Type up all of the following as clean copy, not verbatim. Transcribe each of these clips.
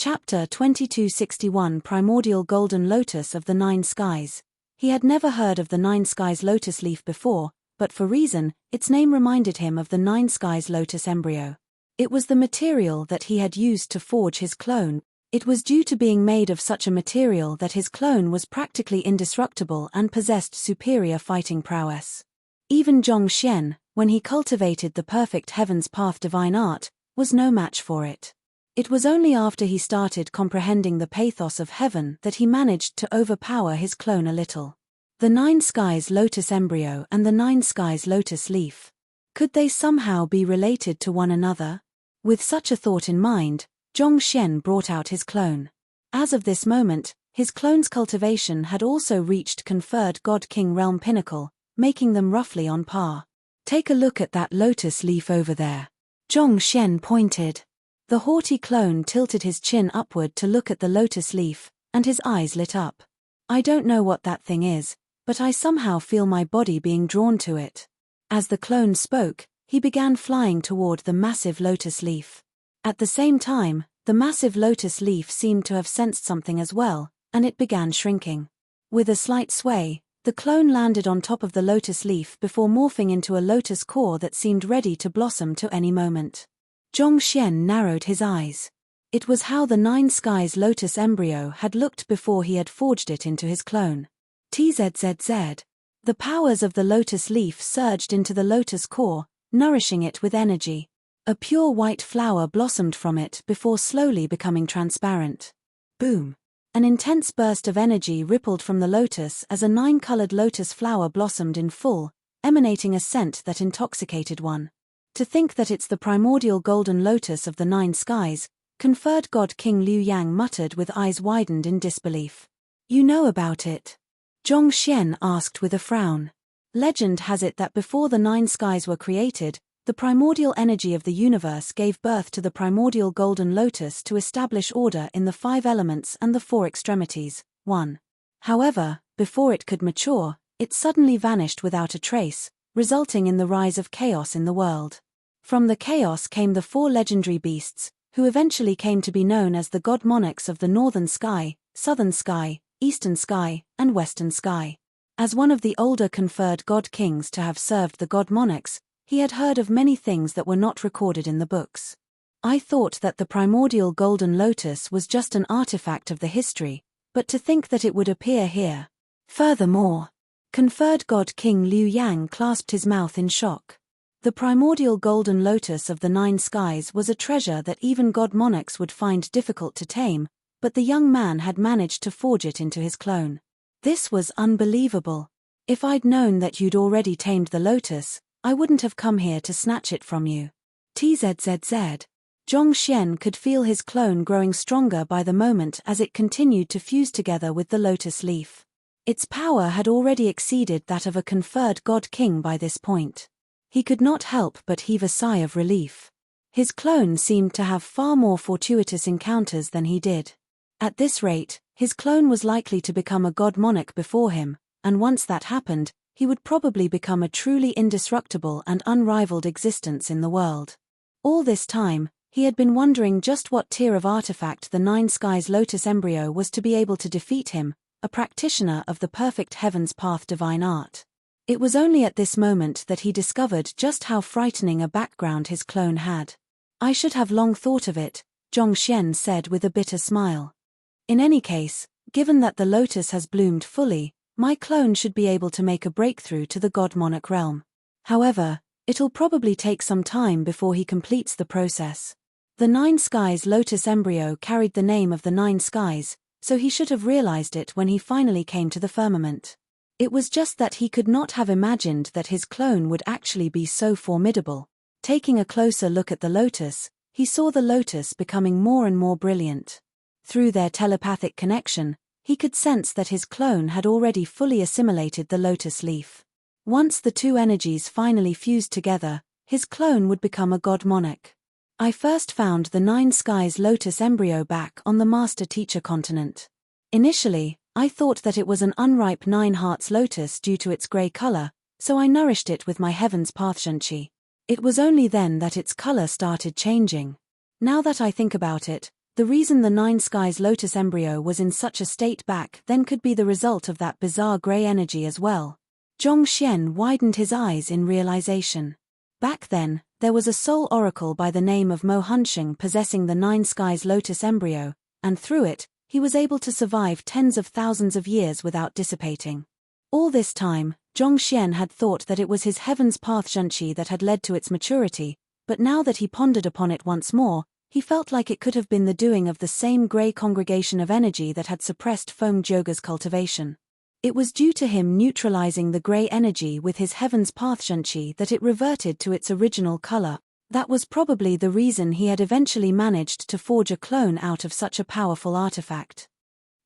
Chapter 2261 Primordial Golden Lotus of the Nine Skies. He had never heard of the Nine Skies lotus leaf before, but for reason, its name reminded him of the Nine Skies lotus embryo. It was the material that he had used to forge his clone. It was due to being made of such a material that his clone was practically indestructible and possessed superior fighting prowess. Even Zhong Xian, when he cultivated the perfect Heaven's Path divine art, was no match for it. It was only after he started comprehending the pathos of heaven that he managed to overpower his clone a little. The Nine Skies lotus embryo and the Nine Skies lotus leaf. Could they somehow be related to one another? With such a thought in mind, Zhong Xian brought out his clone. As of this moment, his clone's cultivation had also reached conferred God-King realm pinnacle, making them roughly on par. Take a look at that lotus leaf over there. Zhong Xian pointed. The haughty clone tilted his chin upward to look at the lotus leaf, and his eyes lit up. I don't know what that thing is, but I somehow feel my body being drawn to it. As the clone spoke, he began flying toward the massive lotus leaf. At the same time, the massive lotus leaf seemed to have sensed something as well, and it began shrinking. With a slight sway, the clone landed on top of the lotus leaf before morphing into a lotus core that seemed ready to blossom to any moment. Zhong Xian narrowed his eyes. It was how the Nine Skies lotus embryo had looked before he had forged it into his clone. TZZZ. The powers of the lotus leaf surged into the lotus core, nourishing it with energy. A pure white flower blossomed from it before slowly becoming transparent. Boom! An intense burst of energy rippled from the lotus as a nine-colored lotus flower blossomed in full, emanating a scent that intoxicated one. To think that it's the primordial golden lotus of the Nine Skies, conferred God King Liu Yang muttered with eyes widened in disbelief. You know about it? Zhong Xian asked with a frown. Legend has it that before the Nine Skies were created, the primordial energy of the universe gave birth to the primordial golden lotus to establish order in the five elements and the four extremities. 1. However, before it could mature, it suddenly vanished without a trace, resulting in the rise of chaos in the world. From the chaos came the four legendary beasts, who eventually came to be known as the god monarchs of the northern sky, southern sky, eastern sky, and western sky. As one of the older conferred god kings to have served the god monarchs, he had heard of many things that were not recorded in the books. I thought that the primordial golden lotus was just an artifact of the history, but to think that it would appear here. Furthermore, conferred god King Liu Yang clasped his mouth in shock. The primordial golden lotus of the Nine Skies was a treasure that even god monarchs would find difficult to tame, but the young man had managed to forge it into his clone. This was unbelievable. If I'd known that you'd already tamed the lotus, I wouldn't have come here to snatch it from you. TZZZ. Zhong Xian could feel his clone growing stronger by the moment as it continued to fuse together with the lotus leaf. Its power had already exceeded that of a conferred god king by this point. He could not help but heave a sigh of relief. His clone seemed to have far more fortuitous encounters than he did. At this rate, his clone was likely to become a god monarch before him, and once that happened, he would probably become a truly indestructible and unrivaled existence in the world. All this time, he had been wondering just what tier of artifact the Nine Skies lotus embryo was to be able to defeat him, a practitioner of the perfect Heaven's Path divine art. It was only at this moment that he discovered just how frightening a background his clone had. I should have long thought of it, Zhong Xian said with a bitter smile. In any case, given that the lotus has bloomed fully, my clone should be able to make a breakthrough to the god monarch realm. However, it'll probably take some time before he completes the process. The Nine Skies lotus embryo carried the name of the Nine Skies, so he should have realized it when he finally came to the firmament. It was just that he could not have imagined that his clone would actually be so formidable. Taking a closer look at the lotus, he saw the lotus becoming more and more brilliant. Through their telepathic connection, he could sense that his clone had already fully assimilated the lotus leaf. Once the two energies finally fused together, his clone would become a god monarch. I first found the Nine Skies lotus embryo back on the Master Teacher continent. Initially, I thought that it was an unripe Nine Hearts lotus due to its grey color, so I nourished it with my Heaven's Path Shanqi. It was only then that its color started changing. Now that I think about it, The reason the Nine Skies lotus embryo was in such a state back then could be the result of that bizarre grey energy as well. Zhong Xian widened his eyes in realization. Back then, there was a soul oracle by the name of Mo Hunsheng possessing the Nine Skies lotus embryo, and through it, he was able to survive tens of thousands of years without dissipating. All this time, Zhong Xian had thought that it was his Heaven's Path Zhenqi that had led to its maturity, but now that he pondered upon it once more, he felt like it could have been the doing of the same grey congregation of energy that had suppressed Feng Zhouge's cultivation. It was due to him neutralizing the grey energy with his Heaven's Path Zhenqi that it reverted to its original color. That was probably the reason he had eventually managed to forge a clone out of such a powerful artifact.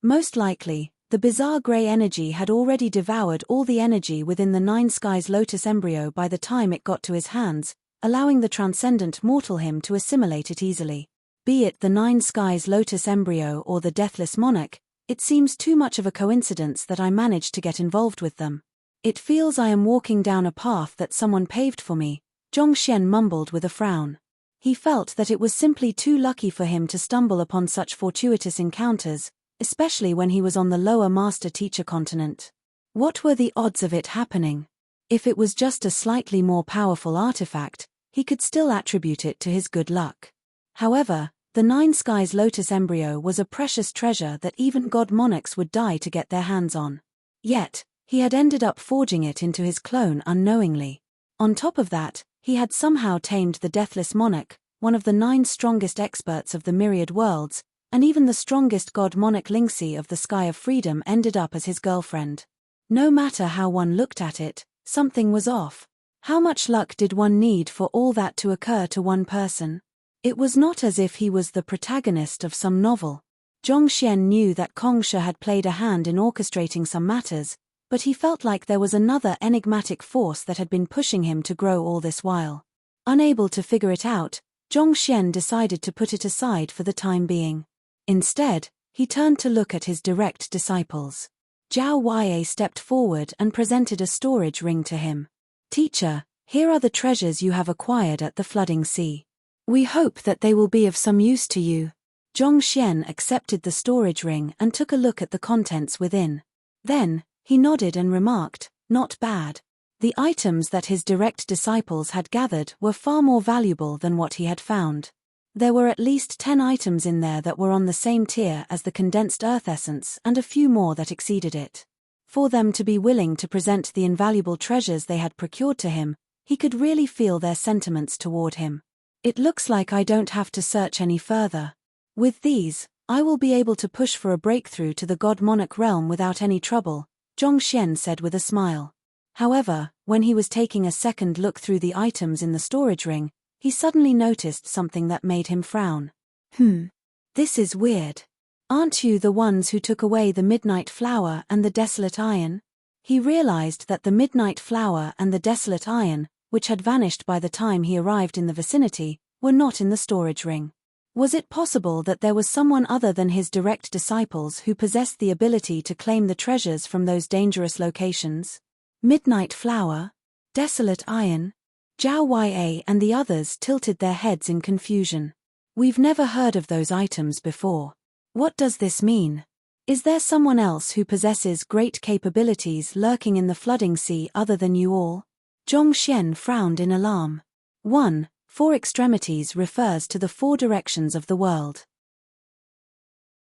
Most likely, the bizarre grey energy had already devoured all the energy within the Nine Skies lotus embryo by the time it got to his hands, allowing the transcendent mortal him to assimilate it easily. Be it the Nine Skies lotus embryo or the deathless monarch, it seems too much of a coincidence that I managed to get involved with them. It feels I am walking down a path that someone paved for me, Zhong Xian mumbled with a frown. He felt that it was simply too lucky for him to stumble upon such fortuitous encounters, especially when he was on the lower master-teacher continent. What were the odds of it happening? If it was just a slightly more powerful artifact, he could still attribute it to his good luck. However, the Nine Skies lotus embryo was a precious treasure that even god monarchs would die to get their hands on. Yet, he had ended up forging it into his clone unknowingly. On top of that, he had somehow tamed the deathless monarch, one of the 9 strongest experts of the myriad worlds, and even the strongest god monarch Lingxi of the Sky of Freedom ended up as his girlfriend. No matter how one looked at it, something was off. How much luck did one need for all that to occur to one person? It was not as if he was the protagonist of some novel. Zhong Xian knew that Kongsha had played a hand in orchestrating some matters, but he felt like there was another enigmatic force that had been pushing him to grow all this while. Unable to figure it out, Zhong Xian decided to put it aside for the time being. Instead, he turned to look at his direct disciples. Zhao Wei stepped forward and presented a storage ring to him. "Teacher, here are the treasures you have acquired at the flooding sea. We hope that they will be of some use to you." Zhong Xian accepted the storage ring and took a look at the contents within. Then, he nodded and remarked, "Not bad." The items that his direct disciples had gathered were far more valuable than what he had found. There were at least 10 items in there that were on the same tier as the condensed earth essence and a few more that exceeded it. For them to be willing to present the invaluable treasures they had procured to him, he could really feel their sentiments toward him. "It looks like I don't have to search any further. With these, I will be able to push for a breakthrough to the God Monarch realm without any trouble," Zhong Xian said with a smile. However, when he was taking a second look through the items in the storage ring, he suddenly noticed something that made him frown. This is weird. Aren't you the ones who took away the midnight flower and the desolate iron?" He realized that the midnight flower and the desolate iron, which had vanished by the time he arrived in the vicinity, were not in the storage ring. Was it possible that there was someone other than his direct disciples who possessed the ability to claim the treasures from those dangerous locations? Midnight flower? Desolate iron? Zhao Wei and the others tilted their heads in confusion. "We've never heard of those items before. What does this mean? Is there someone else who possesses great capabilities lurking in the flooding sea other than you all?" Zhong Xian frowned in alarm. 1. 4 extremities refers to the 4 directions of the world.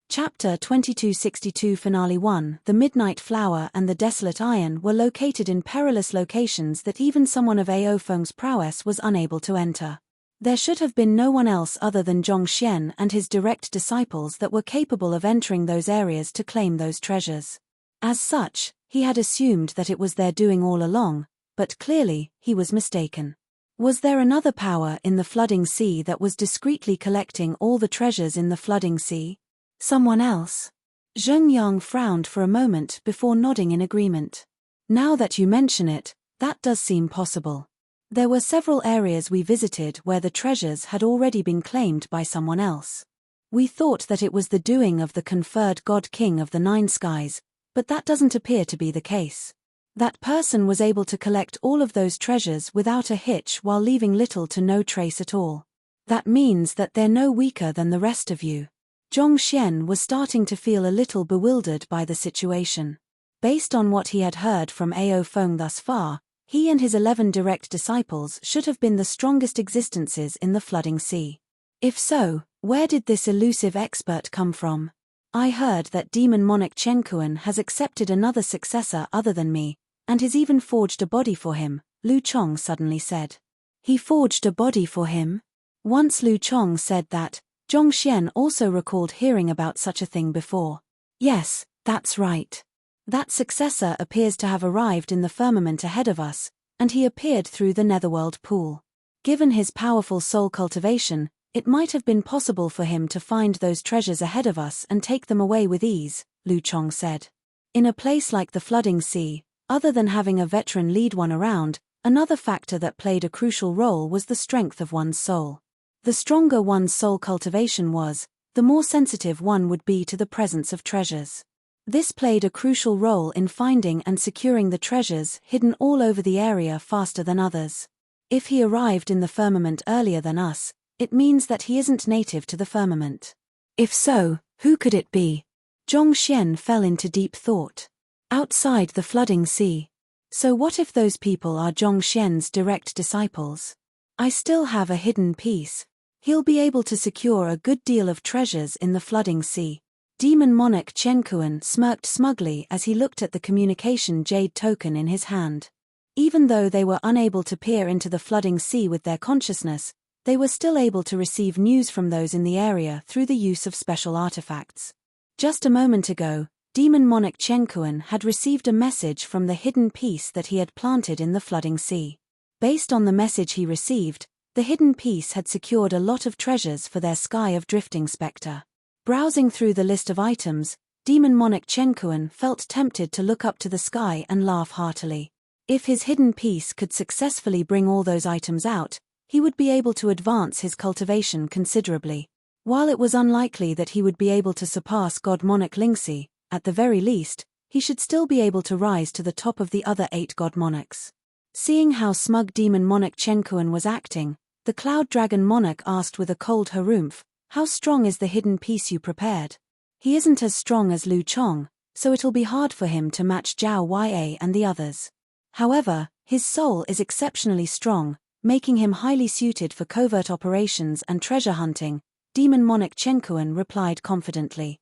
Chapter 2262 Finale 1. The Midnight Flower and the Desolate Iron were located in perilous locations that even someone of Ao Feng's prowess was unable to enter. There should have been no one else other than Zhong Xian and his direct disciples that were capable of entering those areas to claim those treasures. As such, he had assumed that it was their doing all along, but clearly, he was mistaken. Was there another power in the flooding sea that was discreetly collecting all the treasures in the flooding sea? Someone else? Zheng Yang frowned for a moment before nodding in agreement. "Now that you mention it, that does seem possible. There were several areas we visited where the treasures had already been claimed by someone else. We thought that it was the doing of the conferred God King of the Nine Skies, but that doesn't appear to be the case. That person was able to collect all of those treasures without a hitch while leaving little to no trace at all. That means that they're no weaker than the rest of you." Zhongxian was starting to feel a little bewildered by the situation. Based on what he had heard from Ao Feng thus far, he and his 11 direct disciples should have been the strongest existences in the flooding sea. If so, where did this elusive expert come from? I heard that demon monarch Chenkuan has accepted another successor other than me, and has even forged a body for him, Lu Chong suddenly said. He forged a body for him? Once Lu Chong said that, Zhongxian also recalled hearing about such a thing before. Yes, that's right. That successor appears to have arrived in the firmament ahead of us, and he appeared through the netherworld pool. Given his powerful soul cultivation, it might have been possible for him to find those treasures ahead of us and take them away with ease, Lu Chong said. In a place like the flooding sea, other than having a veteran lead one around, another factor that played a crucial role was the strength of one's soul. The stronger one's soul cultivation was, the more sensitive one would be to the presence of treasures. This played a crucial role in finding and securing the treasures hidden all over the area faster than others. If he arrived in the firmament earlier than us, it means that he isn't native to the firmament. If so, who could it be? Zhongxian fell into deep thought. Outside the flooding sea. So what if those people are Zhongxian's direct disciples? I still have a hidden piece. He'll be able to secure a good deal of treasures in the flooding sea. Demon monarch Chenkuan smirked smugly as he looked at the communication jade token in his hand. Even though they were unable to peer into the flooding sea with their consciousness, they were still able to receive news from those in the area through the use of special artifacts. Just a moment ago, Demon monarch Chenkuan had received a message from the hidden piece that he had planted in the flooding sea. Based on the message he received, the hidden piece had secured a lot of treasures for their sky of drifting spectre. Browsing through the list of items, Demon monarch Chenkuan felt tempted to look up to the sky and laugh heartily. If his hidden piece could successfully bring all those items out, he would be able to advance his cultivation considerably. While it was unlikely that he would be able to surpass God Monarch Lingxi, at the very least, he should still be able to rise to the top of the other 8 God Monarchs. Seeing how smug Demon monarch Chenkuan was acting, the Cloud Dragon Monarch asked with a cold harumph, "How strong is the hidden piece you prepared?" He isn't as strong as Lu Chong, so it'll be hard for him to match Zhao Ya and the others. However, his soul is exceptionally strong, making him highly suited for covert operations and treasure hunting, Demon monarch Chenkuan replied confidently.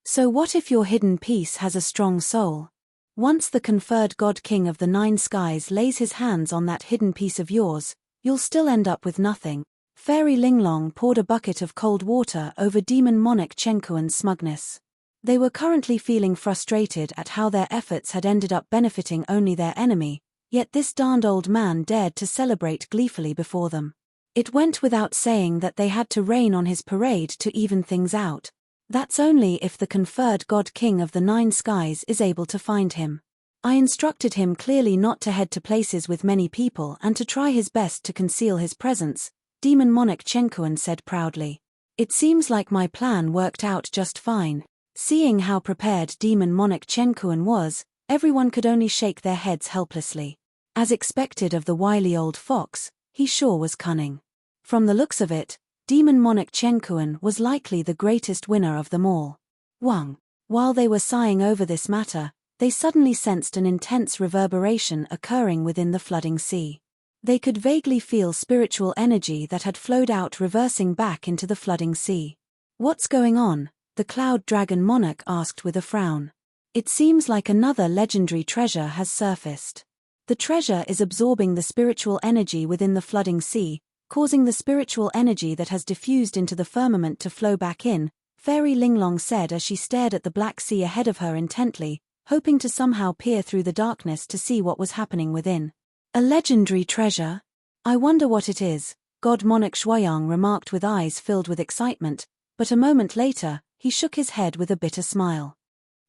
So what if your hidden piece has a strong soul? Once the conferred God King of the 9 skies lays his hands on that hidden piece of yours, you'll still end up with nothing. Fairy Linglong poured a bucket of cold water over Demon monarch Chenkuan's smugness. They were currently feeling frustrated at how their efforts had ended up benefiting only their enemy, yet this darned old man dared to celebrate gleefully before them. It went without saying that they had to rain on his parade to even things out. That's only if the conferred God King of the 9 skies is able to find him. I instructed him clearly not to head to places with many people and to try his best to conceal his presence, Demon monarch Chenkuan said proudly. It seems like my plan worked out just fine. Seeing how prepared Demon monarch Chenkuan was, everyone could only shake their heads helplessly. As expected of the wily old fox, he sure was cunning. From the looks of it, Demon monarch Chenkuan was likely the greatest winner of them all. While they were sighing over this matter, they suddenly sensed an intense reverberation occurring within the flooding sea. They could vaguely feel spiritual energy that had flowed out reversing back into the flooding sea. What's going on? The Cloud Dragon Monarch asked with a frown. It seems like another legendary treasure has surfaced. The treasure is absorbing the spiritual energy within the flooding sea, causing the spiritual energy that has diffused into the firmament to flow back in, Fairy Linglong said as she stared at the black sea ahead of her intently, hoping to somehow peer through the darkness to see what was happening within. A legendary treasure? I wonder what it is, God Monarch Shuoyang remarked with eyes filled with excitement, but a moment later, he shook his head with a bitter smile.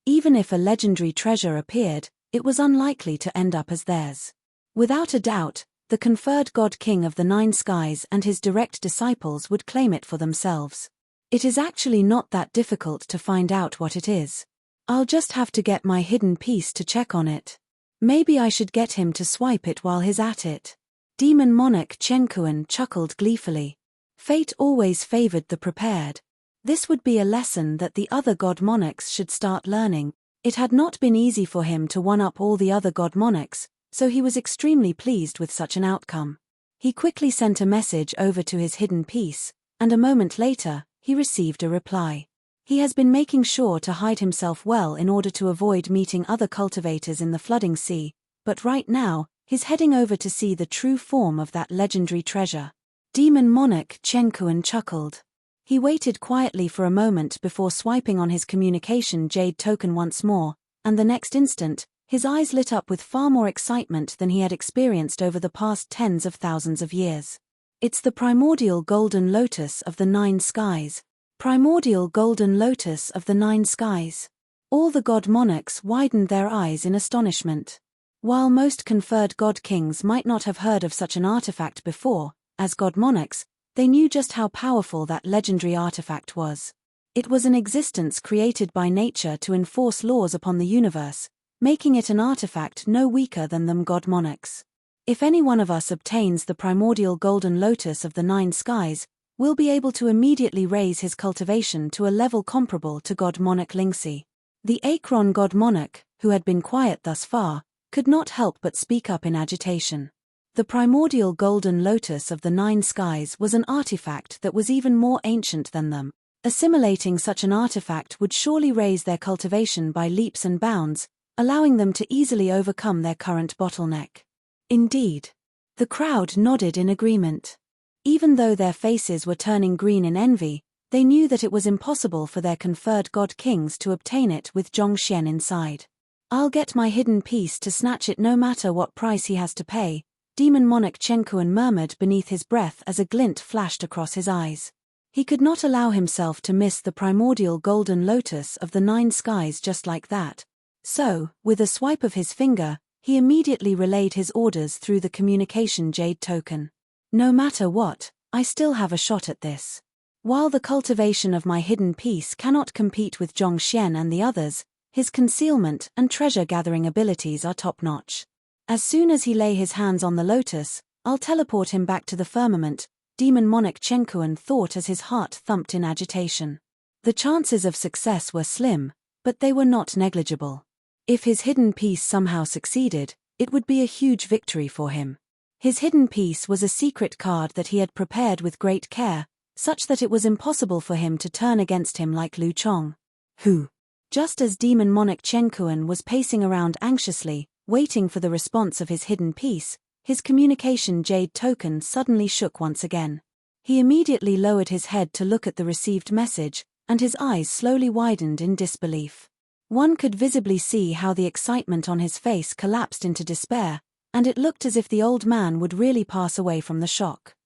Even if a legendary treasure appeared, it was unlikely to end up as theirs. Without a doubt, the conferred God King of the 9 skies and his direct disciples would claim it for themselves. It is actually not that difficult to find out what it is. I'll just have to get my hidden piece to check on it. Maybe I should get him to swipe it while he's at it. Demon monarch Chenkuan chuckled gleefully. Fate always favored the prepared. This would be a lesson that the other god monarchs should start learning. It had not been easy for him to one-up all the other god monarchs, so he was extremely pleased with such an outcome. He quickly sent a message over to his hidden piece, and a moment later, he received a reply. He has been making sure to hide himself well in order to avoid meeting other cultivators in the flooding sea, but right now, he's heading over to see the true form of that legendary treasure. Demon Monarch Chenkuan chuckled. He waited quietly for a moment before swiping on his communication jade token once more, and the next instant, his eyes lit up with far more excitement than he had experienced over the past tens of thousands of years. It's the primordial golden lotus of the 9 skies. Primordial golden lotus of the 9 skies. All the god monarchs widened their eyes in astonishment. While most conferred god kings might not have heard of such an artifact before, as god monarchs, they knew just how powerful that legendary artifact was. It was an existence created by nature to enforce laws upon the universe, making it an artifact no weaker than them god monarchs. If any one of us obtains the primordial golden lotus of the 9 skies, we'll be able to immediately raise his cultivation to a level comparable to god monarch Lingxi. The Akron god monarch, who had been quiet thus far, could not help but speak up in agitation. The primordial golden lotus of the 9 skies was an artifact that was even more ancient than them. Assimilating such an artifact would surely raise their cultivation by leaps and bounds, allowing them to easily overcome their current bottleneck. Indeed. The crowd nodded in agreement. Even though their faces were turning green in envy, they knew that it was impossible for their conferred god kings to obtain it with Zhongxian inside. I'll get my hidden piece to snatch it no matter what price he has to pay, Demon Monarch Chenkuan murmured beneath his breath as a glint flashed across his eyes. He could not allow himself to miss the primordial golden lotus of the 9 skies just like that. So, with a swipe of his finger, he immediately relayed his orders through the communication jade token. No matter what, I still have a shot at this. While the cultivation of my hidden piece cannot compete with Zhongxian and the others, his concealment and treasure-gathering abilities are top-notch. As soon as he lay his hands on the lotus, I'll teleport him back to the firmament, Demon Monarch Chenkuan thought as his heart thumped in agitation. The chances of success were slim, but they were not negligible. If his hidden piece somehow succeeded, it would be a huge victory for him. His hidden piece was a secret card that he had prepared with great care, such that it was impossible for him to turn against him like Lu Chong. Who? Just as Demon Monarch Chenkuan was pacing around anxiously, waiting for the response of his hidden piece, his communication jade token suddenly shook once again. He immediately lowered his head to look at the received message, and his eyes slowly widened in disbelief. One could visibly see how the excitement on his face collapsed into despair, and it looked as if the old man would really pass away from the shock.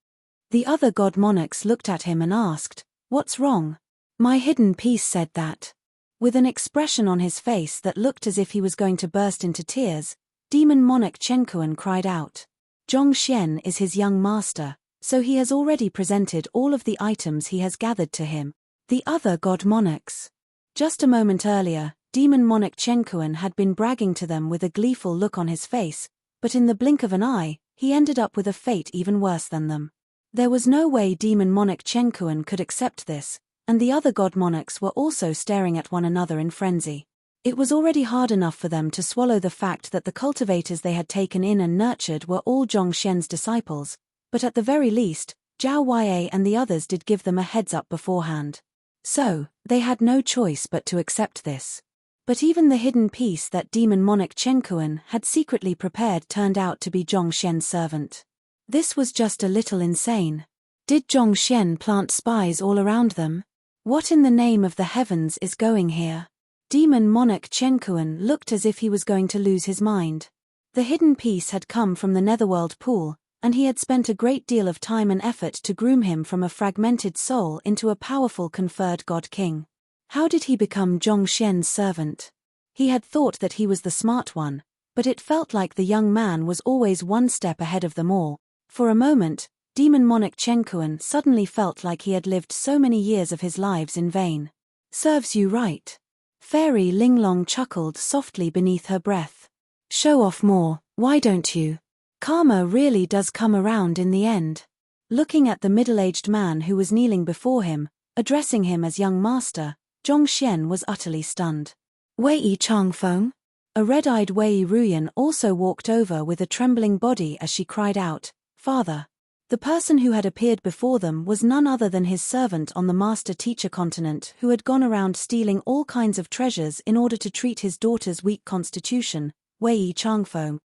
The other god monarchs looked at him and asked, "What's wrong?" "My hidden piece said that." With an expression on his face that looked as if he was going to burst into tears, Demon Monarch Chenkuan cried out. Zhongxian is his young master, so he has already presented all of the items he has gathered to him. The other god monarchs. Just a moment earlier, Demon Monarch Chenkuan had been bragging to them with a gleeful look on his face, but in the blink of an eye, he ended up with a fate even worse than them. There was no way Demon Monarch Chenkuan could accept this, and the other god monarchs were also staring at one another in frenzy. It was already hard enough for them to swallow the fact that the cultivators they had taken in and nurtured were all Zhongxian's disciples, but at the very least, Zhao Yue and the others did give them a heads-up beforehand. So, they had no choice but to accept this. But even the hidden piece that Demon Monarch Chenkuan had secretly prepared turned out to be Zhongxian's servant. This was just a little insane. Did Zhongxian plant spies all around them? What in the name of the heavens is going here? Demon Monarch Chenkuan looked as if he was going to lose his mind. The hidden piece had come from the Netherworld pool, and he had spent a great deal of time and effort to groom him from a fragmented soul into a powerful conferred god king. How did he become Zhongxian's servant? He had thought that he was the smart one, but it felt like the young man was always one step ahead of them all. For a moment, Demon Monarch Chenkuan suddenly felt like he had lived so many years of his lives in vain. Serves you right. Fairy Linglong chuckled softly beneath her breath. Show off more, why don't you? Karma really does come around in the end. Looking at the middle-aged man who was kneeling before him, Addressing him as young master, Zhongxian was utterly stunned. Wei Changfeng? A red-eyed Wei Ruyan also walked over with a trembling body as she cried out, "Father!" The person who had appeared before them was none other than his servant on the master-teacher continent who had gone around stealing all kinds of treasures in order to treat his daughter's weak constitution, Wei Changfeng.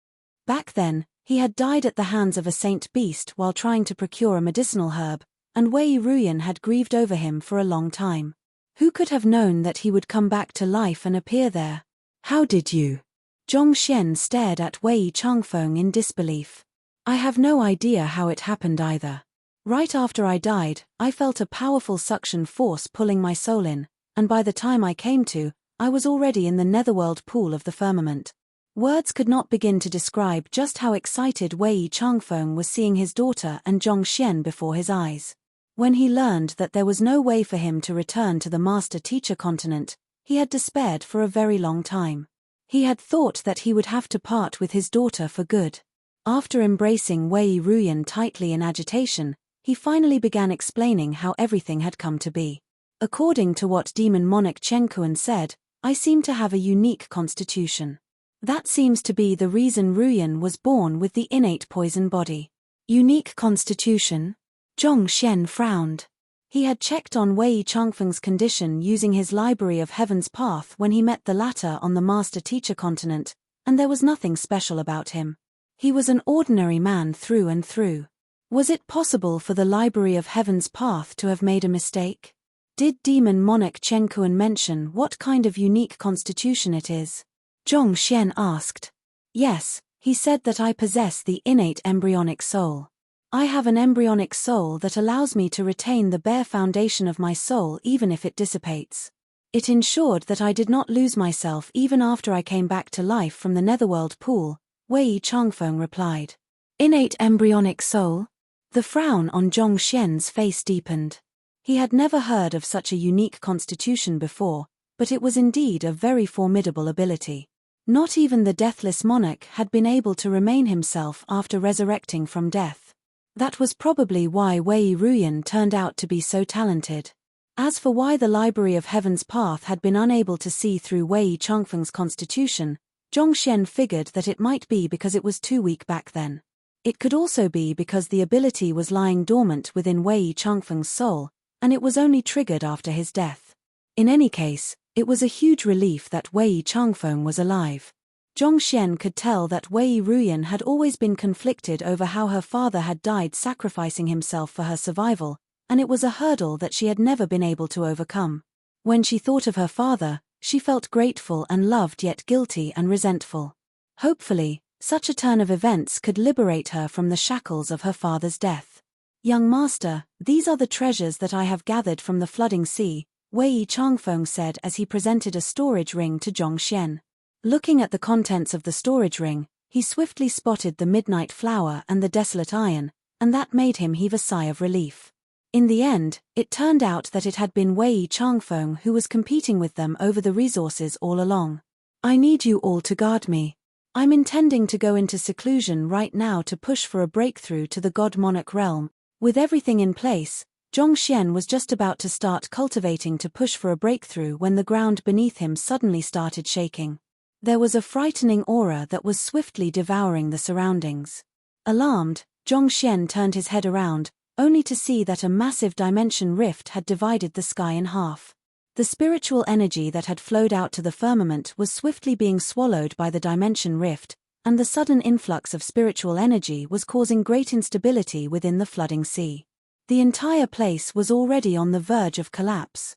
Back then, he had died at the hands of a saint beast while trying to procure a medicinal herb, and Wei Ruyan had grieved over him for a long time. Who could have known that he would come back to life and appear there? How did you? Zhongxian stared at Wei Changfeng in disbelief. I have no idea how it happened either. Right after I died, I felt a powerful suction force pulling my soul in, and by the time I came to, I was already in the netherworld pool of the firmament. Words could not begin to describe just how excited Wei Changfeng was seeing his daughter and Zhongxian before his eyes. When he learned that there was no way for him to return to the master-teacher continent, he had despaired for a very long time. He had thought that he would have to part with his daughter for good. After embracing Wei Ruyan tightly in agitation, he finally began explaining how everything had come to be. According to what demon monarch Chen Kuan said, I seem to have a unique constitution. That seems to be the reason Ruyan was born with the innate poison body. Unique constitution? Zhongxian frowned. He had checked on Wei Changfeng's condition using his Library of Heaven's Path when he met the latter on the master-teacher continent, and there was nothing special about him. He was an ordinary man through and through. Was it possible for the Library of Heaven's Path to have made a mistake? Did demon monarch Chen Kuan mention what kind of unique constitution it is? Zhongxian asked. Yes, he said that I possess the innate embryonic soul. I have an embryonic soul that allows me to retain the bare foundation of my soul even if it dissipates. It ensured that I did not lose myself even after I came back to life from the netherworld pool, Wei Changfeng replied. Innate embryonic soul? The frown on Zhongxian's face deepened. He had never heard of such a unique constitution before, but it was indeed a very formidable ability. Not even the deathless monarch had been able to remain himself after resurrecting from death. That was probably why Wei Ruyan turned out to be so talented. As for why the Library of Heaven's Path had been unable to see through Wei Changfeng's constitution, Zhongxian figured that it might be because it was too weak back then. It could also be because the ability was lying dormant within Wei Changfeng's soul, and it was only triggered after his death. In any case, it was a huge relief that Wei Changfeng was alive. Zhongxian could tell that Wei Ruyan had always been conflicted over how her father had died sacrificing himself for her survival, and it was a hurdle that she had never been able to overcome. When she thought of her father, she felt grateful and loved yet guilty and resentful. Hopefully, such a turn of events could liberate her from the shackles of her father's death. Young master, these are the treasures that I have gathered from the flooding sea, Wei Changfeng said as he presented a storage ring to Zhongxian. Looking at the contents of the storage ring, he swiftly spotted the midnight flower and the desolate iron, and that made him heave a sigh of relief. In the end, it turned out that it had been Wei Changfeng who was competing with them over the resources all along. I need you all to guard me. I'm intending to go into seclusion right now to push for a breakthrough to the God Monarch realm. With everything in place, Zhongxian was just about to start cultivating to push for a breakthrough when the ground beneath him suddenly started shaking. There was a frightening aura that was swiftly devouring the surroundings. Alarmed, Zhongxian turned his head around, only to see that a massive dimension rift had divided the sky in half. The spiritual energy that had flowed out to the firmament was swiftly being swallowed by the dimension rift, and the sudden influx of spiritual energy was causing great instability within the flooding sea. The entire place was already on the verge of collapse.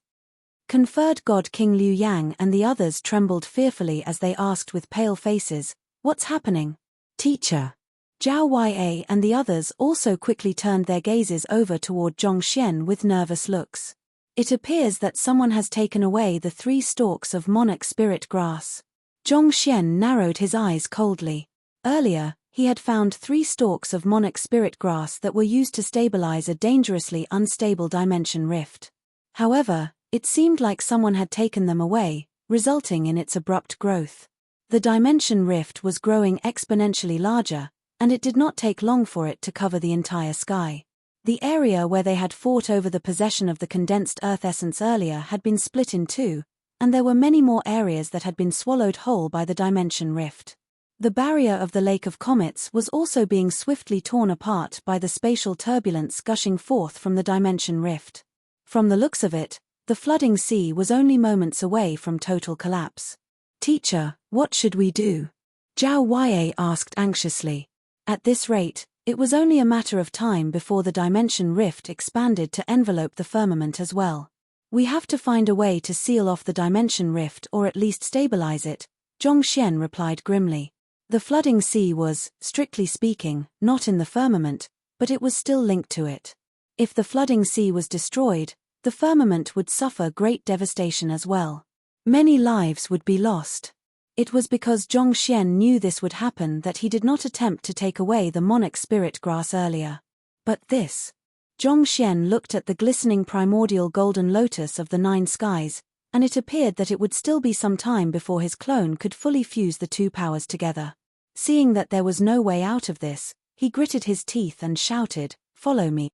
Conferred God King Liu Yang and the others trembled fearfully as they asked with pale faces, "What's happening?" "Teacher." Zhao Ya and the others also quickly turned their gazes over toward Zhongxian with nervous looks. It appears that someone has taken away the 3 stalks of monarch spirit grass. Zhongxian narrowed his eyes coldly. Earlier, he had found 3 stalks of monarch spirit grass that were used to stabilize a dangerously unstable dimension rift. However, it seemed like someone had taken them away, resulting in its abrupt growth. The dimension rift was growing exponentially larger, and it did not take long for it to cover the entire sky. The area where they had fought over the possession of the condensed earth essence earlier had been split in two, and there were many more areas that had been swallowed whole by the dimension rift. The barrier of the Lake of Comets was also being swiftly torn apart by the spatial turbulence gushing forth from the dimension rift. From the looks of it, the flooding sea was only moments away from total collapse. "Teacher, what should we do?" Zhao Yue asked anxiously. At this rate, it was only a matter of time before the dimension rift expanded to envelope the firmament as well. "We have to find a way to seal off the dimension rift or at least stabilize it," Zhongxian replied grimly. The flooding sea was, strictly speaking, not in the firmament, but it was still linked to it. If the flooding sea was destroyed, the firmament would suffer great devastation as well. Many lives would be lost. It was because Zhongxian knew this would happen that he did not attempt to take away the monarch spirit grass earlier. But this. Zhongxian looked at the glistening primordial golden lotus of the nine skies, and it appeared that it would still be some time before his clone could fully fuse the two powers together. Seeing that there was no way out of this, he gritted his teeth and shouted, "Follow me."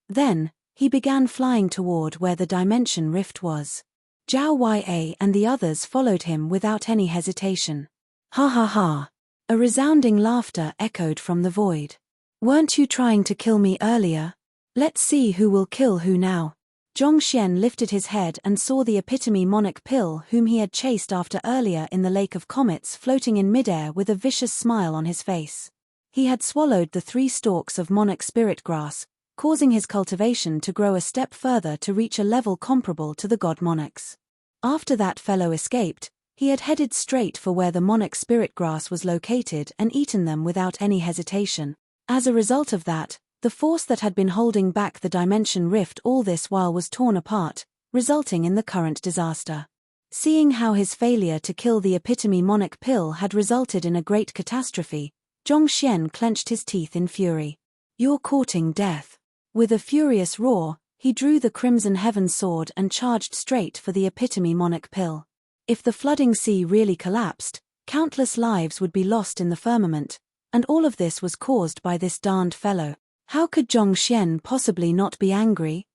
Then, he began flying toward where the dimension rift was. Zhao Yue and the others followed him without any hesitation. "Ha ha ha!" A resounding laughter echoed from the void. "Weren't you trying to kill me earlier? Let's see who will kill who now." Zhongxian lifted his head and saw the epitome monarch pill whom he had chased after earlier in the Lake of Comets floating in midair with a vicious smile on his face. He had swallowed the 3 stalks of monarch spirit grass, causing his cultivation to grow a step further to reach a level comparable to the god monarchs. After that fellow escaped, he had headed straight for where the monarch spirit grass was located and eaten them without any hesitation. As a result of that, the force that had been holding back the dimension rift all this while was torn apart, resulting in the current disaster. Seeing how his failure to kill the epitome monarch pill had resulted in a great catastrophe, Zhongxian clenched his teeth in fury. "You're courting death." With a furious roar, he drew the Crimson Heaven sword and charged straight for the epitome monarch pill. If the flooding sea really collapsed, countless lives would be lost in the firmament, and all of this was caused by this darned fellow. How could Zhongxian possibly not be angry?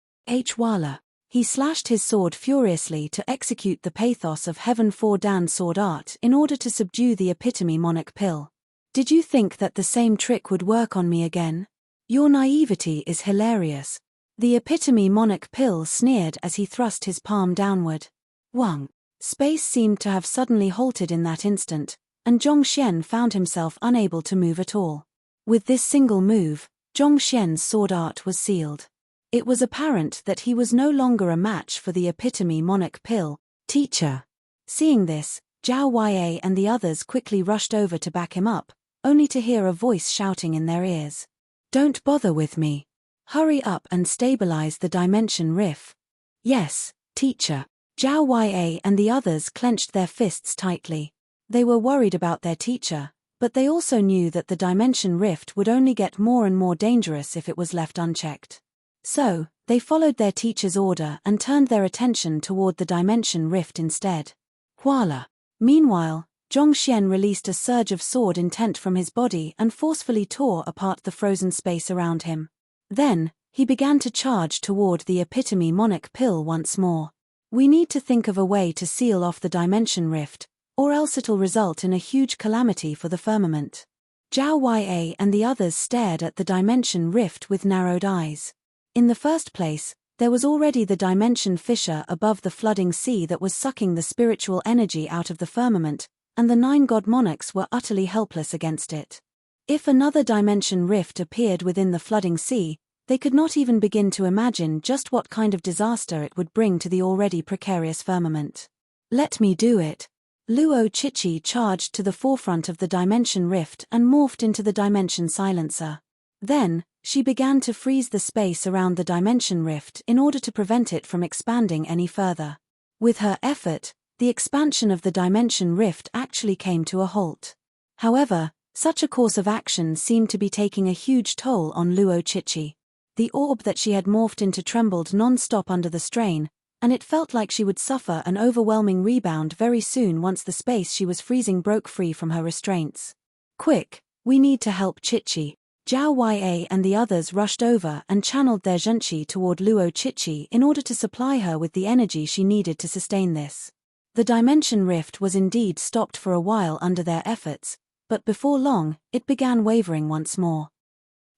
Wala. He slashed his sword furiously to execute the pathos of Heaven 4 Dan sword art in order to subdue the epitome monarch pill. "Did you think that the same trick would work on me again? Your naivety is hilarious." The epitome monarch pill sneered as he thrust his palm downward. Wang. Space seemed to have suddenly halted in that instant, and Zhongxian found himself unable to move at all. With this single move, Zhongxian's sword art was sealed. It was apparent that he was no longer a match for the epitome monarch pill. "Teacher." Seeing this, Zhao Yue and the others quickly rushed over to back him up, only to hear a voice shouting in their ears. "Don't bother with me. Hurry up and stabilize the dimension rift." "Yes, teacher." Zhao Yue and the others clenched their fists tightly. They were worried about their teacher, but they also knew that the dimension rift would only get more and more dangerous if it was left unchecked. So, they followed their teacher's order and turned their attention toward the dimension rift instead. Huala. Meanwhile, Zhongxian released a surge of sword intent from his body and forcefully tore apart the frozen space around him. Then, he began to charge toward the epitome monarch pill once more. "We need to think of a way to seal off the dimension rift, or else it'll result in a huge calamity for the firmament." Zhao Yue and the others stared at the dimension rift with narrowed eyes. In the first place, there was already the dimension fissure above the flooding sea that was sucking the spiritual energy out of the firmament, and the 9 god monarchs were utterly helpless against it. If another dimension rift appeared within the flooding sea, they could not even begin to imagine just what kind of disaster it would bring to the already precarious firmament. "Let me do it." Luo Chichi charged to the forefront of the dimension rift and morphed into the dimension silencer. Then, she began to freeze the space around the dimension rift in order to prevent it from expanding any further. With her effort, the expansion of the dimension rift actually came to a halt. However, such a course of action seemed to be taking a huge toll on Luo Chichi. The orb that she had morphed into trembled non-stop under the strain, and it felt like she would suffer an overwhelming rebound very soon once the space she was freezing broke free from her restraints. "Quick, we need to help Chichi." Zhao Yue and the others rushed over and channeled their zhenqi toward Luo Chichi in order to supply her with the energy she needed to sustain this. The dimension rift was indeed stopped for a while under their efforts, but before long, it began wavering once more.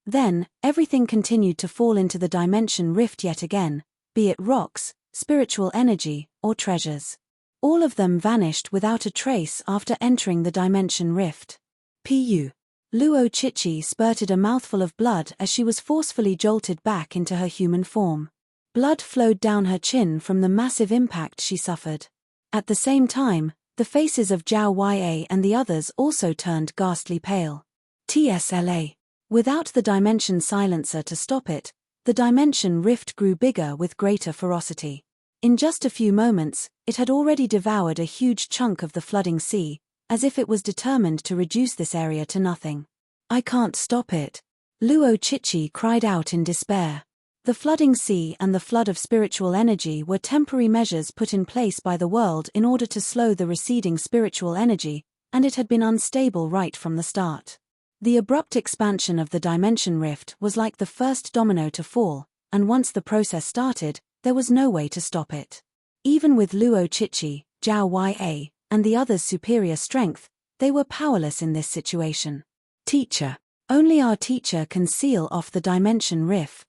Then, everything continued to fall into the dimension rift yet again, be it rocks, spiritual energy, or treasures. All of them vanished without a trace after entering the dimension rift. Pu. Luo Chichi spurted a mouthful of blood as she was forcefully jolted back into her human form. Blood flowed down her chin from the massive impact she suffered. At the same time, the faces of Zhao Yue and the others also turned ghastly pale. TSLA. Without the dimension silencer to stop it, the dimension rift grew bigger with greater ferocity. In just a few moments, it had already devoured a huge chunk of the flooding sea, as if it was determined to reduce this area to nothing. I can't stop it. Luo Chichi cried out in despair. The flooding sea and the flood of spiritual energy were temporary measures put in place by the world in order to slow the receding spiritual energy, and it had been unstable right from the start. The abrupt expansion of the dimension rift was like the first domino to fall, and once the process started, there was no way to stop it. Even with Luo Chichi, Zhao Yue, and the others' superior strength, they were powerless in this situation. Teacher. Only our teacher can seal off the dimension rift.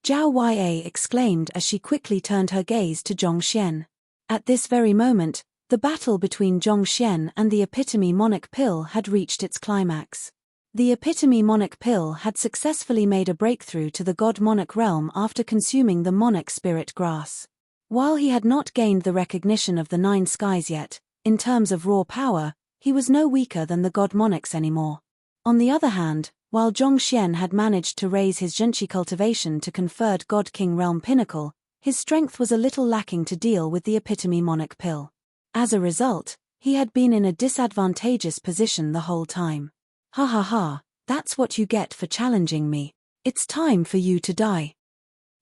Zhao Yue exclaimed as she quickly turned her gaze to Zhongxian. At this very moment, the battle between Zhongxian and the epitome monarch pill had reached its climax. The epitome monarch pill had successfully made a breakthrough to the god monarch realm after consuming the monarch spirit grass. While he had not gained the recognition of the 9 skies yet, in terms of raw power, he was no weaker than the god monarchs anymore. On the other hand, while Zhongxian had managed to raise his zhenqi cultivation to conferred god king realm pinnacle, his strength was a little lacking to deal with the epitome monarch pill. As a result, he had been in a disadvantageous position the whole time. Ha ha ha, that's what you get for challenging me. It's time for you to die.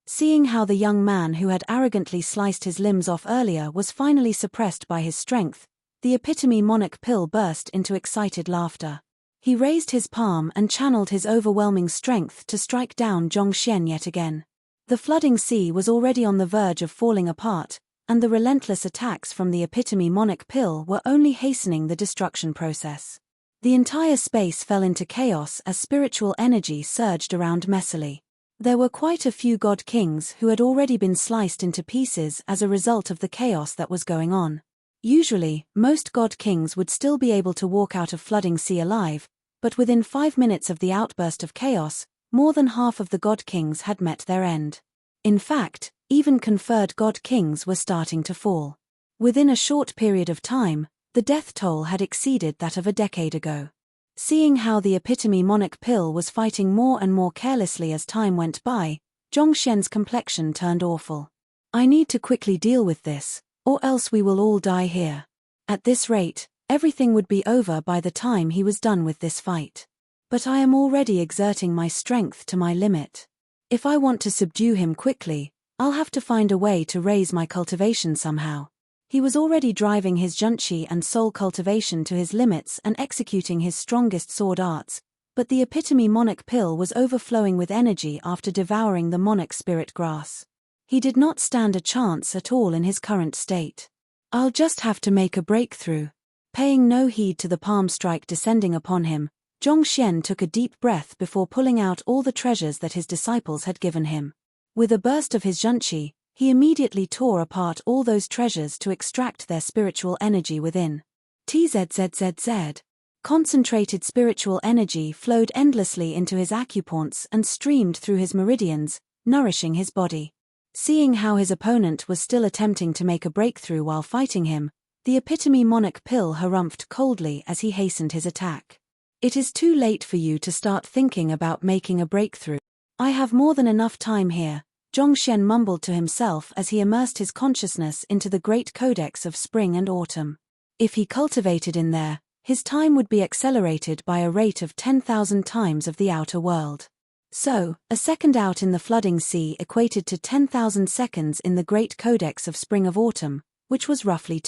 Seeing how the young man who had arrogantly sliced his limbs off earlier was finally suppressed by his strength, the epitome monarch pill burst into excited laughter. He raised his palm and channeled his overwhelming strength to strike down Zhongxian yet again. The flooding sea was already on the verge of falling apart, and the relentless attacks from the epitome monarch pill were only hastening the destruction process. The entire space fell into chaos as spiritual energy surged around messily. There were quite a few god kings who had already been sliced into pieces as a result of the chaos that was going on. Usually, most god kings would still be able to walk out of flooding sea alive, but within 5 minutes of the outburst of chaos, more than half of the god kings had met their end. In fact, even conferred god kings were starting to fall. Within a short period of time, the death toll had exceeded that of a decade ago. Seeing how the epitome monarch pill was fighting more and more carelessly as time went by, Zhongxian's complexion turned awful. I need to quickly deal with this, or else we will all die here. At this rate, everything would be over by the time he was done with this fight. But I am already exerting my strength to my limit. If I want to subdue him quickly, I'll have to find a way to raise my cultivation somehow. He was already driving his zhenqi and soul cultivation to his limits and executing his strongest sword arts, but the epitome monarch pill was overflowing with energy after devouring the monarch spirit grass. He did not stand a chance at all in his current state. I'll just have to make a breakthrough. Paying no heed to the palm strike descending upon him, Zhongxian took a deep breath before pulling out all the treasures that his disciples had given him. With a burst of his zhenqi, he immediately tore apart all those treasures to extract their spiritual energy within. Tzzzz. Concentrated spiritual energy flowed endlessly into his acupoints and streamed through his meridians, nourishing his body. Seeing how his opponent was still attempting to make a breakthrough while fighting him, the epitome monarch pill harumphed coldly as he hastened his attack. It is too late for you to start thinking about making a breakthrough. I have more than enough time here, Zhongxian mumbled to himself as he immersed his consciousness into the great codex of spring and autumn. If he cultivated in there, his time would be accelerated by a rate of 10,000 times of the outer world. So, a second out in the flooding sea equated to 10,000 seconds in the great codex of spring of autumn, which was roughly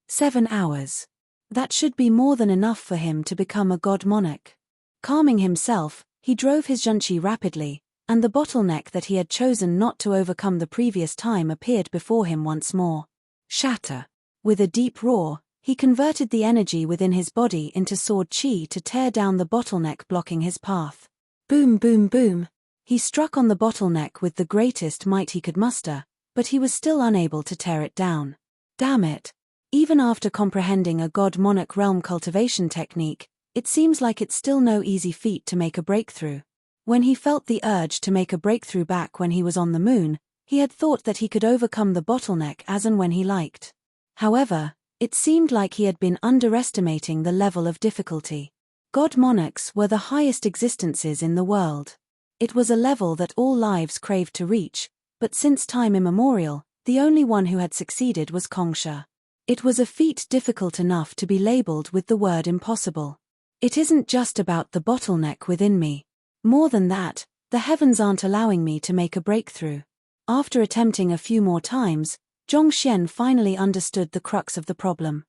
7 hours. That should be more than enough for him to become a god monarch. Calming himself, He drove his junchi rapidly, and the bottleneck that he had chosen not to overcome the previous time appeared before him once more. Shatter. With a deep roar, he converted the energy within his body into sword chi to tear down the bottleneck blocking his path. Boom boom boom. He struck on the bottleneck with the greatest might he could muster, but he was still unable to tear it down. Damn it. Even after comprehending a god-monarch realm cultivation technique, it seems like it's still no easy feat to make a breakthrough. When he felt the urge to make a breakthrough back when he was on the moon, he had thought that he could overcome the bottleneck as and when he liked. However, it seemed like he had been underestimating the level of difficulty. God-monarchs were the highest existences in the world. It was a level that all lives craved to reach, but since time immemorial, the only one who had succeeded was Kongsha. It was a feat difficult enough to be labeled with the word impossible. It isn't just about the bottleneck within me. More than that, the heavens aren't allowing me to make a breakthrough. After attempting a few more times, Zhongxian finally understood the crux of the problem.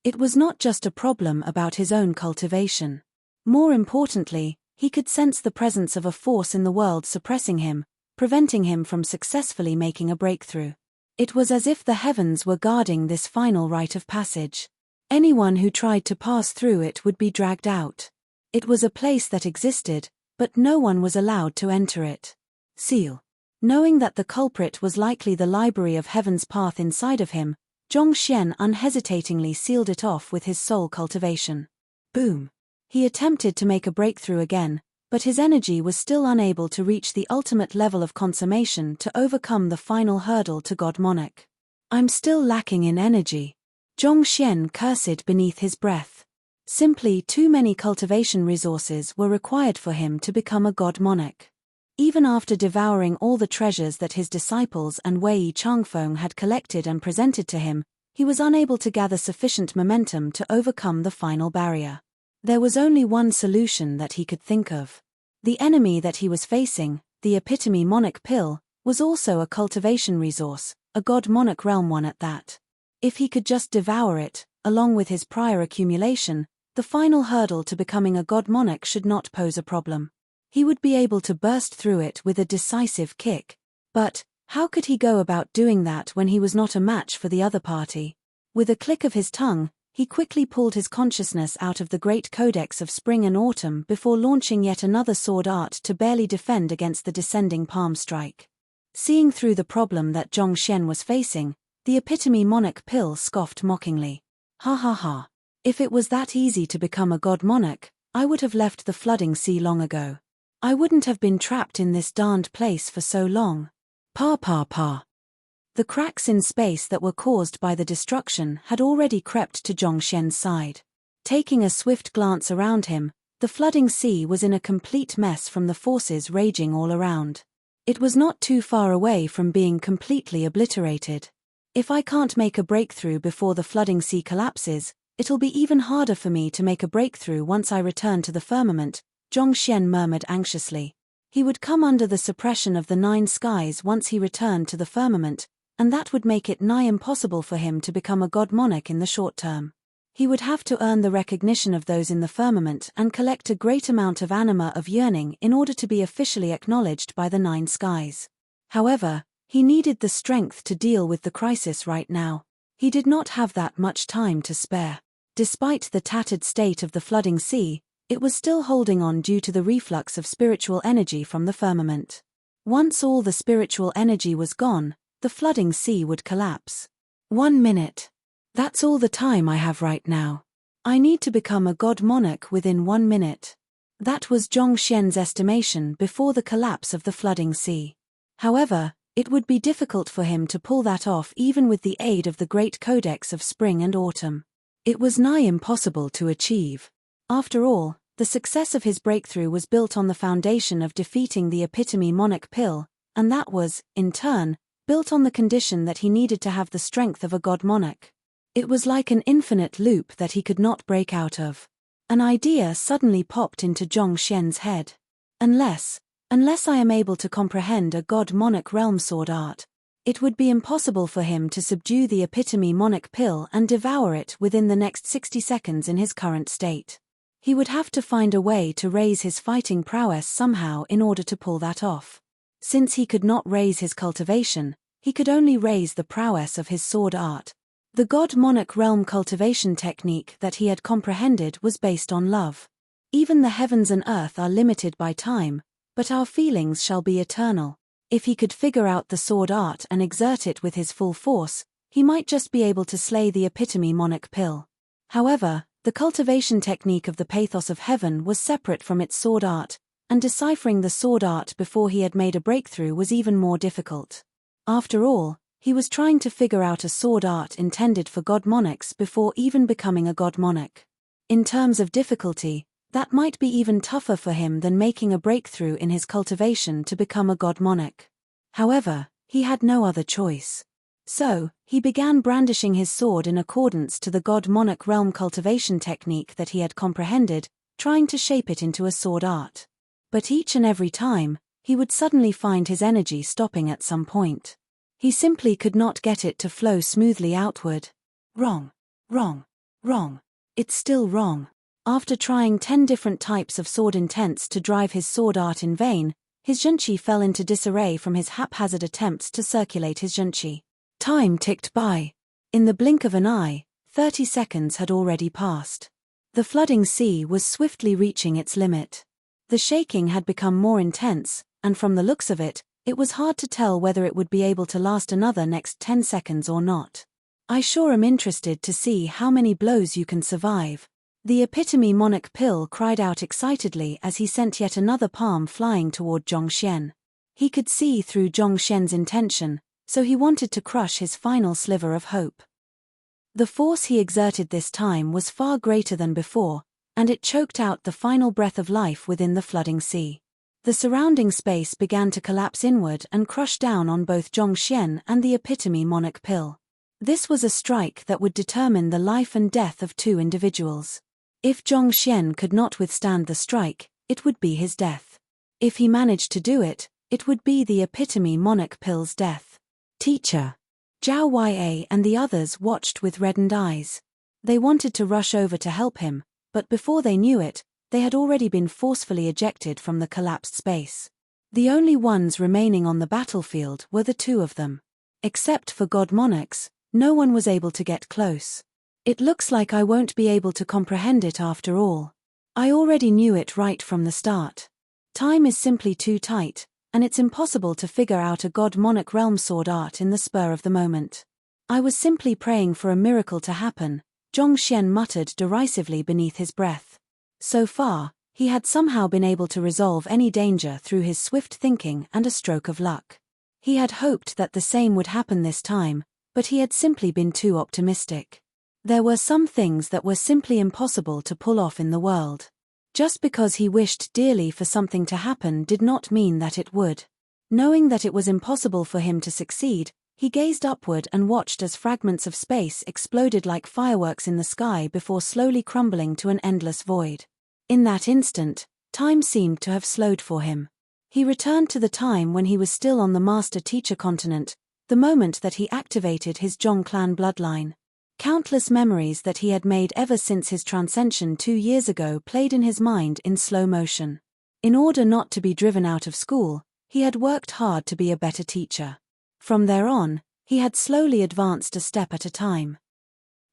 It was not just a problem about his own cultivation. More importantly, he could sense the presence of a force in the world suppressing him, preventing him from successfully making a breakthrough. It was as if the heavens were guarding this final rite of passage. Anyone who tried to pass through it would be dragged out. It was a place that existed, but no one was allowed to enter it. Seal. Knowing that the culprit was likely the library of heaven's path inside of him, Zhongxian unhesitatingly sealed it off with his soul cultivation. Boom. He attempted to make a breakthrough again, but his energy was still unable to reach the ultimate level of consummation to overcome the final hurdle to God Monarch. I'm still lacking in energy. Zhongxian cursed beneath his breath. Simply too many cultivation resources were required for him to become a God Monarch. Even after devouring all the treasures that his disciples and Wei Changfeng had collected and presented to him, he was unable to gather sufficient momentum to overcome the final barrier. There was only one solution that he could think of. The enemy that he was facing, the epitome monarch pill, was also a cultivation resource, a god monarch realm one at that. If he could just devour it, along with his prior accumulation, the final hurdle to becoming a god monarch should not pose a problem. He would be able to burst through it with a decisive kick. But, how could he go about doing that when he was not a match for the other party? With a click of his tongue, he quickly pulled his consciousness out of the great codex of spring and autumn before launching yet another sword art to barely defend against the descending palm strike. Seeing through the problem that Zhongxian was facing, the epitome monarch pill scoffed mockingly. Ha ha ha. If it was that easy to become a god monarch, I would have left the flooding sea long ago. I wouldn't have been trapped in this darned place for so long. Pa pa pa. The cracks in space that were caused by the destruction had already crept to Zhongxian's side. Taking a swift glance around him, the flooding sea was in a complete mess from the forces raging all around. It was not too far away from being completely obliterated. If I can't make a breakthrough before the flooding sea collapses, it'll be even harder for me to make a breakthrough once I return to the firmament, Zhongxian murmured anxiously. He would come under the suppression of the 9 skies once he returned to the firmament, and that would make it nigh impossible for him to become a god monarch in the short term. He would have to earn the recognition of those in the firmament and collect a great amount of anima of yearning in order to be officially acknowledged by the 9 skies. However, he needed the strength to deal with the crisis right now. He did not have that much time to spare. Despite the tattered state of the flooding sea, it was still holding on due to the reflux of spiritual energy from the firmament. Once all the spiritual energy was gone, the flooding sea would collapse. 1 minute. That's all the time I have right now. I need to become a god monarch within 1 minute. That was Zhongxian's estimation before the collapse of the flooding sea. However, it would be difficult for him to pull that off even with the aid of the great codex of spring and autumn. It was nigh impossible to achieve. After all, the success of his breakthrough was built on the foundation of defeating the epitome monarch pill, and that was, in turn, built on the condition that he needed to have the strength of a god monarch. It was like an infinite loop that he could not break out of. An idea suddenly popped into Zhongxian's head. Unless I am able to comprehend a god monarch realm sword art, it would be impossible for him to subdue the epitome monarch pill and devour it within the next 60 seconds in his current state. He would have to find a way to raise his fighting prowess somehow in order to pull that off. Since he could not raise his cultivation, he could only raise the prowess of his sword art. The God-monarch realm cultivation technique that he had comprehended was based on love. Even the heavens and earth are limited by time, but our feelings shall be eternal. If he could figure out the sword art and exert it with his full force, he might just be able to slay the epitome monarch pill. However, the cultivation technique of the pathos of heaven was separate from its sword art, and deciphering the sword art before he had made a breakthrough was even more difficult. After all, he was trying to figure out a sword art intended for god monarchs before even becoming a god monarch. In terms of difficulty, that might be even tougher for him than making a breakthrough in his cultivation to become a god monarch. However, he had no other choice. So, he began brandishing his sword in accordance to the god-monarch realm cultivation technique that he had comprehended, trying to shape it into a sword art. But each and every time, he would suddenly find his energy stopping at some point. He simply could not get it to flow smoothly outward. Wrong. Wrong. Wrong. It's still wrong. After trying 10 different types of sword intents to drive his sword art in vain, his zhenqi fell into disarray from his haphazard attempts to circulate his zhenqi. Time ticked by. In the blink of an eye, 30 seconds had already passed. The flooding sea was swiftly reaching its limit. The shaking had become more intense, and from the looks of it, it was hard to tell whether it would be able to last another next 10 seconds or not. I sure am interested to see how many blows you can survive. The epitome monarch pill cried out excitedly as he sent yet another palm flying toward Zhongxian. He could see through Zhongxian's intention, so he wanted to crush his final sliver of hope. The force he exerted this time was far greater than before, and it choked out the final breath of life within the flooding sea. The surrounding space began to collapse inward and crush down on both Zhongxian and the epitome monarch pill. This was a strike that would determine the life and death of two individuals. If Zhongxian could not withstand the strike, it would be his death. If he managed to do it, it would be the epitome monarch pill's death. Teacher. Zhao Ya and the others watched with reddened eyes. They wanted to rush over to help him, but before they knew it, they had already been forcefully ejected from the collapsed space. The only ones remaining on the battlefield were the two of them. Except for god monarchs, no one was able to get close. It looks like I won't be able to comprehend it after all. I already knew it right from the start. Time is simply too tight, and it's impossible to figure out a god-monarch realm sword art in the spur of the moment. I was simply praying for a miracle to happen, Zhongxian muttered derisively beneath his breath. So far, he had somehow been able to resolve any danger through his swift thinking and a stroke of luck. He had hoped that the same would happen this time, but he had simply been too optimistic. There were some things that were simply impossible to pull off in the world. Just because he wished dearly for something to happen did not mean that it would. Knowing that it was impossible for him to succeed, he gazed upward and watched as fragments of space exploded like fireworks in the sky before slowly crumbling to an endless void. In that instant, time seemed to have slowed for him. He returned to the time when he was still on the Master-Teacher continent, the moment that he activated his Zhong clan bloodline. Countless memories that he had made ever since his transcension 2 years ago played in his mind in slow motion. In order not to be driven out of school, he had worked hard to be a better teacher. From there on, he had slowly advanced a step at a time.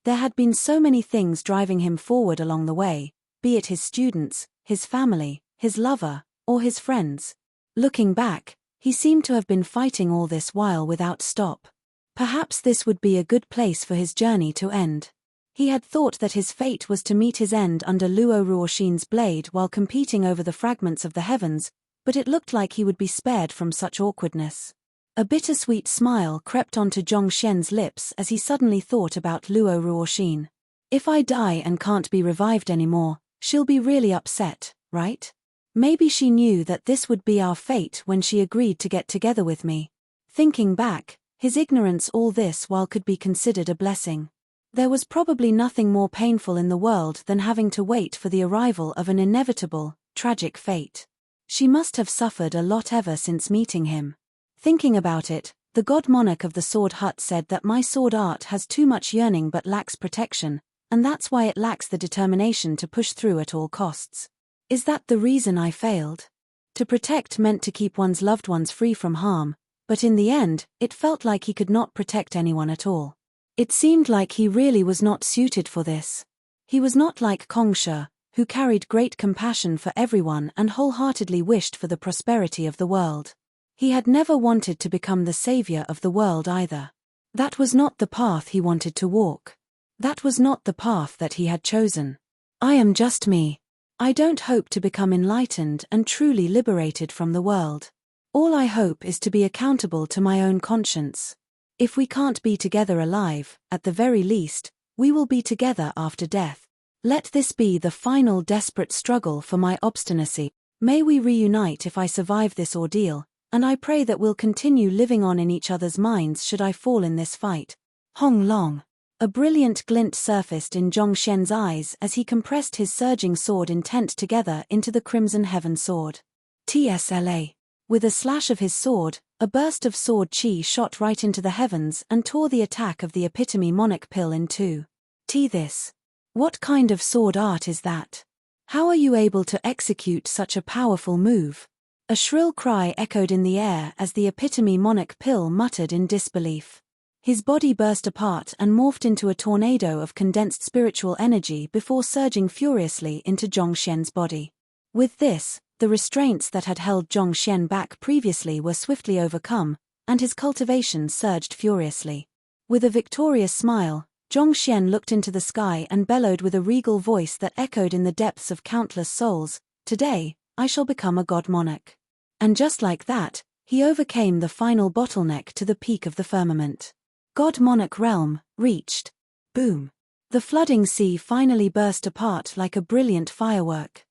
There had been so many things driving him forward along the way, be it his students, his family, his lover, or his friends. Looking back, he seemed to have been fighting all this while without stop. Perhaps this would be a good place for his journey to end. He had thought that his fate was to meet his end under Luo Ruoxin's blade while competing over the fragments of the heavens, but it looked like he would be spared from such awkwardness. A bittersweet smile crept onto Zhongxian's lips as he suddenly thought about Luo Ruoxin. If I die and can't be revived anymore, she'll be really upset, right? Maybe she knew that this would be our fate when she agreed to get together with me. Thinking back, his ignorance all this while could be considered a blessing. There was probably nothing more painful in the world than having to wait for the arrival of an inevitable, tragic fate. She must have suffered a lot ever since meeting him. Thinking about it, the god monarch of the sword hut said that my sword art has too much yearning but lacks protection, and that's why it lacks the determination to push through at all costs. Is that the reason I failed? To protect meant to keep one's loved ones free from harm, but in the end, it felt like he could not protect anyone at all. It seemed like he really was not suited for this. He was not like Kongsha, who carried great compassion for everyone and wholeheartedly wished for the prosperity of the world. He had never wanted to become the savior of the world either. That was not the path he wanted to walk. That was not the path that he had chosen. I am just me. I don't hope to become enlightened and truly liberated from the world. All I hope is to be accountable to my own conscience. If we can't be together alive, at the very least, we will be together after death. Let this be the final desperate struggle for my obstinacy. May we reunite if I survive this ordeal, and I pray that we'll continue living on in each other's minds should I fall in this fight. Hong Long. A brilliant glint surfaced in Zhongxian's eyes as he compressed his surging sword intent together into the Crimson Heaven sword. TSLA. With a slash of his sword, a burst of sword chi shot right into the heavens and tore the attack of the epitome monarch pill in two. This. What kind of sword art is that? How are you able to execute such a powerful move? A shrill cry echoed in the air as the epitome monarch pill muttered in disbelief. His body burst apart and morphed into a tornado of condensed spiritual energy before surging furiously into Zhongxian's body. With this, the restraints that had held Zhongxian back previously were swiftly overcome, and his cultivation surged furiously. With a victorious smile, Zhongxian looked into the sky and bellowed with a regal voice that echoed in the depths of countless souls, "Today, I shall become a god monarch." And just like that, he overcame the final bottleneck to the peak of the firmament. God monarch realm, reached. Boom. The flooding sea finally burst apart like a brilliant firework.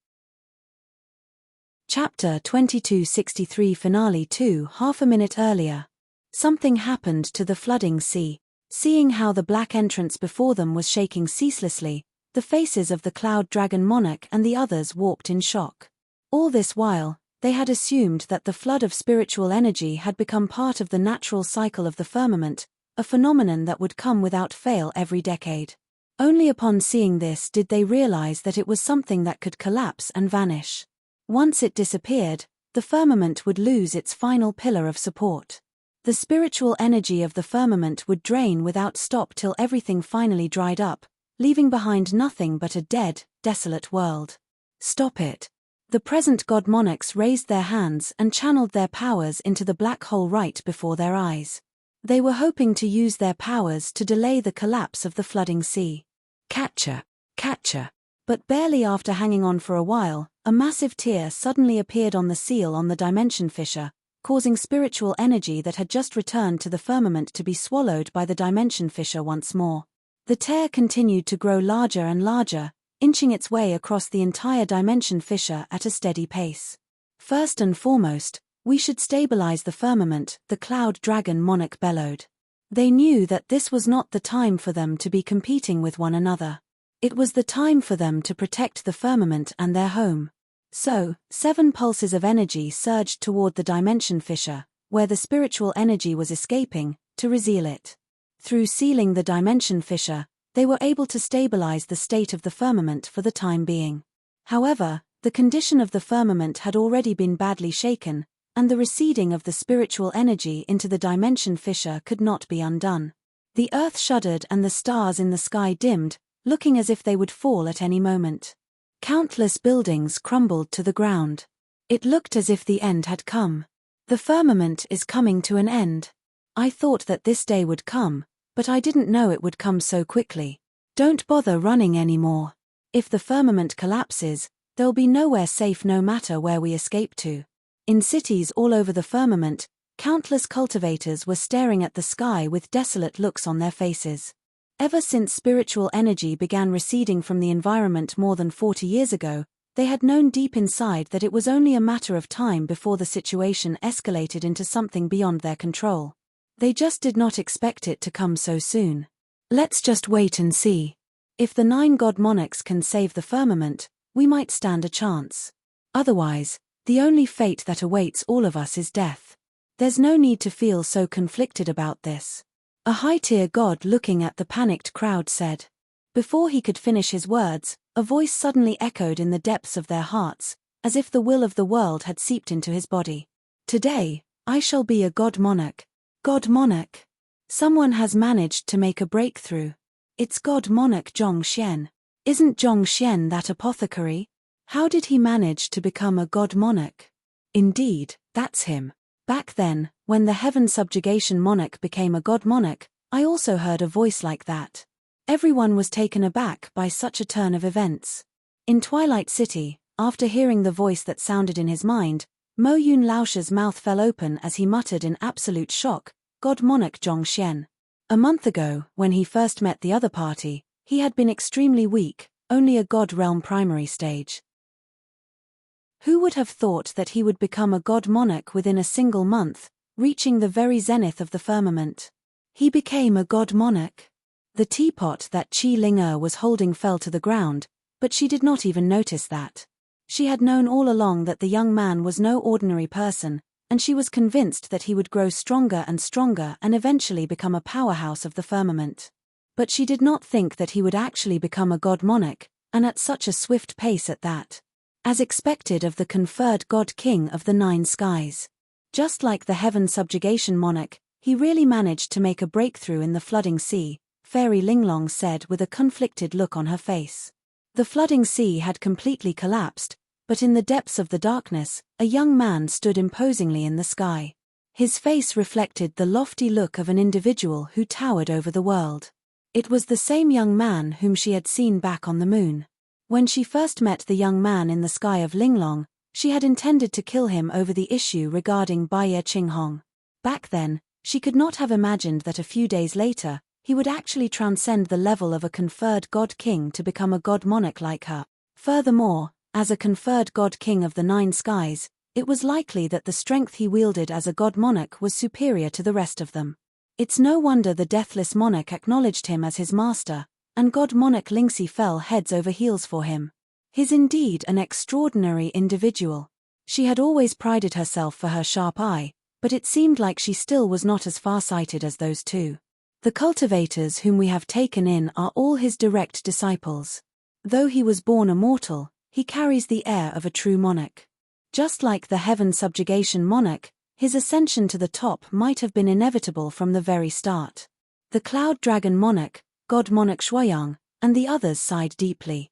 Chapter 2263 Finale 2. Half a minute earlier. Something happened to the flooding sea. Seeing how the black entrance before them was shaking ceaselessly, the faces of the Cloud Dragon Monarch and the others warped in shock. All this while, they had assumed that the flood of spiritual energy had become part of the natural cycle of the firmament, a phenomenon that would come without fail every decade. Only upon seeing this did they realize that it was something that could collapse and vanish. Once it disappeared, the firmament would lose its final pillar of support. The spiritual energy of the firmament would drain without stop till everything finally dried up, leaving behind nothing but a dead, desolate world. Stop it. The present god monarchs raised their hands and channeled their powers into the black hole right before their eyes. They were hoping to use their powers to delay the collapse of the flooding sea. Catcher. But barely after hanging on for a while, a massive tear suddenly appeared on the seal on the dimension fissure, causing spiritual energy that had just returned to the firmament to be swallowed by the dimension fissure once more. The tear continued to grow larger and larger, inching its way across the entire dimension fissure at a steady pace. First and foremost, we should stabilize the firmament, the Cloud Dragon Monarch bellowed. They knew that this was not the time for them to be competing with one another. It was the time for them to protect the firmament and their home. So, 7 pulses of energy surged toward the dimension fissure, where the spiritual energy was escaping, to reseal it. Through sealing the dimension fissure, they were able to stabilize the state of the firmament for the time being. However, the condition of the firmament had already been badly shaken, and the receding of the spiritual energy into the dimension fissure could not be undone. The earth shuddered and the stars in the sky dimmed, looking as if they would fall at any moment. Countless buildings crumbled to the ground. It looked as if the end had come. The firmament is coming to an end. I thought that this day would come, but I didn't know it would come so quickly. Don't bother running anymore. If the firmament collapses, there'll be nowhere safe no matter where we escape to. In cities all over the firmament, countless cultivators were staring at the sky with desolate looks on their faces. Ever since spiritual energy began receding from the environment more than 40 years ago, they had known deep inside that it was only a matter of time before the situation escalated into something beyond their control. They just did not expect it to come so soon. Let's just wait and see. If the 9 god monarchs can save the firmament, we might stand a chance. Otherwise, the only fate that awaits all of us is death. There's no need to feel so conflicted about this. A high-tier god looking at the panicked crowd said. Before he could finish his words, a voice suddenly echoed in the depths of their hearts, as if the will of the world had seeped into his body. Today, I shall be a god monarch. God monarch. Someone has managed to make a breakthrough. It's god monarch Zhong Xian. Isn't Zhong Xian that apothecary? How did he manage to become a god monarch? Indeed, that's him. Back then, when the heaven subjugation monarch became a god monarch, I also heard a voice like that. Everyone was taken aback by such a turn of events. In Twilight City, after hearing the voice that sounded in his mind, Mo Yun Laosh's mouth fell open as he muttered in absolute shock, God monarch Zhong Xian. A month ago, when he first met the other party, he had been extremely weak, only a god realm primary stage. Who would have thought that he would become a god monarch within a single month, reaching the very zenith of the firmament? He became a god monarch. The teapot that Qi Ling was holding fell to the ground, but she did not even notice that. She had known all along that the young man was no ordinary person, and she was convinced that he would grow stronger and stronger and eventually become a powerhouse of the firmament. But she did not think that he would actually become a god monarch, and at such a swift pace at that. As expected of the conferred god king of the nine skies. Just like the heaven subjugation monarch, he really managed to make a breakthrough in the flooding sea, Fairy Linglong said with a conflicted look on her face. The flooding sea had completely collapsed, but in the depths of the darkness, a young man stood imposingly in the sky. His face reflected the lofty look of an individual who towered over the world. It was the same young man whom she had seen back on the moon. When she first met the young man in the sky of Linglong, she had intended to kill him over the issue regarding Baiye Qinghong. Back then, she could not have imagined that a few days later, he would actually transcend the level of a conferred god king to become a god monarch like her. Furthermore, as a conferred god king of the nine skies, it was likely that the strength he wielded as a god monarch was superior to the rest of them. It's no wonder the deathless monarch acknowledged him as his master, and god monarch Lingxi fell heads over heels for him. He's indeed an extraordinary individual. She had always prided herself for her sharp eye, but it seemed like she still was not as far-sighted as those two. The cultivators whom we have taken in are all his direct disciples. Though he was born a mortal, he carries the air of a true monarch. Just like the heaven subjugation monarch, his ascension to the top might have been inevitable from the very start. The cloud dragon monarch, god monarch Shuoyang, and the others sighed deeply.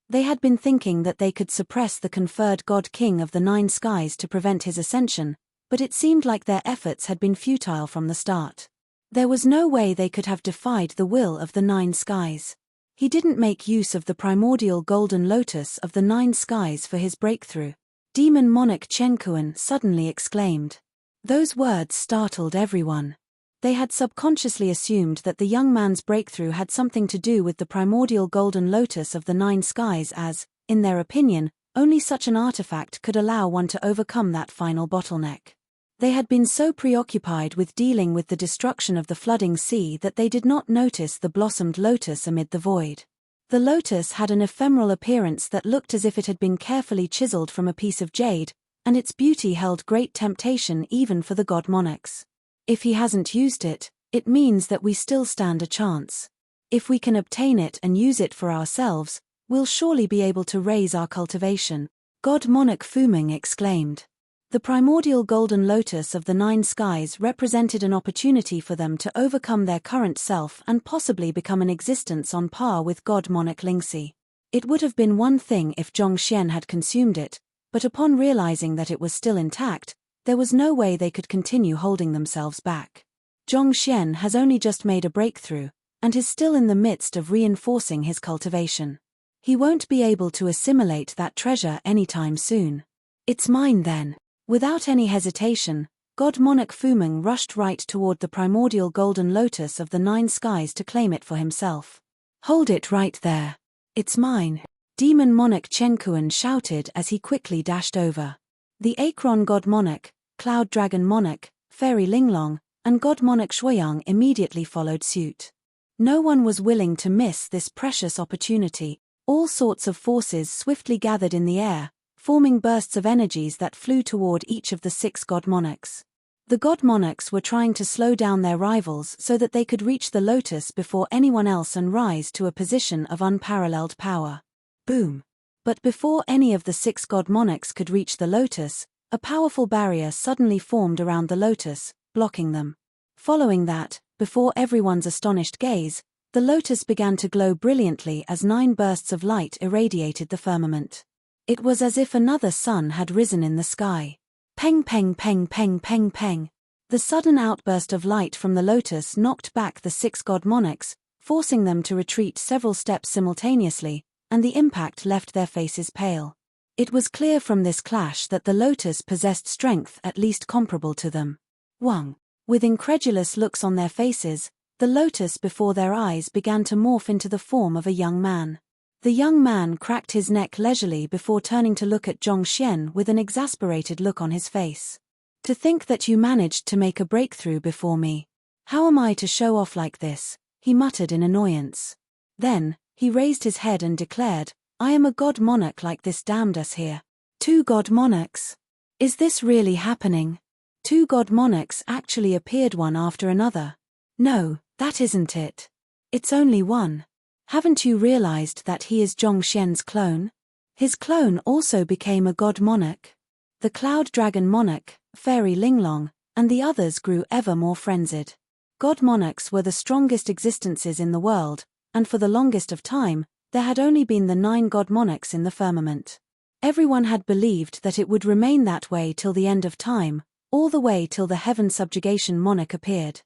They had been thinking that they could suppress the conferred god king of the nine skies to prevent his ascension, but it seemed like their efforts had been futile from the start. There was no way they could have defied the will of the nine skies. He didn't make use of the primordial golden lotus of the nine skies for his breakthrough. Demon monarch Chen Kuan suddenly exclaimed. Those words startled everyone. They had subconsciously assumed that the young man's breakthrough had something to do with the primordial golden lotus of the nine skies as, in their opinion, only such an artifact could allow one to overcome that final bottleneck. They had been so preoccupied with dealing with the destruction of the flooding sea that they did not notice the blossomed lotus amid the void. The lotus had an ephemeral appearance that looked as if it had been carefully chiseled from a piece of jade, and its beauty held great temptation even for the god monarchs. If he hasn't used it, it means that we still stand a chance. If we can obtain it and use it for ourselves, we'll surely be able to raise our cultivation, God monarch Fuming exclaimed. The primordial golden lotus of the nine skies represented an opportunity for them to overcome their current self and possibly become an existence on par with god monarch Lingxi. It would have been one thing if Zhong Xian had consumed it, but upon realizing that it was still intact, there was no way they could continue holding themselves back. Zhong Xian has only just made a breakthrough, and is still in the midst of reinforcing his cultivation. He won't be able to assimilate that treasure anytime soon. It's mine then. Without any hesitation, god monarch Fuming rushed right toward the primordial golden lotus of the nine skies to claim it for himself. Hold it right there. It's mine. Demon monarch Chen Kuan shouted as he quickly dashed over. The Acron god monarch, cloud dragon monarch, fairy Linglong, and god monarch Shuoyang immediately followed suit. No one was willing to miss this precious opportunity. All sorts of forces swiftly gathered in the air, forming bursts of energies that flew toward each of the 6 god monarchs. The god monarchs were trying to slow down their rivals so that they could reach the lotus before anyone else and rise to a position of unparalleled power. Boom! But before any of the 6 god monarchs could reach the lotus, a powerful barrier suddenly formed around the lotus, blocking them. Following that, before everyone's astonished gaze, the lotus began to glow brilliantly as 9 bursts of light irradiated the firmament. It was as if another sun had risen in the sky. Peng peng peng peng peng peng. The sudden outburst of light from the lotus knocked back the 6 god monarchs, forcing them to retreat several steps simultaneously, and the impact left their faces pale. It was clear from this clash that the lotus possessed strength at least comparable to them. Wang. With incredulous looks on their faces, the lotus before their eyes began to morph into the form of a young man. The young man cracked his neck leisurely before turning to look at Zhongxian with an exasperated look on his face. To think that you managed to make a breakthrough before me. How am I to show off like this? He muttered in annoyance. Then, he raised his head and declared, I am a god monarch like this damned us here. 2 god monarchs? Is this really happening? 2 god monarchs actually appeared one after another. No, that isn't it. It's only one. Haven't you realized that he is Zhongxian's clone? His clone also became a god monarch. The cloud dragon monarch, fairy Linglong, and the others grew ever more frenzied. God monarchs were the strongest existences in the world, and for the longest of time, there had only been the 9 god monarchs in the firmament. Everyone had believed that it would remain that way till the end of time, all the way till the heaven subjugation monarch appeared.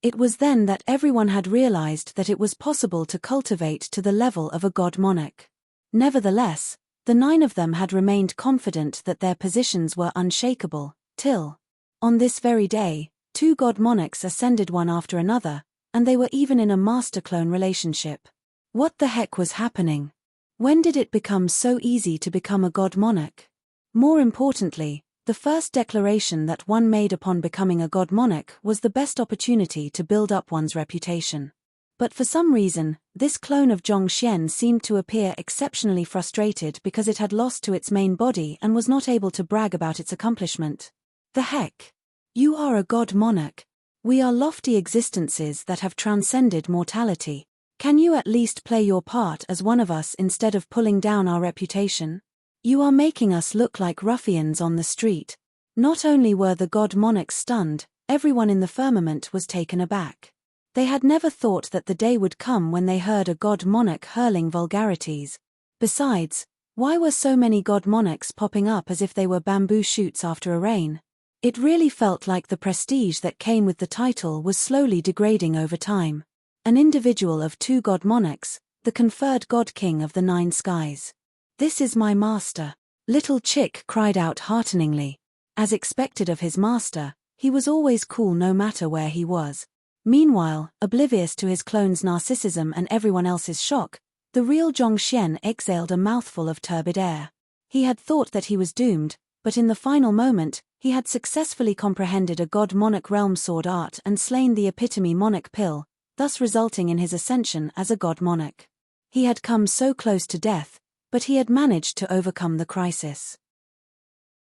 It was then that everyone had realized that it was possible to cultivate to the level of a god monarch. Nevertheless, the 9 of them had remained confident that their positions were unshakable, till, on this very day, 2 god monarchs ascended one after another, and they were even in a master-clone relationship. What the heck was happening? When did it become so easy to become a god monarch? More importantly, the first declaration that one made upon becoming a god monarch was the best opportunity to build up one's reputation. But for some reason, this clone of Zhongxian seemed to appear exceptionally frustrated because it had lost to its main body and was not able to brag about its accomplishment. The heck? You are a god monarch. We are lofty existences that have transcended mortality. Can you at least play your part as one of us instead of pulling down our reputation? You are making us look like ruffians on the street. Not only were the god monarchs stunned, everyone in the firmament was taken aback. They had never thought that the day would come when they heard a god monarch hurling vulgarities. Besides, why were so many god monarchs popping up as if they were bamboo shoots after a rain? It really felt like the prestige that came with the title was slowly degrading over time. An individual of 2 god monarchs, the conferred god king of the 9 skies. This is my master. Little Chick cried out hearteningly. As expected of his master, he was always cool no matter where he was. Meanwhile, oblivious to his clone's narcissism and everyone else's shock, the real Zhongxian exhaled a mouthful of turbid air. He had thought that he was doomed, but in the final moment, he had successfully comprehended a god monarch realm sword art and slain the epitome monarch pill, thus resulting in his ascension as a god monarch. He had come so close to death, but he had managed to overcome the crisis.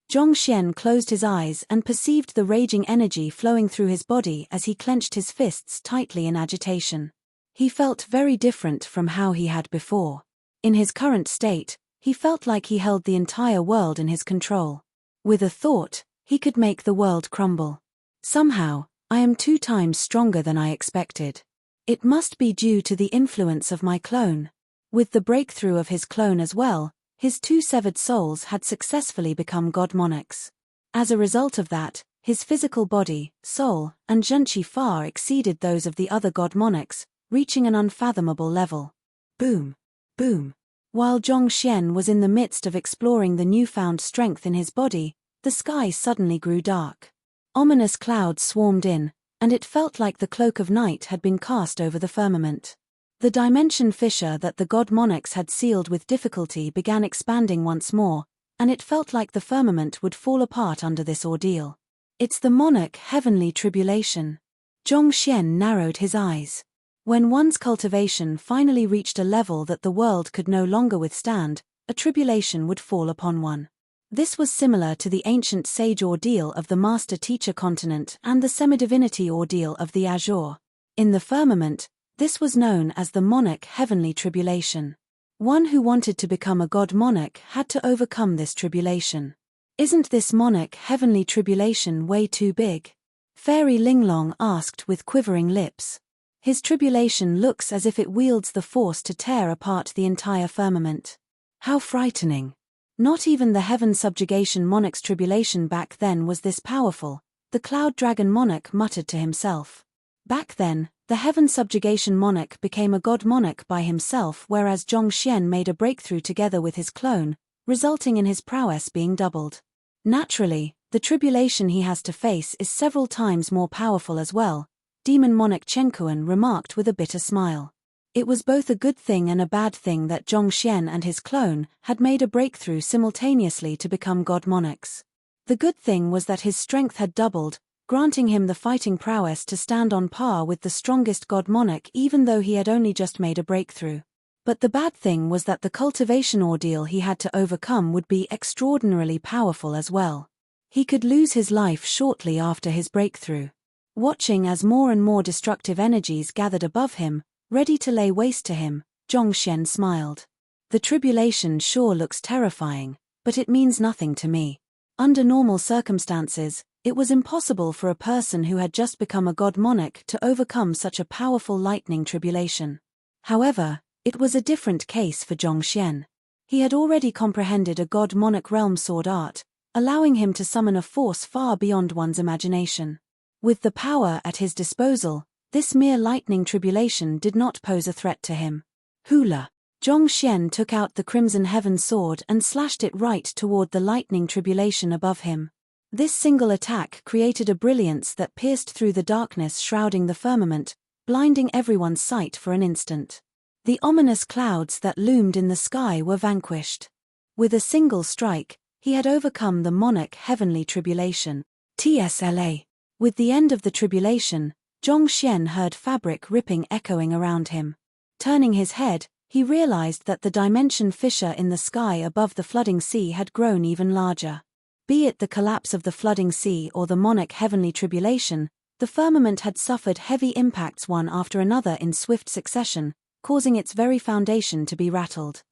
Zhongxian closed his eyes and perceived the raging energy flowing through his body as he clenched his fists tightly in agitation. He felt very different from how he had before. In his current state, he felt like he held the entire world in his control. With a thought, he could make the world crumble. Somehow, I am 2 times stronger than I expected. It must be due to the influence of my clone. With the breakthrough of his clone as well, his 2 severed souls had successfully become god monarchs. As a result of that, his physical body, soul, and zhenqi far exceeded those of the other god monarchs, reaching an unfathomable level. Boom! Boom! While Zhongxian was in the midst of exploring the newfound strength in his body, the sky suddenly grew dark. Ominous clouds swarmed in, and it felt like the cloak of night had been cast over the firmament. The dimension fissure that the god monarchs had sealed with difficulty began expanding once more, and it felt like the firmament would fall apart under this ordeal. It's the monarch heavenly tribulation. Zhongxian narrowed his eyes. When one's cultivation finally reached a level that the world could no longer withstand, a tribulation would fall upon one. This was similar to the ancient sage ordeal of the master-teacher continent and the semi-divinity ordeal of the azure. In the firmament, this was known as the monarch heavenly tribulation. One who wanted to become a god monarch had to overcome this tribulation. Isn't this monarch heavenly tribulation way too big? Fairy Linglong asked with quivering lips. His tribulation looks as if it wields the force to tear apart the entire firmament. How frightening. Not even the heaven subjugation monarch's tribulation back then was this powerful, the cloud dragon monarch muttered to himself. Back then, the heaven subjugation monarch became a god monarch by himself, whereas Zhongxian made a breakthrough together with his clone, resulting in his prowess being doubled. Naturally, the tribulation he has to face is several times more powerful as well, demon monarch Chenkuan remarked with a bitter smile. It was both a good thing and a bad thing that Zhongxian and his clone had made a breakthrough simultaneously to become god monarchs. The good thing was that his strength had doubled, granting him the fighting prowess to stand on par with the strongest god monarch even though he had only just made a breakthrough. But the bad thing was that the cultivation ordeal he had to overcome would be extraordinarily powerful as well. He could lose his life shortly after his breakthrough. Watching as more and more destructive energies gathered above him, ready to lay waste to him, Zhongxian smiled. The tribulation sure looks terrifying, but it means nothing to me. Under normal circumstances, it was impossible for a person who had just become a god monarch to overcome such a powerful lightning tribulation. However, it was a different case for Zhongxian. He had already comprehended a god monarch realm sword art, allowing him to summon a force far beyond one's imagination. With the power at his disposal, this mere lightning tribulation did not pose a threat to him. Hula! Zhongxian took out the crimson heaven sword and slashed it right toward the lightning tribulation above him. This single attack created a brilliance that pierced through the darkness shrouding the firmament, blinding everyone's sight for an instant. The ominous clouds that loomed in the sky were vanquished. With a single strike, he had overcome the monarch heavenly tribulation. TSLA. With the end of the tribulation, Zhongxian heard fabric ripping echoing around him. Turning his head, he realized that the dimension fissure in the sky above the flooding sea had grown even larger. Be it the collapse of the flooding sea or the monarch heavenly tribulation, the firmament had suffered heavy impacts one after another in swift succession, causing its very foundation to be rattled.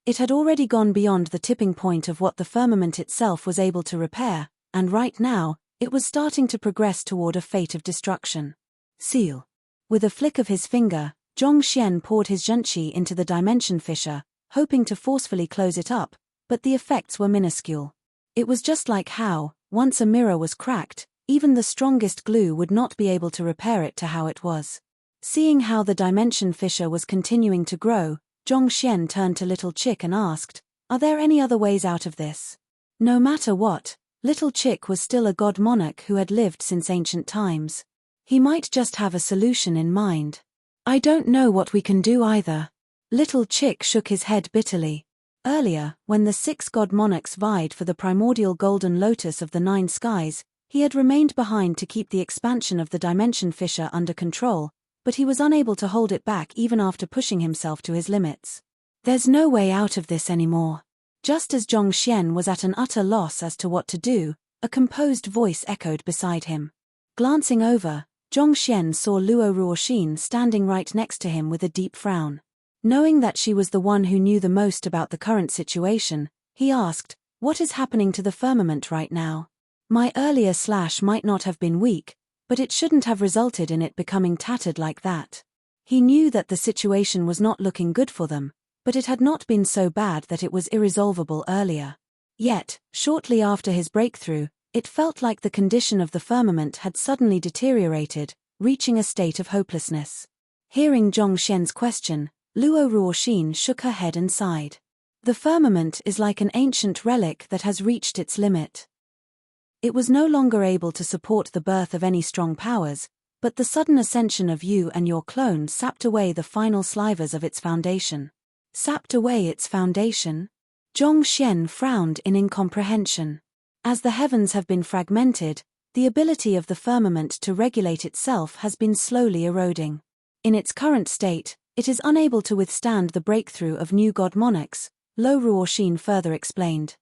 It had already gone beyond the tipping point of what the firmament itself was able to repair, and right now, it was starting to progress toward a fate of destruction. Seal. With a flick of his finger, Zhongxian poured his zhenqi into the dimension fissure, hoping to forcefully close it up, but the effects were minuscule. It was just like how, once a mirror was cracked, even the strongest glue would not be able to repair it to how it was. Seeing how the dimension fissure was continuing to grow, Zhongxian turned to Little Chick and asked, "Are there any other ways out of this?" No matter what, Little Chick was still a god monarch who had lived since ancient times. He might just have a solution in mind. "I don't know what we can do either." Little Chick shook his head bitterly. Earlier, when the 6 god monarchs vied for the primordial golden lotus of the 9 skies, he had remained behind to keep the expansion of the dimension fissure under control, but he was unable to hold it back even after pushing himself to his limits. There's no way out of this anymore. Just as Zhongxian was at an utter loss as to what to do, a composed voice echoed beside him. Glancing over, Zhongxian saw Luo Ruoxin standing right next to him with a deep frown. Knowing that she was the one who knew the most about the current situation, he asked, "What is happening to the firmament right now? My earlier slash might not have been weak, but it shouldn't have resulted in it becoming tattered like that." He knew that the situation was not looking good for them, but it had not been so bad that it was irresolvable earlier. Yet, shortly after his breakthrough, it felt like the condition of the firmament had suddenly deteriorated, reaching a state of hopelessness. Hearing Zhongxian's question, Luo Ruoxin shook her head and sighed. The firmament is like an ancient relic that has reached its limit. It was no longer able to support the birth of any strong powers, but the sudden ascension of you and your clone sapped away the final slivers of its foundation. Sapped away its foundation? Zhongxian frowned in incomprehension. As the heavens have been fragmented, the ability of the firmament to regulate itself has been slowly eroding. In its current state, it is unable to withstand the breakthrough of new god monarchs, Luo Ruoxin further explained.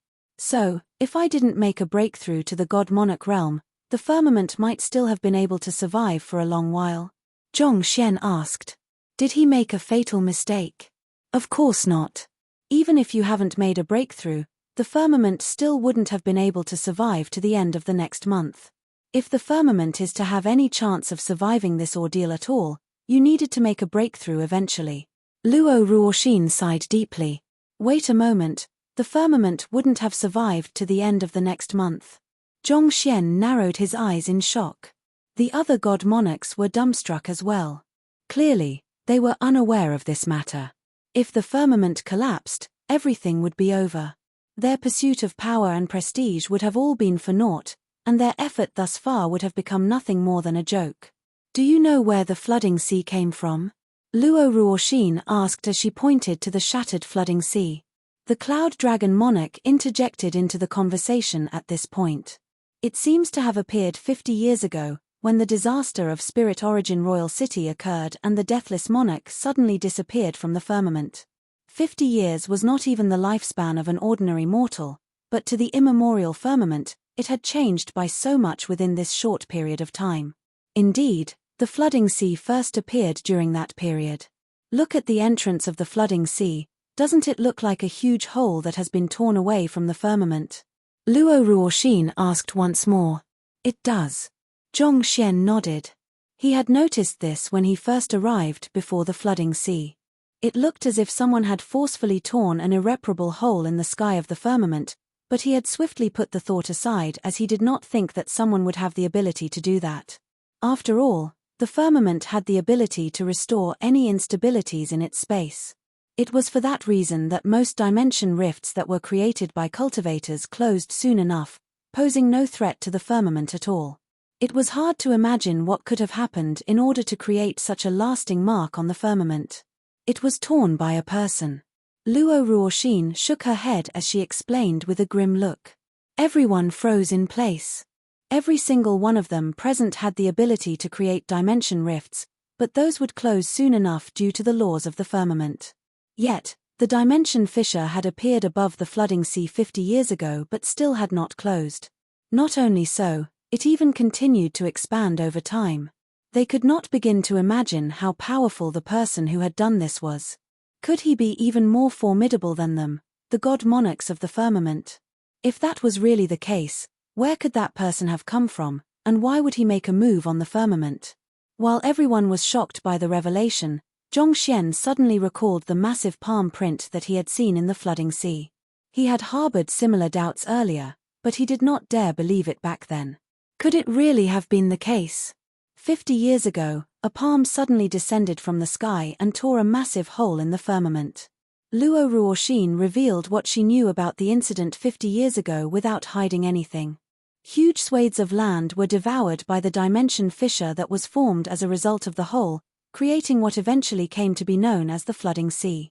So, if I didn't make a breakthrough to the god-monarch realm, the firmament might still have been able to survive for a long while? Zhong Xian asked. Did he make a fatal mistake? Of course not. Even if you haven't made a breakthrough, the firmament still wouldn't have been able to survive to the end of the next month. If the firmament is to have any chance of surviving this ordeal at all, you needed to make a breakthrough eventually. Luo Ruoxin sighed deeply. Wait a moment, the firmament wouldn't have survived to the end of the next month. Zhong Xian narrowed his eyes in shock. The other god monarchs were dumbstruck as well. Clearly, they were unaware of this matter. If the firmament collapsed, everything would be over. Their pursuit of power and prestige would have all been for naught, and their effort thus far would have become nothing more than a joke. Do you know where the flooding sea came from? Luo Ruoxin asked as she pointed to the shattered flooding sea. The cloud dragon monarch interjected into the conversation at this point. It seems to have appeared 50 years ago, when the disaster of Spirit Origin Royal City occurred and the deathless monarch suddenly disappeared from the firmament. 50 years was not even the lifespan of an ordinary mortal, but to the immemorial firmament, it had changed by so much within this short period of time. Indeed, the flooding sea first appeared during that period. Look at the entrance of the flooding sea, doesn't it look like a huge hole that has been torn away from the firmament? Luo Ruoxin asked once more. It does. Zhong Xian nodded. He had noticed this when he first arrived before the flooding sea. It looked as if someone had forcefully torn an irreparable hole in the sky of the firmament, but he had swiftly put the thought aside as he did not think that someone would have the ability to do that. After all, the firmament had the ability to restore any instabilities in its space. It was for that reason that most dimension rifts that were created by cultivators closed soon enough, posing no threat to the firmament at all. It was hard to imagine what could have happened in order to create such a lasting mark on the firmament. It was torn by a person. Luo Ruoxin shook her head as she explained with a grim look. Everyone froze in place. Every single one of them present had the ability to create dimension rifts, but those would close soon enough due to the laws of the firmament. Yet, the dimension fissure had appeared above the flooding sea 50 years ago but still had not closed. Not only so, it even continued to expand over time. They could not begin to imagine how powerful the person who had done this was. Could he be even more formidable than them, the god monarchs of the firmament? If that was really the case, where could that person have come from, and why would he make a move on the firmament? While everyone was shocked by the revelation, Zhong Xian suddenly recalled the massive palm print that he had seen in the flooding sea. He had harbored similar doubts earlier, but he did not dare believe it back then. Could it really have been the case? 50 years ago, a palm suddenly descended from the sky and tore a massive hole in the firmament. Luo Ruoxin revealed what she knew about the incident 50 years ago without hiding anything. Huge swathes of land were devoured by the dimension fissure that was formed as a result of the hole, creating what eventually came to be known as the flooding sea.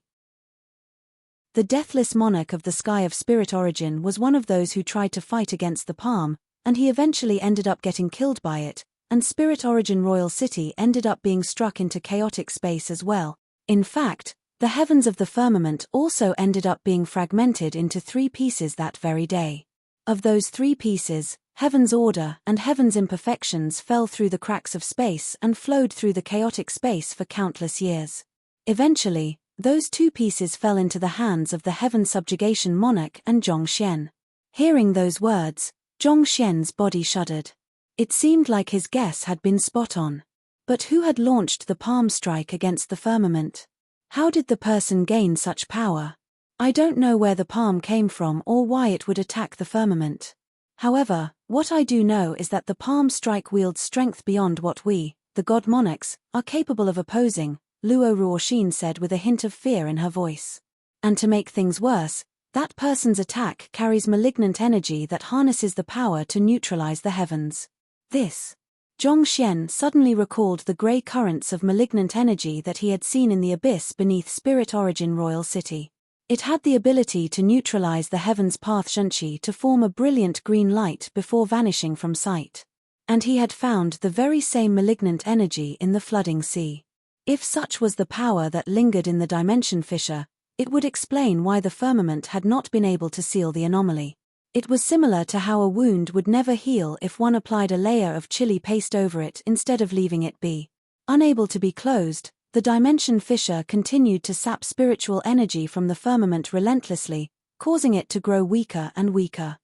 The deathless monarch of the sky of Spirit Origin was one of those who tried to fight against the palm, and he eventually ended up getting killed by it, and Spirit Origin Royal City ended up being struck into chaotic space as well. In fact, the heavens of the firmament also ended up being fragmented into 3 pieces that very day. Of those 3 pieces, Heaven's order and Heaven's imperfections fell through the cracks of space and flowed through the chaotic space for countless years. Eventually, those 2 pieces fell into the hands of the Heaven Subjugation Monarch and Zhong Xian. Hearing those words, Zhong Xian's body shuddered. It seemed like his guess had been spot on. But who had launched the palm strike against the firmament? How did the person gain such power? I don't know where the palm came from or why it would attack the firmament. However, what I do know is that the palm strike wields strength beyond what we, the god monarchs, are capable of opposing, Luo Ruoxin said with a hint of fear in her voice. And to make things worse, that person's attack carries malignant energy that harnesses the power to neutralize the heavens. This. Zhong Xian suddenly recalled the grey currents of malignant energy that he had seen in the abyss beneath Spirit Origin Royal City. It had the ability to neutralize the heaven's path Shunqi to form a brilliant green light before vanishing from sight. And he had found the very same malignant energy in the flooding sea. If such was the power that lingered in the dimension fissure, it would explain why the firmament had not been able to seal the anomaly. It was similar to how a wound would never heal if one applied a layer of chili paste over it instead of leaving it be. Unable to be closed, the dimension fissure continued to sap spiritual energy from the firmament relentlessly, causing it to grow weaker and weaker.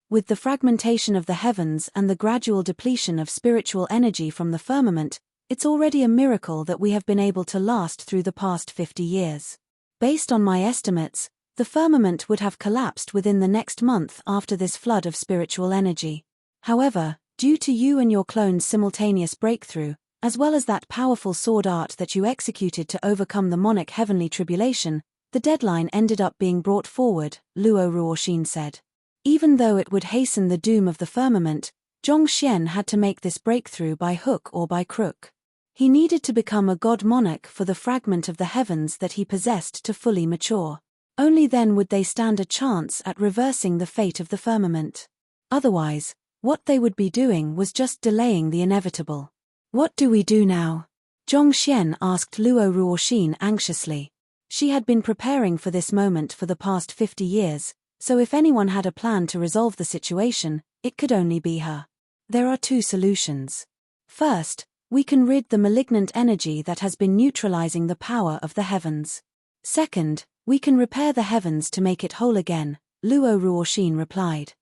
With the fragmentation of the heavens and the gradual depletion of spiritual energy from the firmament, it's already a miracle that we have been able to last through the past 50 years. Based on my estimates, the firmament would have collapsed within the next month after this flood of spiritual energy. However, due to you and your clone's simultaneous breakthrough, as well as that powerful sword art that you executed to overcome the monarch heavenly tribulation, the deadline ended up being brought forward, Luo Ruoxin said. Even though it would hasten the doom of the firmament, Zhongxian had to make this breakthrough by hook or by crook. He needed to become a god monarch for the fragment of the heavens that he possessed to fully mature. Only then would they stand a chance at reversing the fate of the firmament. Otherwise, what they would be doing was just delaying the inevitable. What do we do now? Zhongxian asked Luo Ruoxin anxiously. She had been preparing for this moment for the past 50 years, so if anyone had a plan to resolve the situation, it could only be her. There are two solutions. First, we can rid the malignant energy that has been neutralizing the power of the heavens. Second, we can repair the heavens to make it whole again, Luo Ruoxin replied.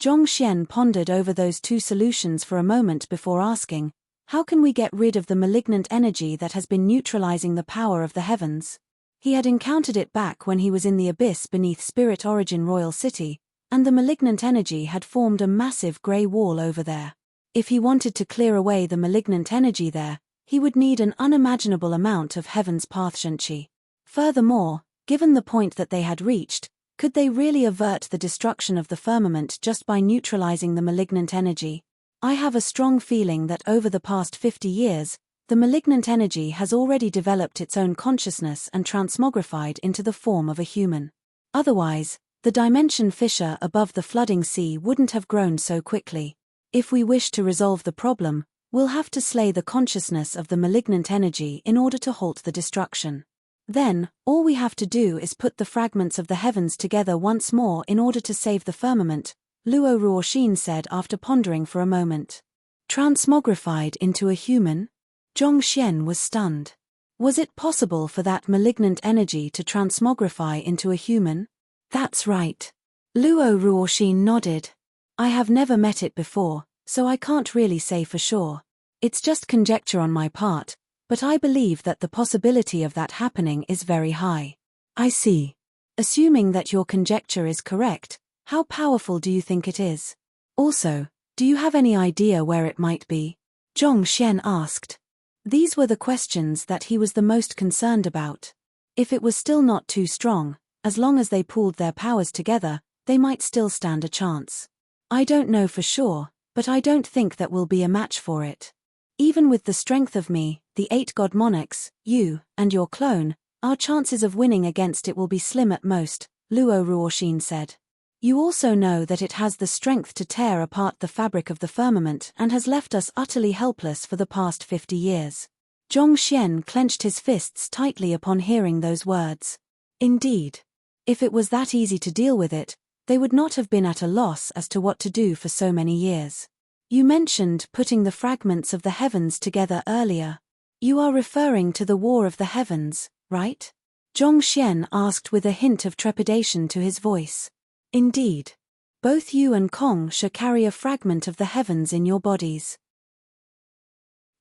Zhongxian pondered over those two solutions for a moment before asking, how can we get rid of the malignant energy that has been neutralizing the power of the heavens? He had encountered it back when he was in the abyss beneath Spirit Origin Royal City, and the malignant energy had formed a massive grey wall over there. If he wanted to clear away the malignant energy there, he would need an unimaginable amount of heaven's pathshanchi. Furthermore, given the point that they had reached, could they really avert the destruction of the firmament just by neutralizing the malignant energy? I have a strong feeling that over the past 50 years, the malignant energy has already developed its own consciousness and transmogrified into the form of a human. Otherwise, the dimension fissure above the flooding sea wouldn't have grown so quickly. If we wish to resolve the problem, we'll have to slay the consciousness of the malignant energy in order to halt the destruction. Then, all we have to do is put the fragments of the heavens together once more in order to save the firmament, Luo Ruoxin said after pondering for a moment. Transmogrified into a human? Zhongxian was stunned. Was it possible for that malignant energy to transmogrify into a human? That's right. Luo Ruoxin nodded. I have never met it before, so I can't really say for sure. It's just conjecture on my part, but I believe that the possibility of that happening is very high. I see. Assuming that your conjecture is correct, how powerful do you think it is? Also, do you have any idea where it might be? Zhongxian asked. These were the questions that he was the most concerned about. If it was still not too strong, as long as they pooled their powers together, they might still stand a chance. I don't know for sure, but I don't think that we'll be a match for it. Even with the strength of me, the 8 god monarchs, you, and your clone, our chances of winning against it will be slim at most, Luo Ruoxin said. You also know that it has the strength to tear apart the fabric of the firmament and has left us utterly helpless for the past 50 years. Zhongxian clenched his fists tightly upon hearing those words. Indeed. If it was that easy to deal with it, they would not have been at a loss as to what to do for so many years. You mentioned putting the fragments of the heavens together earlier. You are referring to the War of the Heavens, right? Zhongxian asked with a hint of trepidation to his voice. Indeed. Both you and Kong shall carry a fragment of the heavens in your bodies.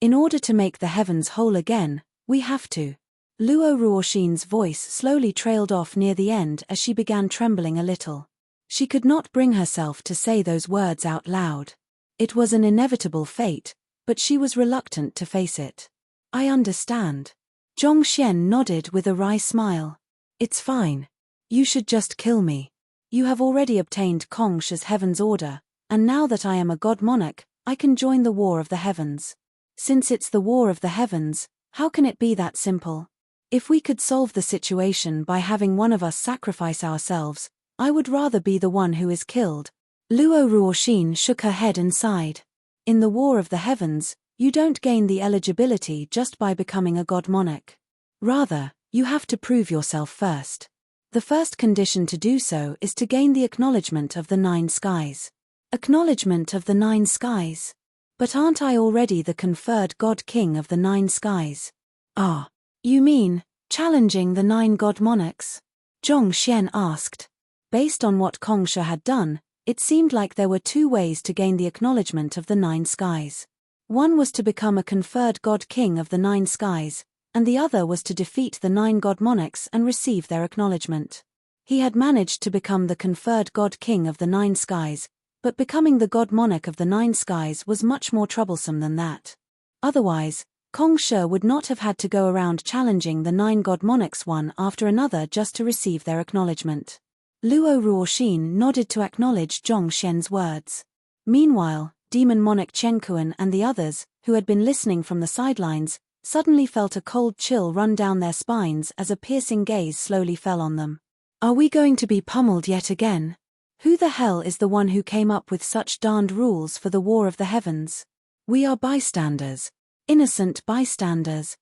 In order to make the heavens whole again, we have to. Luo Ruoxin's voice slowly trailed off near the end as she began trembling a little. She could not bring herself to say those words out loud. It was an inevitable fate, but she was reluctant to face it. I understand. Zhongxian nodded with a wry smile. It's fine. You should just kill me. You have already obtained Kongsha's heaven's order, and now that I am a god monarch, I can join the War of the Heavens. Since it's the War of the Heavens, how can it be that simple? If we could solve the situation by having one of us sacrifice ourselves, I would rather be the one who is killed. Luo Ruoxin shook her head and sighed. In the War of the Heavens, you don't gain the eligibility just by becoming a god monarch. Rather, you have to prove yourself first. The first condition to do so is to gain the acknowledgement of the 9 skies. Acknowledgement of the 9 skies? But aren't I already the conferred God King of the 9 skies? Ah. You mean, challenging the 9 god monarchs? Zhong Xian asked. Based on what Kongsha had done, it seemed like there were 2 ways to gain the acknowledgement of the 9 skies. One was to become a conferred God King of the 9 skies, and the other was to defeat the 9 god monarchs and receive their acknowledgement. He had managed to become the conferred God King of the 9 skies, but becoming the god monarch of the 9 skies was much more troublesome than that. Otherwise, Kongsha would not have had to go around challenging the 9 god monarchs one after another just to receive their acknowledgement. Luo Ruoxin nodded to acknowledge Zhong Xian's words. Meanwhile, Demon Monarch Chenkuan and the others, who had been listening from the sidelines, suddenly felt a cold chill run down their spines as a piercing gaze slowly fell on them. Are we going to be pummeled yet again? Who the hell is the one who came up with such darned rules for the War of the Heavens? We are bystanders. Innocent bystanders.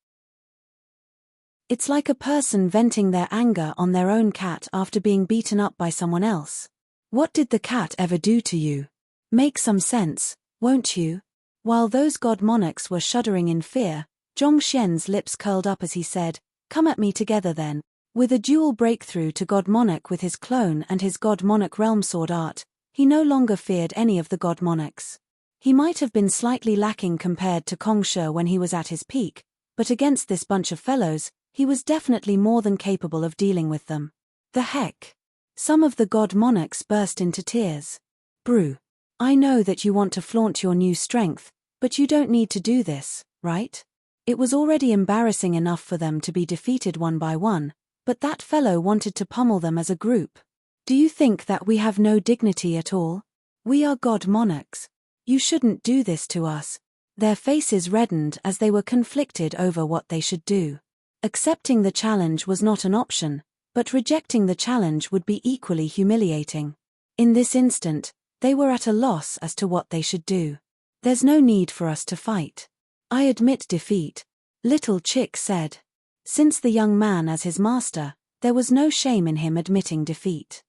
It's like a person venting their anger on their own cat after being beaten up by someone else. What did the cat ever do to you? Make some sense, won't you? While those god monarchs were shuddering in fear, Zhong Xian's lips curled up as he said, "Come at me together then." With a dual breakthrough to god monarch with his clone and his god monarch realm sword art, he no longer feared any of the god monarchs. He might have been slightly lacking compared to Kongsha when he was at his peak, but against this bunch of fellows, he was definitely more than capable of dealing with them. The heck? Some of the god monarchs burst into tears. Brew. I know that you want to flaunt your new strength, but you don't need to do this, right? It was already embarrassing enough for them to be defeated one by one, but that fellow wanted to pummel them as a group. Do you think that we have no dignity at all? We are god monarchs. You shouldn't do this to us. Their faces reddened as they were conflicted over what they should do. Accepting the challenge was not an option, but rejecting the challenge would be equally humiliating. In this instant, they were at a loss as to what they should do. There's no need for us to fight. I admit defeat, Little Chick said. Since the young man as his master, there was no shame in him admitting defeat.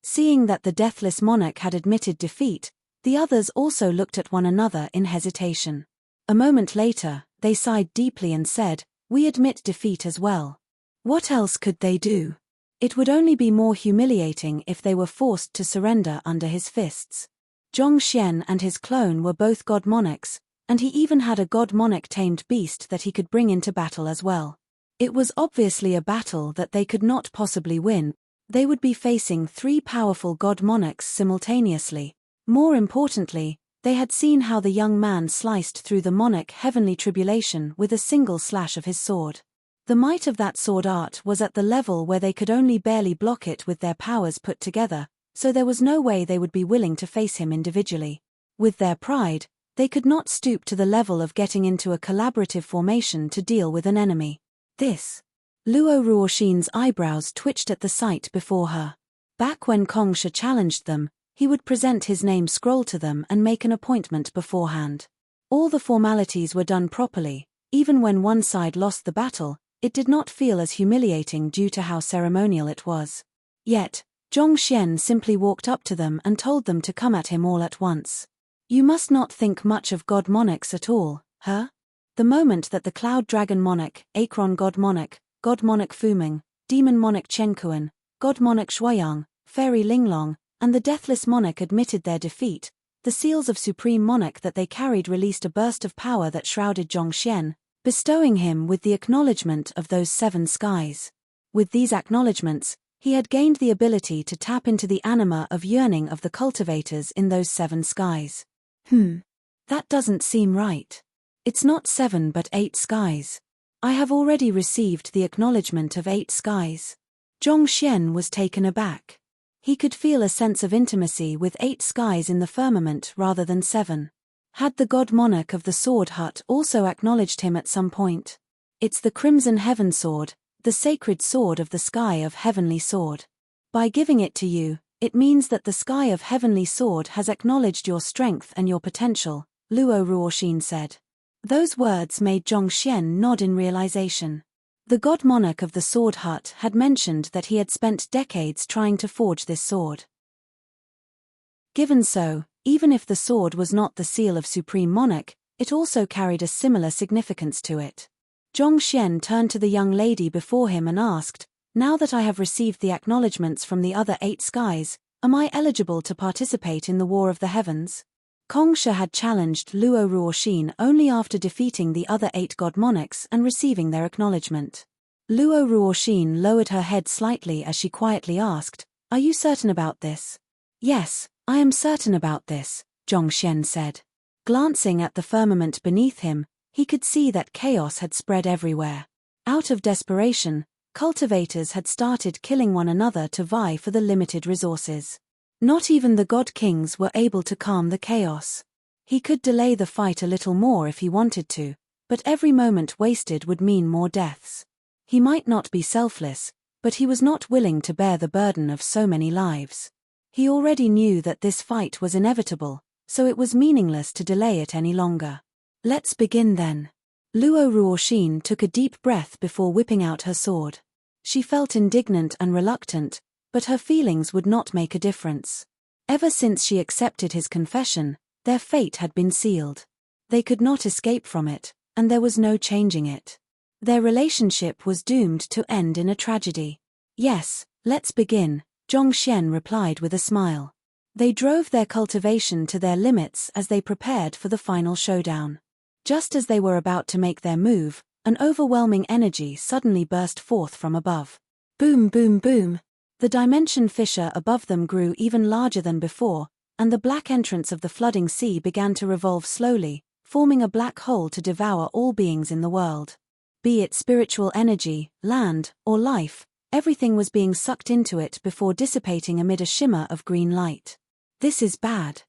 Seeing that the deathless monarch had admitted defeat, the others also looked at one another in hesitation. A moment later, they sighed deeply and said, "We admit defeat as well." What else could they do? It would only be more humiliating if they were forced to surrender under his fists. Zhong Xian and his clone were both god monarchs, and he even had a god monarch-tamed beast that he could bring into battle as well. It was obviously a battle that they could not possibly win. They would be facing 3 powerful god monarchs simultaneously. More importantly, they had seen how the young man sliced through the monarch heavenly tribulation with a single slash of his sword. The might of that sword art was at the level where they could only barely block it with their powers put together, so there was no way they would be willing to face him individually. With their pride, they could not stoop to the level of getting into a collaborative formation to deal with an enemy. Luo Ruoxin's eyebrows twitched at the sight before her. Back when Kongsha challenged them, he would present his name scroll to them and make an appointment beforehand. All the formalities were done properly. Even when one side lost the battle, it did not feel as humiliating due to how ceremonial it was. Yet, Zhong Xian simply walked up to them and told them to come at him all at once. You must not think much of god monarchs at all, huh? The moment that the Cloud Dragon Monarch, Akron God Monarch Fuming, Demon Monarch Chenkuan, God Monarch Shuoyang, Fairy Linglong, and the Deathless Monarch admitted their defeat, the seals of Supreme Monarch that they carried released a burst of power that shrouded Zhong Xian, bestowing him with the acknowledgement of those 7 skies. With these acknowledgements, he had gained the ability to tap into the anima of yearning of the cultivators in those 7 skies. That doesn't seem right. It's not 7 but 8 skies. I have already received the acknowledgement of 8 skies. Zhong Xian was taken aback. He could feel a sense of intimacy with 8 skies in the firmament rather than 7. Had the god monarch of the sword hut also acknowledged him at some point? It's the Crimson Heaven Sword, the sacred sword of the sky of Heavenly Sword. By giving it to you, it means that the sky of Heavenly Sword has acknowledged your strength and your potential, Luo Ruoxin said. Those words made Zhong Xian nod in realization. The god monarch of the sword hut had mentioned that he had spent decades trying to forge this sword. Given so, even if the sword was not the seal of supreme monarch, it also carried a similar significance to it. Zhongxian turned to the young lady before him and asked, "Now that I have received the acknowledgements from the other 8 skies, am I eligible to participate in the War of the Heavens?" Kongsha had challenged Luo Ruoxin only after defeating the other 8 god monarchs and receiving their acknowledgement. Luo Ruoxin lowered her head slightly as she quietly asked, "Are you certain about this?" "Yes, I am certain about this," Zhongxian said. Glancing at the firmament beneath him, he could see that chaos had spread everywhere. Out of desperation, cultivators had started killing one another to vie for the limited resources. Not even the god kings were able to calm the chaos. He could delay the fight a little more if he wanted to, but every moment wasted would mean more deaths. He might not be selfless, but he was not willing to bear the burden of so many lives. He already knew that this fight was inevitable, so it was meaningless to delay it any longer. "Let's begin then." Luo Ruoxin took a deep breath before whipping out her sword. She felt indignant and reluctant, but her feelings would not make a difference. Ever since she accepted his confession, their fate had been sealed. They could not escape from it, and there was no changing it. Their relationship was doomed to end in a tragedy. "Yes, let's begin," Zhongxian replied with a smile. They drove their cultivation to their limits as they prepared for the final showdown. Just as they were about to make their move, an overwhelming energy suddenly burst forth from above. Boom, boom, boom. The dimension fissure above them grew even larger than before, and the black entrance of the flooding sea began to revolve slowly, forming a black hole to devour all beings in the world. Be it spiritual energy, land, or life, everything was being sucked into it before dissipating amid a shimmer of green light. This is bad.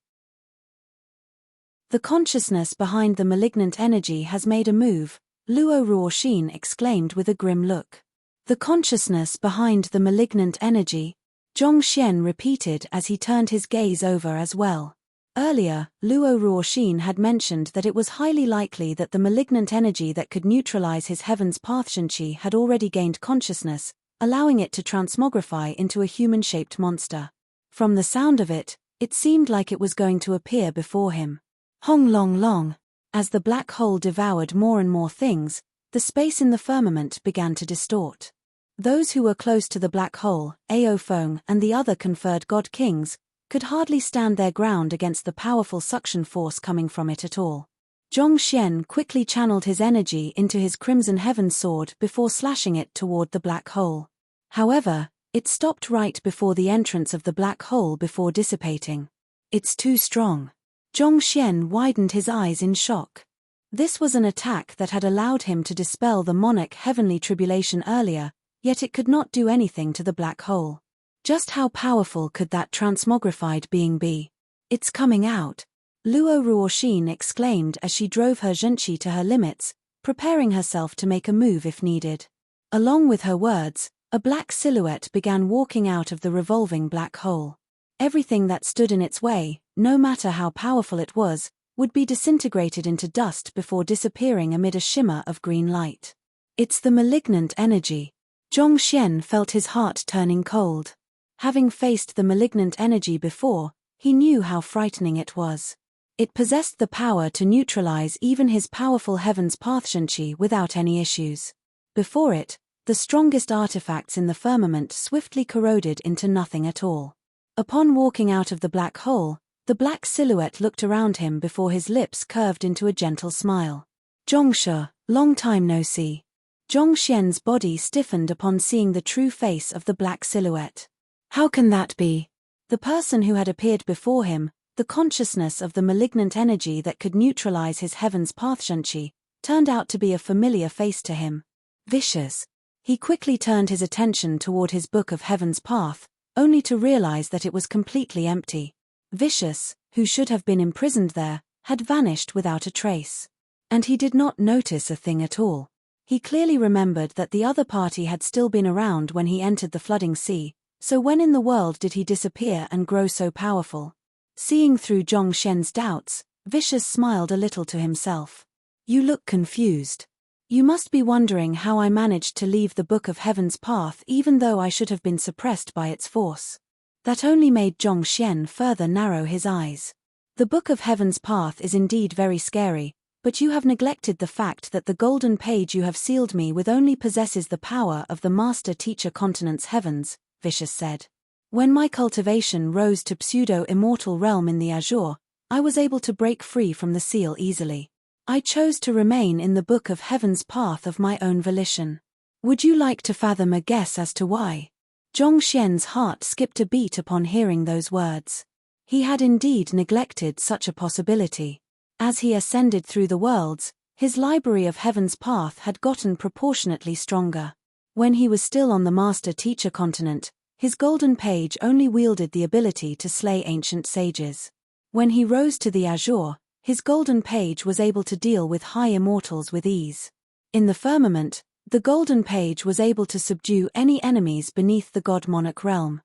The consciousness behind the malignant energy has made a move, Luo Ruoxin exclaimed with a grim look. "The consciousness behind the malignant energy," Zhongxian repeated as he turned his gaze over as well. Earlier, Luo Ruoxin had mentioned that it was highly likely that the malignant energy that could neutralize his heaven's path Shenqi had already gained consciousness, allowing it to transmogrify into a human-shaped monster. From the sound of it, it seemed like it was going to appear before him. Hong long long. As the black hole devoured more and more things, the space in the firmament began to distort. Those who were close to the black hole, Ao Feng and the other conferred god kings, could hardly stand their ground against the powerful suction force coming from it at all. Zhongxian quickly channeled his energy into his crimson heaven sword before slashing it toward the black hole. However, it stopped right before the entrance of the black hole before dissipating. "It's too strong." Zhongxian widened his eyes in shock. This was an attack that had allowed him to dispel the monarch heavenly tribulation earlier, yet it could not do anything to the black hole. Just how powerful could that transmogrified being be? "It's coming out," Luo Ruoxin exclaimed as she drove her Zhenqi to her limits, preparing herself to make a move if needed. Along with her words, a black silhouette began walking out of the revolving black hole. Everything that stood in its way, no matter how powerful it was, would be disintegrated into dust before disappearing amid a shimmer of green light. "It's the malignant energy." Zhongxian felt his heart turning cold. Having faced the malignant energy before, he knew how frightening it was. It possessed the power to neutralize even his powerful heaven's path Shenqi without any issues. Before it, the strongest artifacts in the firmament swiftly corroded into nothing at all. Upon walking out of the black hole, the black silhouette looked around him before his lips curved into a gentle smile. "Zhongshe, long time no see." Zhongxian's body stiffened upon seeing the true face of the black silhouette. How can that be? The person who had appeared before him, the consciousness of the malignant energy that could neutralize his heaven's path Shenqi, turned out to be a familiar face to him. Vicious. He quickly turned his attention toward his book of Heaven's Path, only to realize that it was completely empty. Vicious, who should have been imprisoned there, had vanished without a trace. And he did not notice a thing at all. He clearly remembered that the other party had still been around when he entered the flooding sea, so when in the world did he disappear and grow so powerful? Seeing through Zhongxian's doubts, Vicious smiled a little to himself. You look confused. You must be wondering how I managed to leave the Book of Heaven's path even though I should have been suppressed by its force. That only made Zhongxian further narrow his eyes. The Book of Heaven's path is indeed very scary, but you have neglected the fact that the golden page you have sealed me with only possesses the power of the Master Teacher Continent's heavens, Vicious said. When my cultivation rose to pseudo-immortal realm in the Azure, I was able to break free from the seal easily. I chose to remain in the Book of Heaven's path of my own volition. Would you like to fathom a guess as to why? Zhongxian's heart skipped a beat upon hearing those words. He had indeed neglected such a possibility. As he ascended through the worlds, his library of Heaven's path had gotten proportionately stronger. When he was still on the Master Teacher Continent, his golden page only wielded the ability to slay ancient sages. When he rose to the Azure, his golden page was able to deal with high immortals with ease. In the firmament, the golden page was able to subdue any enemies beneath the god-monarch realm.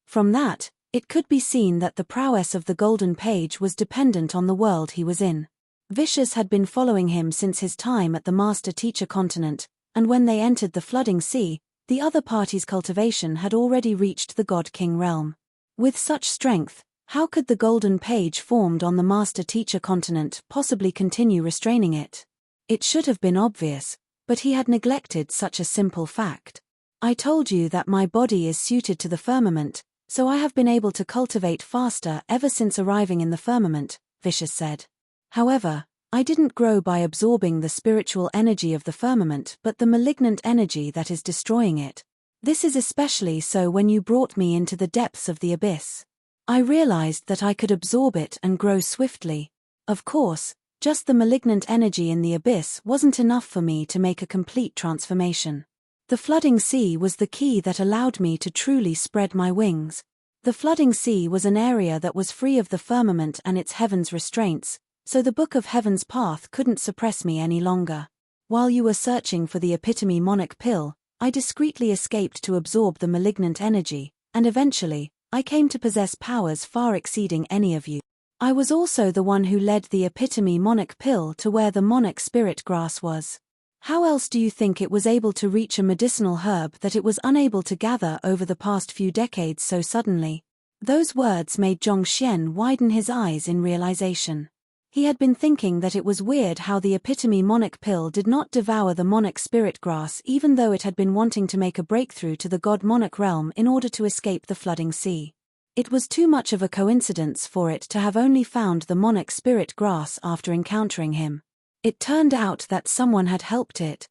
From that, it could be seen that the prowess of the golden page was dependent on the world he was in. Vicious had been following him since his time at the Master Teacher Continent, and when they entered the flooding sea, the other party's cultivation had already reached the God-King realm. With such strength, how could the golden page formed on the Master Teacher Continent possibly continue restraining it? It should have been obvious, but he had neglected such a simple fact. I told you that my body is suited to the firmament, so I have been able to cultivate faster ever since arriving in the firmament, Vicious said. However, I didn't grow by absorbing the spiritual energy of the firmament but the malignant energy that is destroying it. This is especially so when you brought me into the depths of the abyss. I realized that I could absorb it and grow swiftly. Of course, just the malignant energy in the abyss wasn't enough for me to make a complete transformation. The flooding sea was the key that allowed me to truly spread my wings. The flooding sea was an area that was free of the firmament and its heaven's restraints, so the Book of Heaven's path couldn't suppress me any longer. While you were searching for the epitome monarch pill, I discreetly escaped to absorb the malignant energy, and eventually, I came to possess powers far exceeding any of you. I was also the one who led the epitome monarch pill to where the monarch spirit grass was. How else do you think it was able to reach a medicinal herb that it was unable to gather over the past few decades so suddenly? Those words made Zhongxian widen his eyes in realization. He had been thinking that it was weird how the epitome monarch pill did not devour the monarch spirit grass even though it had been wanting to make a breakthrough to the god-monarch realm in order to escape the flooding sea. It was too much of a coincidence for it to have only found the monarch spirit grass after encountering him. It turned out that someone had helped it.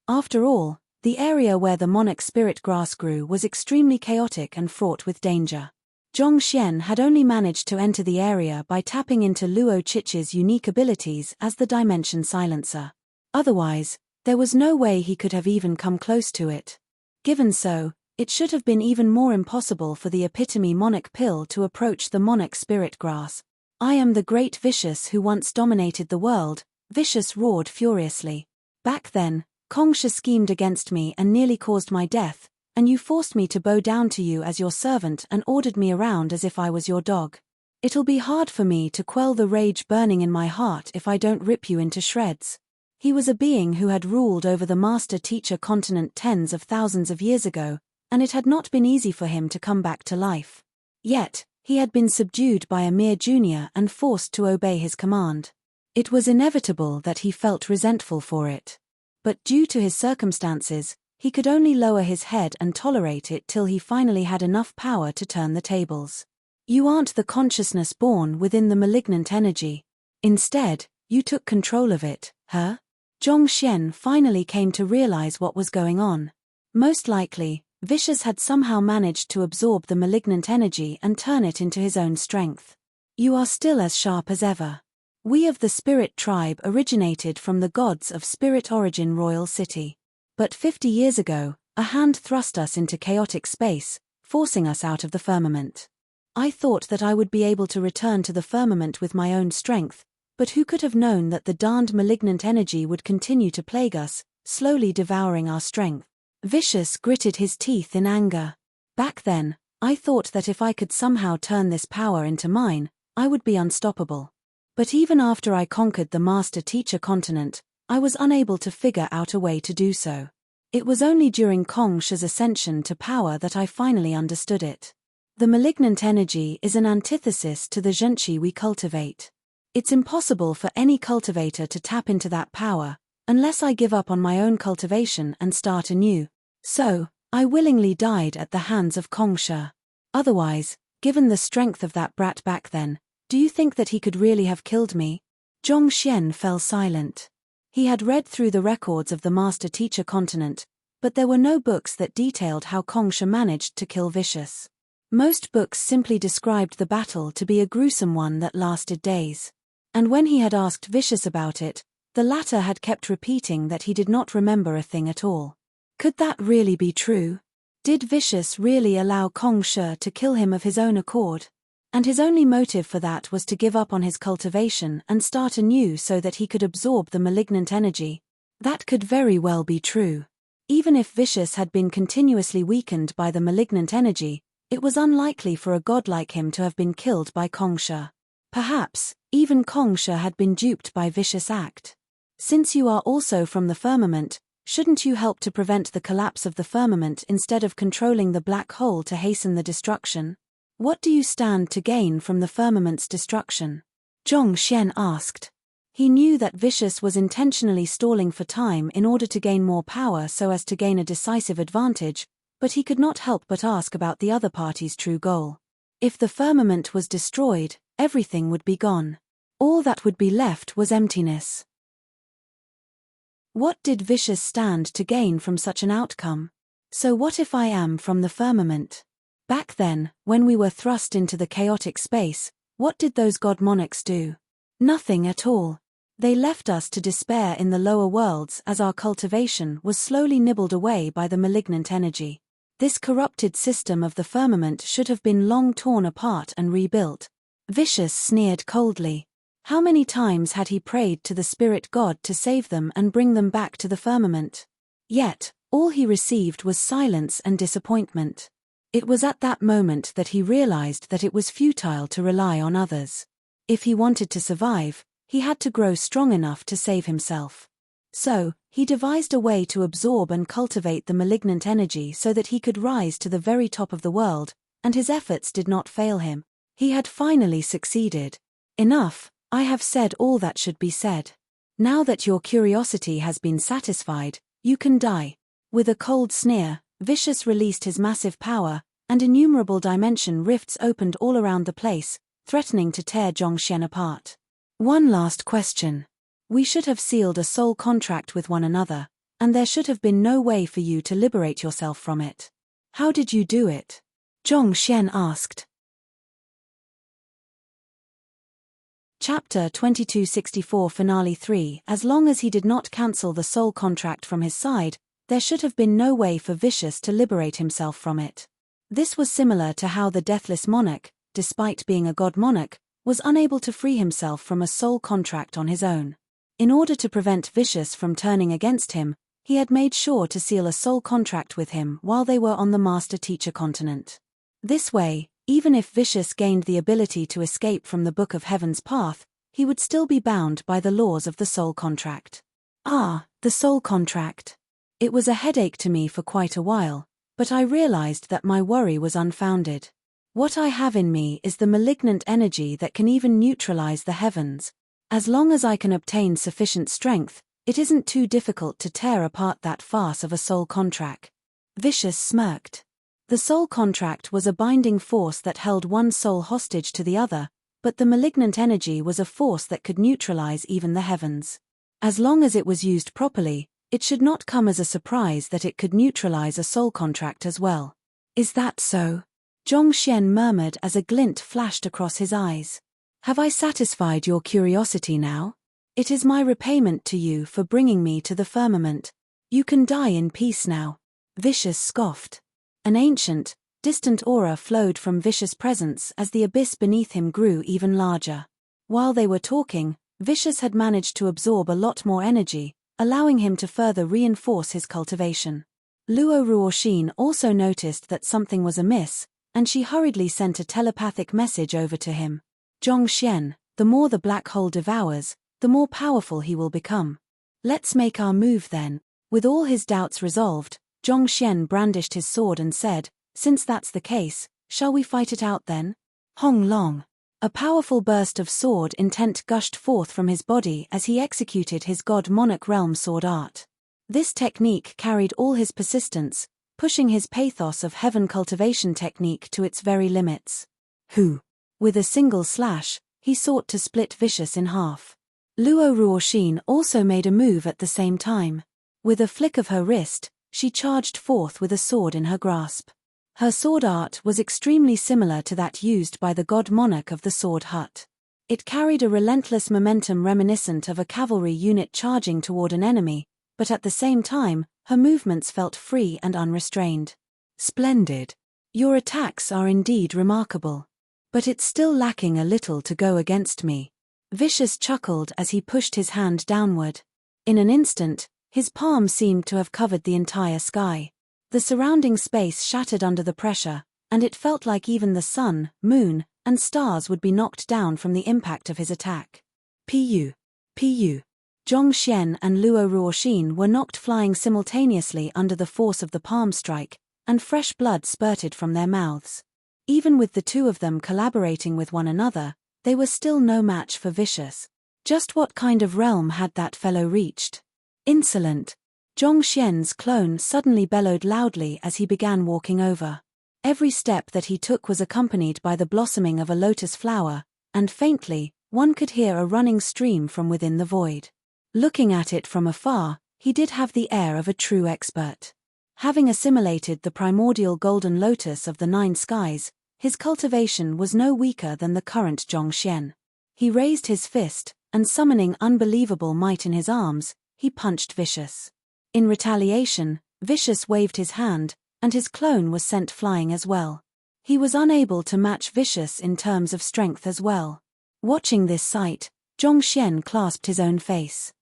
After all, the area where the monarch spirit grass grew was extremely chaotic and fraught with danger. Zhongxian had only managed to enter the area by tapping into Luo Chich's unique abilities as the Dimension Silencer. Otherwise, there was no way he could have even come close to it. Given so, it should have been even more impossible for the epitome monarch pill to approach the monarch spirit grass. I am the great Vicious who once dominated the world, Vicious roared furiously. Back then, Kongsha schemed against me and nearly caused my death, and you forced me to bow down to you as your servant and ordered me around as if I was your dog. It'll be hard for me to quell the rage burning in my heart if I don't rip you into shreds. He was a being who had ruled over the Master Teacher Continent tens of thousands of years ago, and it had not been easy for him to come back to life. Yet, he had been subdued by a mere junior and forced to obey his command. It was inevitable that he felt resentful for it. But due to his circumstances, he could only lower his head and tolerate it till he finally had enough power to turn the tables. You aren't the consciousness born within the malignant energy. Instead, you took control of it, huh? Zhongxian finally came to realize what was going on. Most likely, Vicious had somehow managed to absorb the malignant energy and turn it into his own strength. You are still as sharp as ever. We of the Spirit Tribe originated from the gods of Spirit Origin Royal City. But 50 years ago, a hand thrust us into chaotic space, forcing us out of the firmament. I thought that I would be able to return to the firmament with my own strength, but who could have known that the darned malignant energy would continue to plague us, slowly devouring our strength? Vicious gritted his teeth in anger. Back then, I thought that if I could somehow turn this power into mine, I would be unstoppable. But even after I conquered the master-teacher continent, I was unable to figure out a way to do so. It was only during Kong Shi's ascension to power that I finally understood it. The malignant energy is an antithesis to the zhenqi we cultivate. It's impossible for any cultivator to tap into that power, unless I give up on my own cultivation and start anew. So, I willingly died at the hands of Kong Shi. Otherwise, given the strength of that brat back then, do you think that he could really have killed me? Zhong Xian fell silent. He had read through the records of the master-teacher continent, but there were no books that detailed how Kong Shi managed to kill Vicious. Most books simply described the battle to be a gruesome one that lasted days. And when he had asked Vicious about it, the latter had kept repeating that he did not remember a thing at all. Could that really be true? Did Vicious really allow Kong Shi to kill him of his own accord? And his only motive for that was to give up on his cultivation and start anew so that he could absorb the malignant energy. That could very well be true. Even if Vicious had been continuously weakened by the malignant energy, it was unlikely for a god like him to have been killed by Kong Shi. Perhaps, even Kong Shi had been duped by Vicious' act. Since you are also from the firmament, shouldn't you help to prevent the collapse of the firmament instead of controlling the black hole to hasten the destruction? What do you stand to gain from the firmament's destruction? Zhong Xian asked. He knew that Vicious was intentionally stalling for time in order to gain more power so as to gain a decisive advantage, but he could not help but ask about the other party's true goal. If the firmament was destroyed, everything would be gone. All that would be left was emptiness. What did Vicious stand to gain from such an outcome? So what if I am from the firmament? Back then, when we were thrust into the chaotic space, what did those god monarchs do? Nothing at all. They left us to despair in the lower worlds as our cultivation was slowly nibbled away by the malignant energy. This corrupted system of the firmament should have been long torn apart and rebuilt. Vicious sneered coldly. How many times had he prayed to the spirit god to save them and bring them back to the firmament? Yet, all he received was silence and disappointment. It was at that moment that he realized that it was futile to rely on others. If he wanted to survive, he had to grow strong enough to save himself. So, he devised a way to absorb and cultivate the malignant energy so that he could rise to the very top of the world, and his efforts did not fail him. He had finally succeeded. Enough, I have said all that should be said. Now that your curiosity has been satisfied, you can die. With a cold sneer, Vicious released his massive power, and innumerable dimension rifts opened all around the place, threatening to tear Zhong Xian apart. One last question. We should have sealed a soul contract with one another, and there should have been no way for you to liberate yourself from it. How did you do it? Zhong Xian asked. Chapter 2264 Finale 3. As long as he did not cancel the soul contract from his side, there should have been no way for Vicious to liberate himself from it. This was similar to how the deathless monarch, despite being a god monarch, was unable to free himself from a soul contract on his own. In order to prevent Vicious from turning against him, he had made sure to seal a soul contract with him while they were on the master-teacher continent. This way, even if Vicious gained the ability to escape from the Book of Heaven's path, he would still be bound by the laws of the soul contract. Ah, the soul contract. It was a headache to me for quite a while, but I realized that my worry was unfounded. What I have in me is the malignant energy that can even neutralize the heavens. As long as I can obtain sufficient strength, it isn't too difficult to tear apart that farce of a soul contract. Vicious smirked. The soul contract was a binding force that held one soul hostage to the other, but the malignant energy was a force that could neutralize even the heavens. As long as it was used properly, it should not come as a surprise that it could neutralize a soul contract as well. Is that so? Zhong Xian murmured as a glint flashed across his eyes. Have I satisfied your curiosity now? It is my repayment to you for bringing me to the firmament. You can die in peace now. Vicious scoffed. An ancient, distant aura flowed from Vicious' presence as the abyss beneath him grew even larger. While they were talking, Vicious had managed to absorb a lot more energy, allowing him to further reinforce his cultivation. Luo Ruoxin also noticed that something was amiss, and she hurriedly sent a telepathic message over to him. Zhong Xian, the more the black hole devours, the more powerful he will become. Let's make our move then. With all his doubts resolved, Zhongxian brandished his sword and said, since that's the case, shall we fight it out then? Hong Long. A powerful burst of sword intent gushed forth from his body as he executed his God Monarch realm sword art. This technique carried all his persistence, pushing his pathos of heaven cultivation technique to its very limits. Hu. With a single slash, he sought to split Vicious in half. Luo Ruoxin also made a move at the same time. With a flick of her wrist, she charged forth with a sword in her grasp. Her sword art was extremely similar to that used by the God Monarch of the Sword Hut. It carried a relentless momentum reminiscent of a cavalry unit charging toward an enemy, but at the same time, her movements felt free and unrestrained. Splendid. Your attacks are indeed remarkable. But it's still lacking a little to go against me. Vicious chuckled as he pushed his hand downward. In an instant, his palm seemed to have covered the entire sky. The surrounding space shattered under the pressure, and it felt like even the sun, moon, and stars would be knocked down from the impact of his attack. Pu. Pu. Zhongxian and Luo Ruoxin were knocked flying simultaneously under the force of the palm strike, and fresh blood spurted from their mouths. Even with the two of them collaborating with one another, they were still no match for Vicious. Just what kind of realm had that fellow reached? Insolent. Zhongxian's clone suddenly bellowed loudly as he began walking over. Every step that he took was accompanied by the blossoming of a lotus flower, and faintly, one could hear a running stream from within the void. Looking at it from afar, he did have the air of a true expert. Having assimilated the primordial golden lotus of the 9 skies, his cultivation was no weaker than the current Zhongxian. He raised his fist, and summoning unbelievable might in his arms, he punched Vicious. In retaliation, Vicious waved his hand, and his clone was sent flying as well. He was unable to match Vicious in terms of strength as well. Watching this sight, Zhongxian clasped his own face.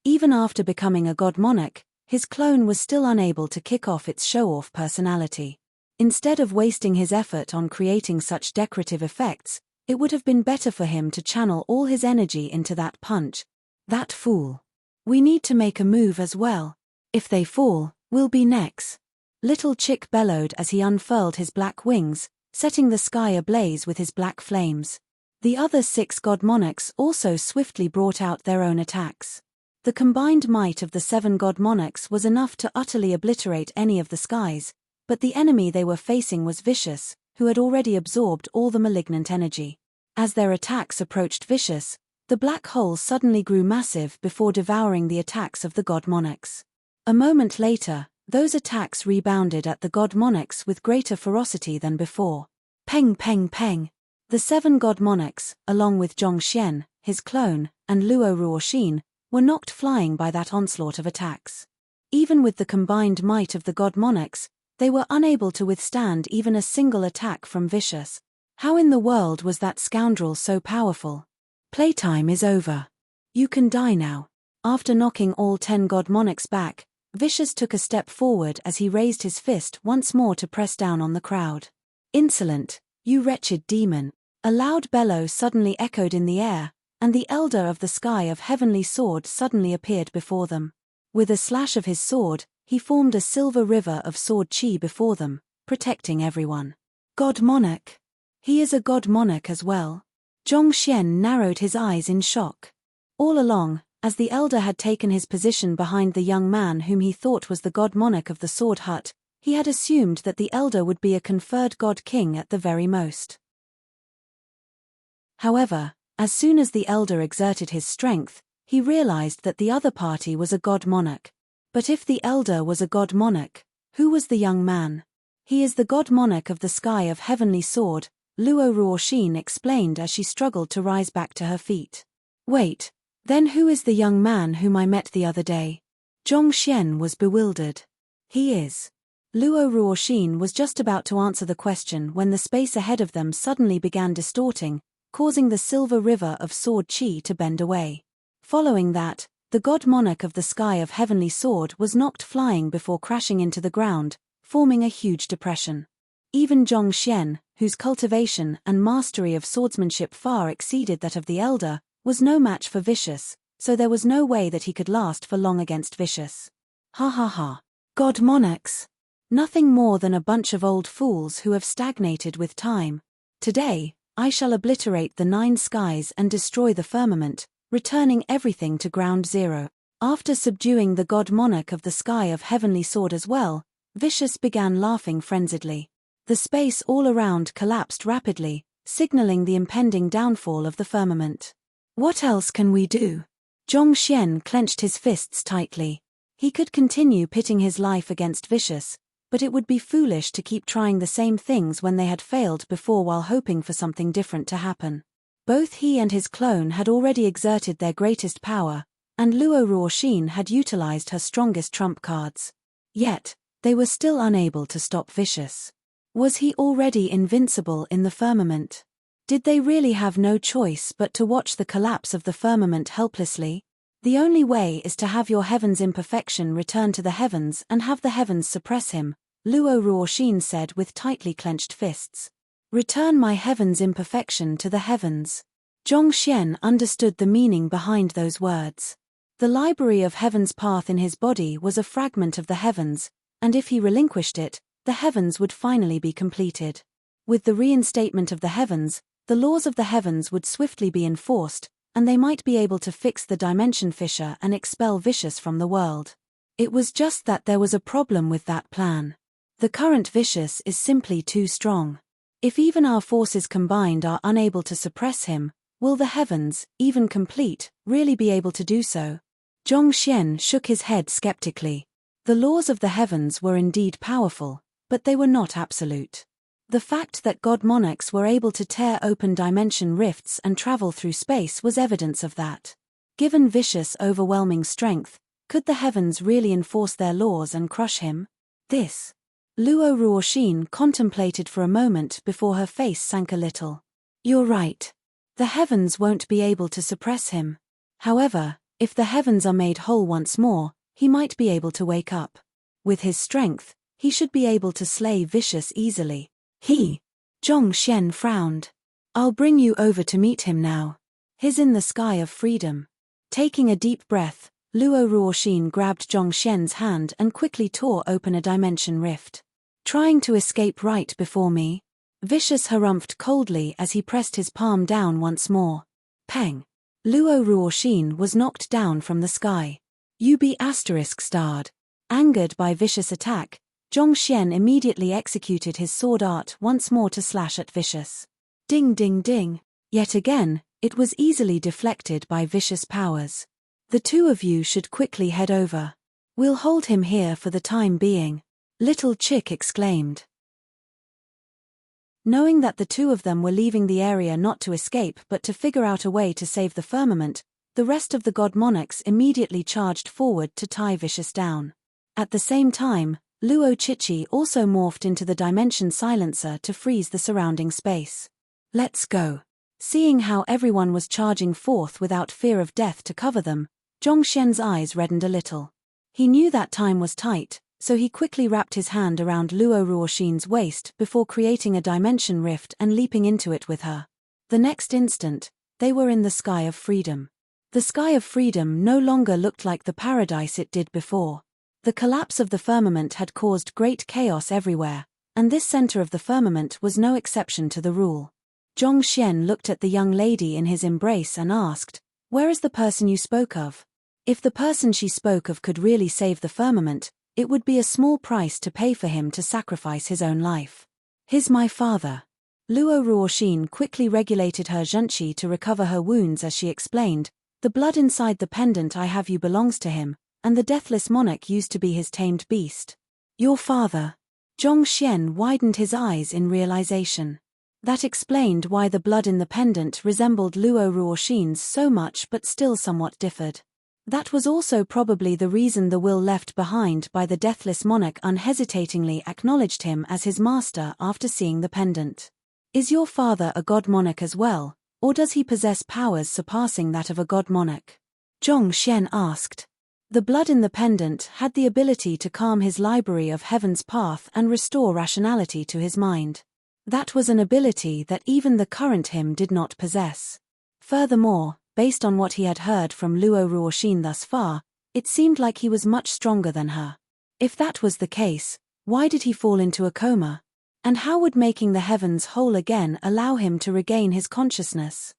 Even after becoming a God Monarch, his clone was still unable to kick off its show-off personality. Instead of wasting his effort on creating such decorative effects, it would have been better for him to channel all his energy into that punch. That fool. We need to make a move as well. If they fall, we'll be next. Little Chick bellowed as he unfurled his black wings, setting the sky ablaze with his black flames. The other 6 God Monarchs also swiftly brought out their own attacks. The combined might of the 7 God Monarchs was enough to utterly obliterate any of the skies, but the enemy they were facing was Vicious, who had already absorbed all the malignant energy. As their attacks approached Vicious, the black hole suddenly grew massive before devouring the attacks of the God Monarchs. A moment later, those attacks rebounded at the God Monarchs with greater ferocity than before. Peng peng peng. The 7 God Monarchs, along with Zhongxian, his clone, and Luo Ruoxin, were knocked flying by that onslaught of attacks. Even with the combined might of the God Monarchs, they were unable to withstand even a single attack from Vicious. How in the world was that scoundrel so powerful? Playtime is over. You can die now. After knocking all 10 God Monarchs back, Vicious took a step forward as he raised his fist once more to press down on the crowd. Insolent, you wretched demon. A loud bellow suddenly echoed in the air, and the Elder of the Sky of Heavenly Sword suddenly appeared before them. With a slash of his sword, he formed a silver river of sword chi before them, protecting everyone. God Monarch. He is a God Monarch as well. Zhongxian narrowed his eyes in shock. All along, as the elder had taken his position behind the young man whom he thought was the God Monarch of the Sword Hut, he had assumed that the elder would be a conferred God King at the very most. However, as soon as the elder exerted his strength, he realized that the other party was a God Monarch. But if the elder was a God Monarch, who was the young man? He is the God Monarch of the Sky of Heavenly Sword, Luo Ruoxin explained as she struggled to rise back to her feet. Wait, then who is the young man whom I met the other day? Zhongxian was bewildered. He is. Luo Ruoxin was just about to answer the question when the space ahead of them suddenly began distorting, causing the silver river of sword chi to bend away. Following that, the God Monarch of the Sky of Heavenly Sword was knocked flying before crashing into the ground, forming a huge depression. Even Zhongxian, whose cultivation and mastery of swordsmanship far exceeded that of the elder, was no match for Vicious, so there was no way that he could last for long against Vicious. Ha ha ha. God monarchs! Nothing more than a bunch of old fools who have stagnated with time. Today, I shall obliterate the 9 skies and destroy the firmament, returning everything to ground zero. After subduing the god monarch of the sky of heavenly sword as well, Vicious began laughing frenziedly. The space all around collapsed rapidly, signaling the impending downfall of the firmament. What else can we do? Zhongxian clenched his fists tightly. He could continue pitting his life against Vicious, but it would be foolish to keep trying the same things when they had failed before while hoping for something different to happen. Both he and his clone had already exerted their greatest power, and Luo Ruoxin had utilized her strongest trump cards. Yet, they were still unable to stop Vicious. Was he already invincible in the firmament? Did they really have no choice but to watch the collapse of the firmament helplessly? The only way is to have your heaven's imperfection return to the heavens and have the heavens suppress him, Luo Ruoxin said with tightly clenched fists. Return my heaven's imperfection to the heavens. Zhongxian understood the meaning behind those words. The library of heaven's path in his body was a fragment of the heavens, and if he relinquished it, the heavens would finally be completed. With the reinstatement of the heavens, the laws of the heavens would swiftly be enforced, and they might be able to fix the dimension fissure and expel Vicious from the world. It was just that there was a problem with that plan. The current Vicious is simply too strong. If even our forces combined are unable to suppress him, will the heavens, even complete, really be able to do so? Zhongxian shook his head skeptically. The laws of the heavens were indeed powerful, but they were not absolute. The fact that god monarchs were able to tear open dimension rifts and travel through space was evidence of that. Given Vicious' overwhelming strength, could the heavens really enforce their laws and crush him? This. Luo Ruoxin contemplated for a moment before her face sank a little. You're right. The heavens won't be able to suppress him. However, if the heavens are made whole once more, he might be able to wake up. With his strength, he should be able to slay Vicious easily. Zhongxian frowned. I'll bring you over to meet him now. He's in the sky of freedom. Taking a deep breath, Luo Ruoxin grabbed Zhongxian's hand and quickly tore open a dimension rift. Trying to escape right before me? Vicious harumphed coldly as he pressed his palm down once more. Peng. Luo Ruoxin was knocked down from the sky. You be **starred. Angered by Vicious' attack, Zhongxian immediately executed his sword art once more to slash at Vicious. Ding ding ding. Yet again, it was easily deflected by Vicious' powers. The two of you should quickly head over. We'll hold him here for the time being. Little Chick exclaimed. Knowing that the two of them were leaving the area not to escape but to figure out a way to save the firmament, the rest of the god monarchs immediately charged forward to tie Vicious down. At the same time, Luo Chichi also morphed into the dimension silencer to freeze the surrounding space. Let's go. Seeing how everyone was charging forth without fear of death to cover them, Zhongxian's eyes reddened a little. He knew that time was tight, so he quickly wrapped his hand around Luo Ruoxin's waist before creating a dimension rift and leaping into it with her. The next instant, they were in the sky of freedom. The sky of freedom no longer looked like the paradise it did before. The collapse of the firmament had caused great chaos everywhere, and this center of the firmament was no exception to the rule. Zhongxian looked at the young lady in his embrace and asked, "Where is the person you spoke of?" If the person she spoke of could really save the firmament, it would be a small price to pay for him to sacrifice his own life. "He's my father." Luo Ruoxin quickly regulated her zhenqi to recover her wounds as she explained, "The blood inside the pendant I have you belongs to him, and the deathless monarch used to be his tamed beast." "Your father?" Zhongxian widened his eyes in realization. That explained why the blood in the pendant resembled Luo Ruoxin's so much but still somewhat differed. That was also probably the reason the will left behind by the deathless monarch unhesitatingly acknowledged him as his master after seeing the pendant. "Is your father a god monarch as well, or does he possess powers surpassing that of a god monarch?" Zhongxian asked. The blood in the pendant had the ability to calm his library of heaven's path and restore rationality to his mind. That was an ability that even the current him did not possess. Furthermore, based on what he had heard from Luo Ruoxin thus far, it seemed like he was much stronger than her. If that was the case, why did he fall into a coma? And how would making the heavens whole again allow him to regain his consciousness?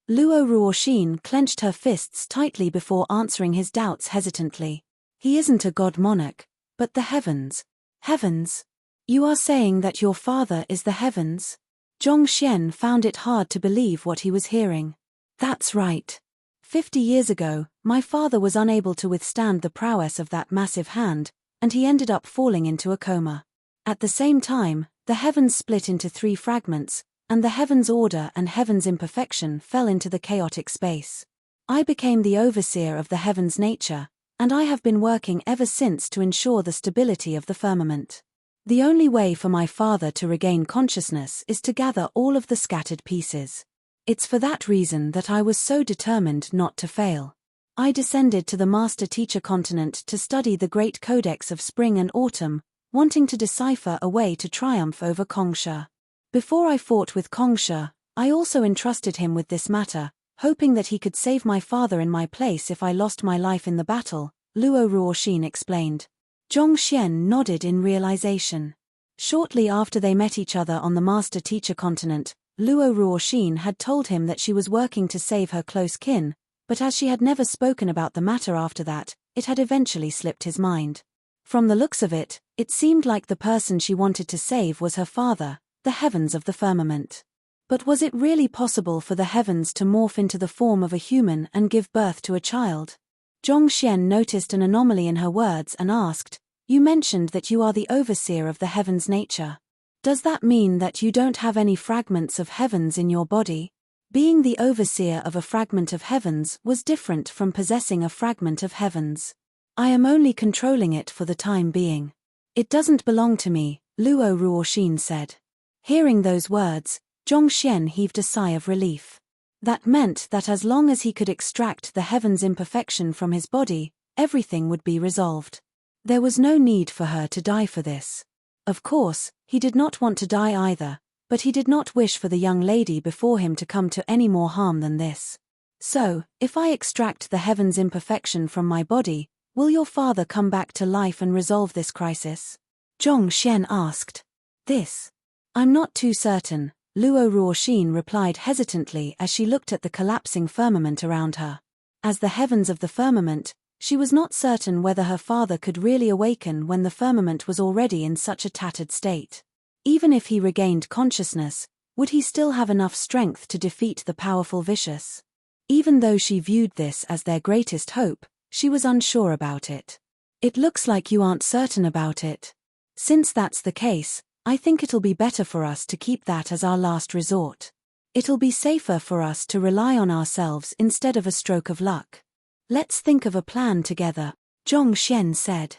Luo Ruoxin clenched her fists tightly before answering his doubts hesitantly. He isn't a god monarch, but the heavens. Heavens? You are saying that your father is the heavens? Zhongxian found it hard to believe what he was hearing. That's right. 50 years ago, my father was unable to withstand the prowess of that massive hand, and he ended up falling into a coma. At the same time, the heavens split into 3 fragments, and the heavens' order and heavens' imperfection fell into the chaotic space. I became the overseer of the heavens' nature, and I have been working ever since to ensure the stability of the firmament. The only way for my father to regain consciousness is to gather all of the scattered pieces. It's for that reason that I was so determined not to fail. I descended to the master-teacher continent to study the great codex of spring and autumn, wanting to decipher a way to triumph over Kongsha. Before I fought with Kongsha, I also entrusted him with this matter, hoping that he could save my father in my place if I lost my life in the battle, Luo Ruoxin explained. Zhongxian nodded in realization. Shortly after they met each other on the master-teacher continent, Luo Ruoxin had told him that she was working to save her close kin, but as she had never spoken about the matter after that, it had eventually slipped his mind. From the looks of it, it seemed like the person she wanted to save was her father, the heavens of the firmament. But was it really possible for the heavens to morph into the form of a human and give birth to a child? Zhongxian noticed an anomaly in her words and asked, "You mentioned that you are the overseer of the heavens' nature. Does that mean that you don't have any fragments of heavens in your body?" Being the overseer of a fragment of heavens was different from possessing a fragment of heavens. I am only controlling it for the time being. It doesn't belong to me, Luo Ruoxin said. Hearing those words, Zhongxian heaved a sigh of relief. That meant that as long as he could extract the heaven's imperfection from his body, everything would be resolved. There was no need for her to die for this. Of course, he did not want to die either, but he did not wish for the young lady before him to come to any more harm than this. So, if I extract the heaven's imperfection from my body, will your father come back to life and resolve this crisis? Zhongxian asked. This? I'm not too certain, Luo Ruoxin replied hesitantly as she looked at the collapsing firmament around her. As the heavens of the firmament, she was not certain whether her father could really awaken when the firmament was already in such a tattered state. Even if he regained consciousness, would he still have enough strength to defeat the powerful Vicious? Even though she viewed this as their greatest hope, she was unsure about it. It looks like you aren't certain about it. Since that's the case, I think it'll be better for us to keep that as our last resort. It'll be safer for us to rely on ourselves instead of a stroke of luck. Let's think of a plan together, Zhongxian said.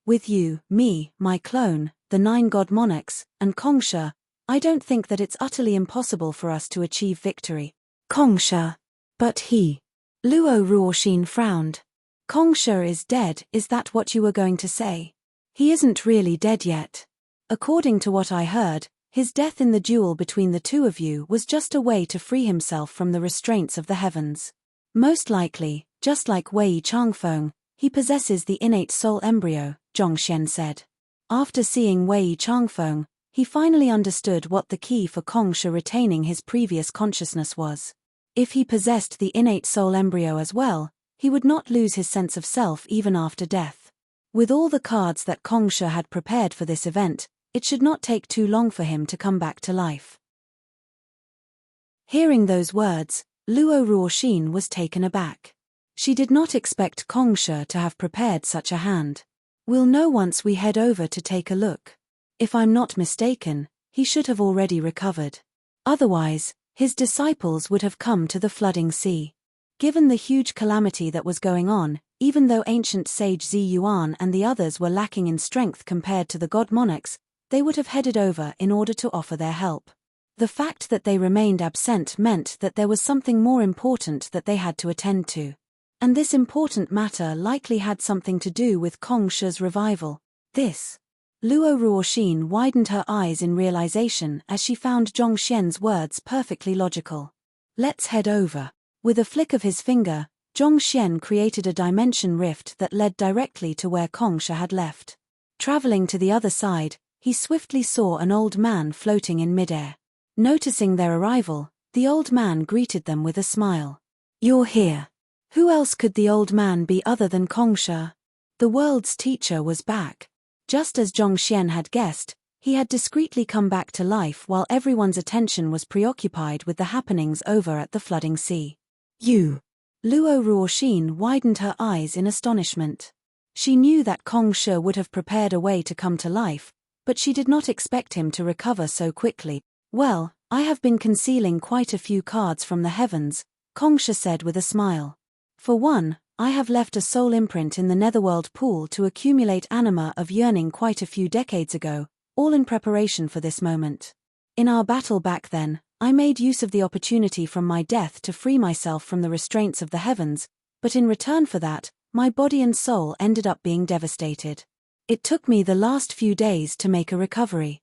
With you, me, my clone, the 9 god monarchs, and Kongsha, I don't think that it's utterly impossible for us to achieve victory. Kongsha. But he. Luo Ruoxin frowned. Kongsha is dead, is that what you were going to say? He isn't really dead yet. According to what I heard, his death in the duel between the two of you was just a way to free himself from the restraints of the heavens. Most likely, just like Wei Changfeng, he possesses the innate soul embryo, Zhongxian said. After seeing Wei Changfeng, he finally understood what the key for Kongsha retaining his previous consciousness was. If he possessed the innate soul embryo as well, he would not lose his sense of self even after death. With all the cards that Kongsha had prepared for this event, it should not take too long for him to come back to life. Hearing those words, Luo Ruoxin was taken aback. She did not expect Kongsha to have prepared such a hand. We'll know once we head over to take a look. If I'm not mistaken, he should have already recovered. Otherwise, his disciples would have come to the flooding sea. Given the huge calamity that was going on, even though ancient sage Zi Yuan and the others were lacking in strength compared to the god monarchs, they would have headed over in order to offer their help. The fact that they remained absent meant that there was something more important that they had to attend to. And this important matter likely had something to do with Kongsha's revival. This. Luo Ruoxin widened her eyes in realization as she found Zhong Xian's words perfectly logical. Let's head over. With a flick of his finger, Zhong Xian created a dimension rift that led directly to where Kongsha had left. Traveling to the other side, he swiftly saw an old man floating in midair. Noticing their arrival, the old man greeted them with a smile. You're here. Who else could the old man be other than Kongsha? The world's teacher was back. Just as Zhong Xian had guessed, he had discreetly come back to life while everyone's attention was preoccupied with the happenings over at the flooding sea. You! Luo Ruoxin widened her eyes in astonishment. She knew that Kongsha would have prepared a way to come to life, but she did not expect him to recover so quickly. Well, I have been concealing quite a few cards from the heavens, Kongsha said with a smile. For one, I have left a soul imprint in the netherworld pool to accumulate anima of yearning quite a few decades ago, all in preparation for this moment. In our battle back then, I made use of the opportunity from my death to free myself from the restraints of the heavens, but in return for that, my body and soul ended up being devastated. It took me the last few days to make a recovery.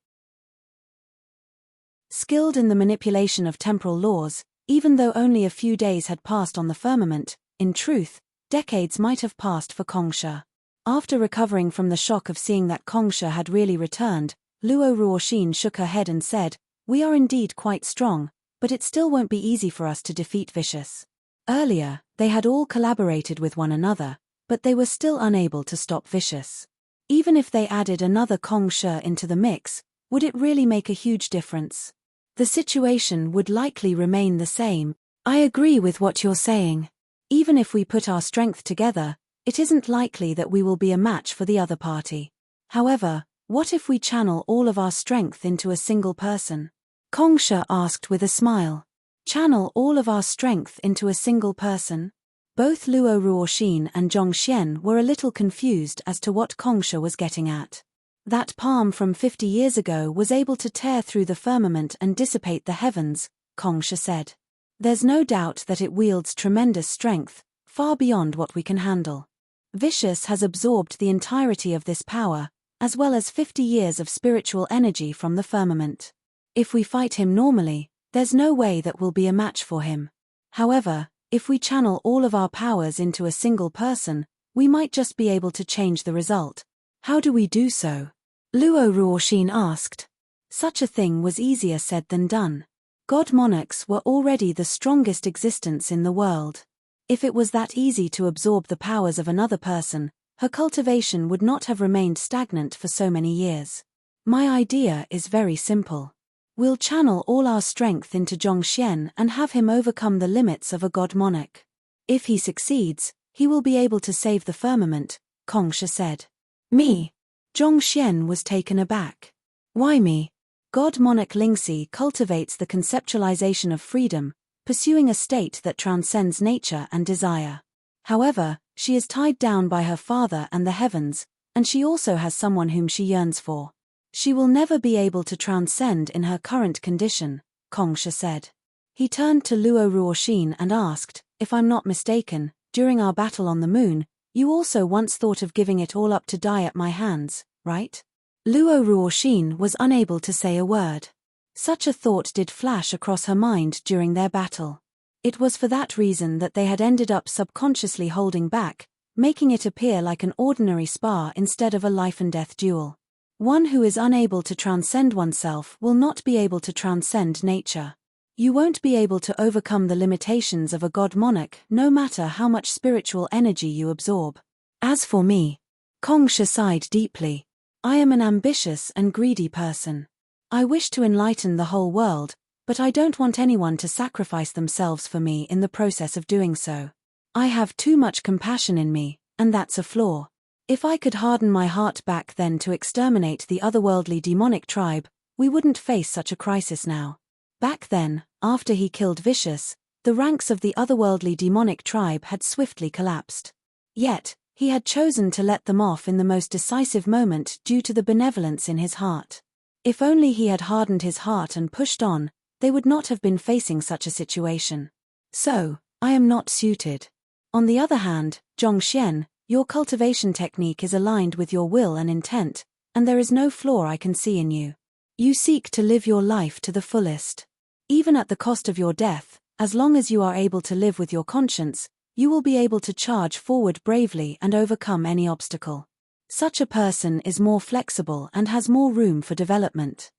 Skilled in the manipulation of temporal laws, even though only a few days had passed on the firmament, in truth, decades might have passed for Kongsha. After recovering from the shock of seeing that Kongsha had really returned, Luo Ruoxin shook her head and said, We are indeed quite strong, but it still won't be easy for us to defeat Vicious. Earlier, they had all collaborated with one another, but they were still unable to stop Vicious. Even if they added another Kongsha into the mix, would it really make a huge difference? The situation would likely remain the same. I agree with what you're saying. Even if we put our strength together, it isn't likely that we will be a match for the other party. However, what if we channel all of our strength into a single person? Kongsha asked with a smile. Channel all of our strength into a single person? Both Luo Ruoxin and Zhong Xian were a little confused as to what Kongsha was getting at. That palm from 50 years ago was able to tear through the firmament and dissipate the heavens, Kongsha said. There's no doubt that it wields tremendous strength, far beyond what we can handle. Vicious has absorbed the entirety of this power, as well as 50 years of spiritual energy from the firmament. If we fight him normally, there's no way that we'll be a match for him. However, if we channel all of our powers into a single person, we might just be able to change the result. How do we do so? Luo Ruoxin asked. Such a thing was easier said than done. God monarchs were already the strongest existence in the world. If it was that easy to absorb the powers of another person, her cultivation would not have remained stagnant for so many years. My idea is very simple. We'll channel all our strength into Zhong Xian and have him overcome the limits of a god monarch. If he succeeds, he will be able to save the firmament, Kongsha said. Me? Zhong Xian was taken aback. Why me? God monarch Lingxi cultivates the conceptualization of freedom, pursuing a state that transcends nature and desire. However, she is tied down by her father and the heavens, and she also has someone whom she yearns for. She will never be able to transcend in her current condition, Kongsha said. He turned to Luo Ruoxin and asked, if I'm not mistaken, during our battle on the moon, you also once thought of giving it all up to die at my hands, right? Luo Ruoxin was unable to say a word. Such a thought did flash across her mind during their battle. It was for that reason that they had ended up subconsciously holding back, making it appear like an ordinary spar instead of a life-and-death duel. One who is unable to transcend oneself will not be able to transcend nature. You won't be able to overcome the limitations of a god monarch no matter how much spiritual energy you absorb. As for me, Kongsha sighed deeply. I am an ambitious and greedy person. I wish to enlighten the whole world, but I don't want anyone to sacrifice themselves for me in the process of doing so. I have too much compassion in me, and that's a flaw. If I could harden my heart back then to exterminate the otherworldly demonic tribe, we wouldn't face such a crisis now. Back then, after he killed Vicious, the ranks of the otherworldly demonic tribe had swiftly collapsed. Yet, he had chosen to let them off in the most decisive moment due to the benevolence in his heart. If only he had hardened his heart and pushed on, they would not have been facing such a situation. So, I am not suited. On the other hand, Zhong Xian, your cultivation technique is aligned with your will and intent, and there is no flaw I can see in you. You seek to live your life to the fullest. Even at the cost of your death, as long as you are able to live with your conscience, you will be able to charge forward bravely and overcome any obstacle. Such a person is more flexible and has more room for development.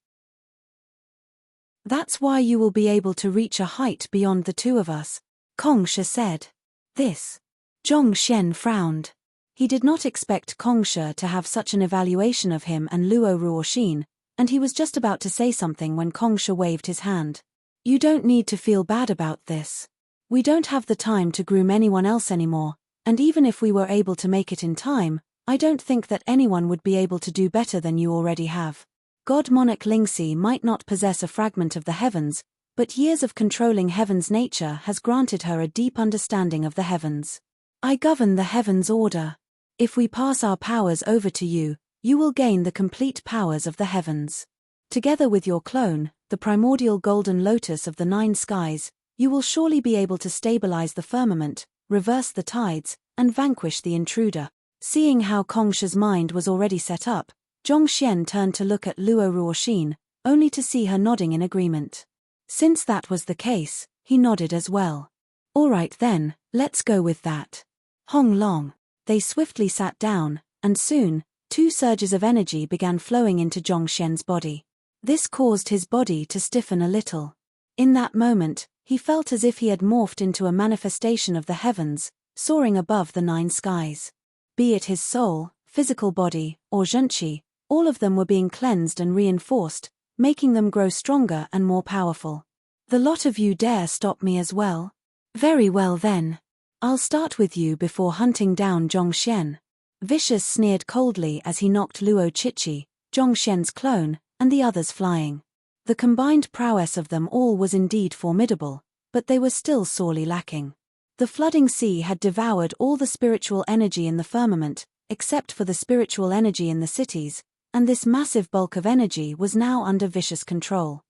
That's why you will be able to reach a height beyond the two of us, Kongsha said. This. Zhong Xian frowned. He did not expect Kongsha to have such an evaluation of him and Luo Ruoxin, and he was just about to say something when Kongsha waved his hand. You don't need to feel bad about this. We don't have the time to groom anyone else anymore, and even if we were able to make it in time, I don't think that anyone would be able to do better than you already have. God Monarch Lingxi might not possess a fragment of the heavens, but years of controlling heaven's nature has granted her a deep understanding of the heavens. I govern the heavens' order. If we pass our powers over to you, you will gain the complete powers of the heavens. Together with your clone, the primordial golden lotus of the 9 skies, you will surely be able to stabilize the firmament, reverse the tides, and vanquish the intruder. Seeing how Kongsha's mind was already set up, Zhong Xian turned to look at Luo Ruoxin, only to see her nodding in agreement. Since that was the case, he nodded as well. All right then, let's go with that. Hong Long. They swiftly sat down, and soon, 2 surges of energy began flowing into Zhong Xian's body. This caused his body to stiffen a little. In that moment, he felt as if he had morphed into a manifestation of the heavens, soaring above the 9 skies. Be it his soul, physical body, or zhenqi, all of them were being cleansed and reinforced, making them grow stronger and more powerful. The lot of you dare stop me as well? Very well then. I'll start with you before hunting down Zhong Xian. Vicious sneered coldly as he knocked Luo Chichi, Zhong Xian's clone, and the others flying. The combined prowess of them all was indeed formidable, but they were still sorely lacking. The flooding sea had devoured all the spiritual energy in the firmament, except for the spiritual energy in the cities, and this massive bulk of energy was now under vicious control.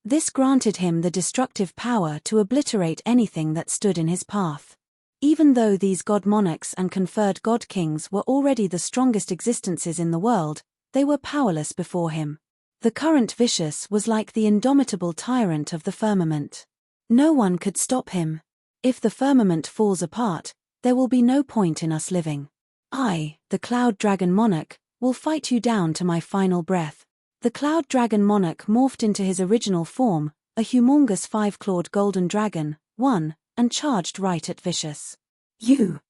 This granted him the destructive power to obliterate anything that stood in his path. Even though these god monarchs and conferred god kings were already the strongest existences in the world, they were powerless before him. The current Vicious was like the indomitable tyrant of the firmament. No one could stop him. If the firmament falls apart, there will be no point in us living. I, the Cloud Dragon Monarch, will fight you down to my final breath. The Cloud Dragon Monarch morphed into his original form, a humongous 5-clawed golden dragon, and charged right at Vicious. You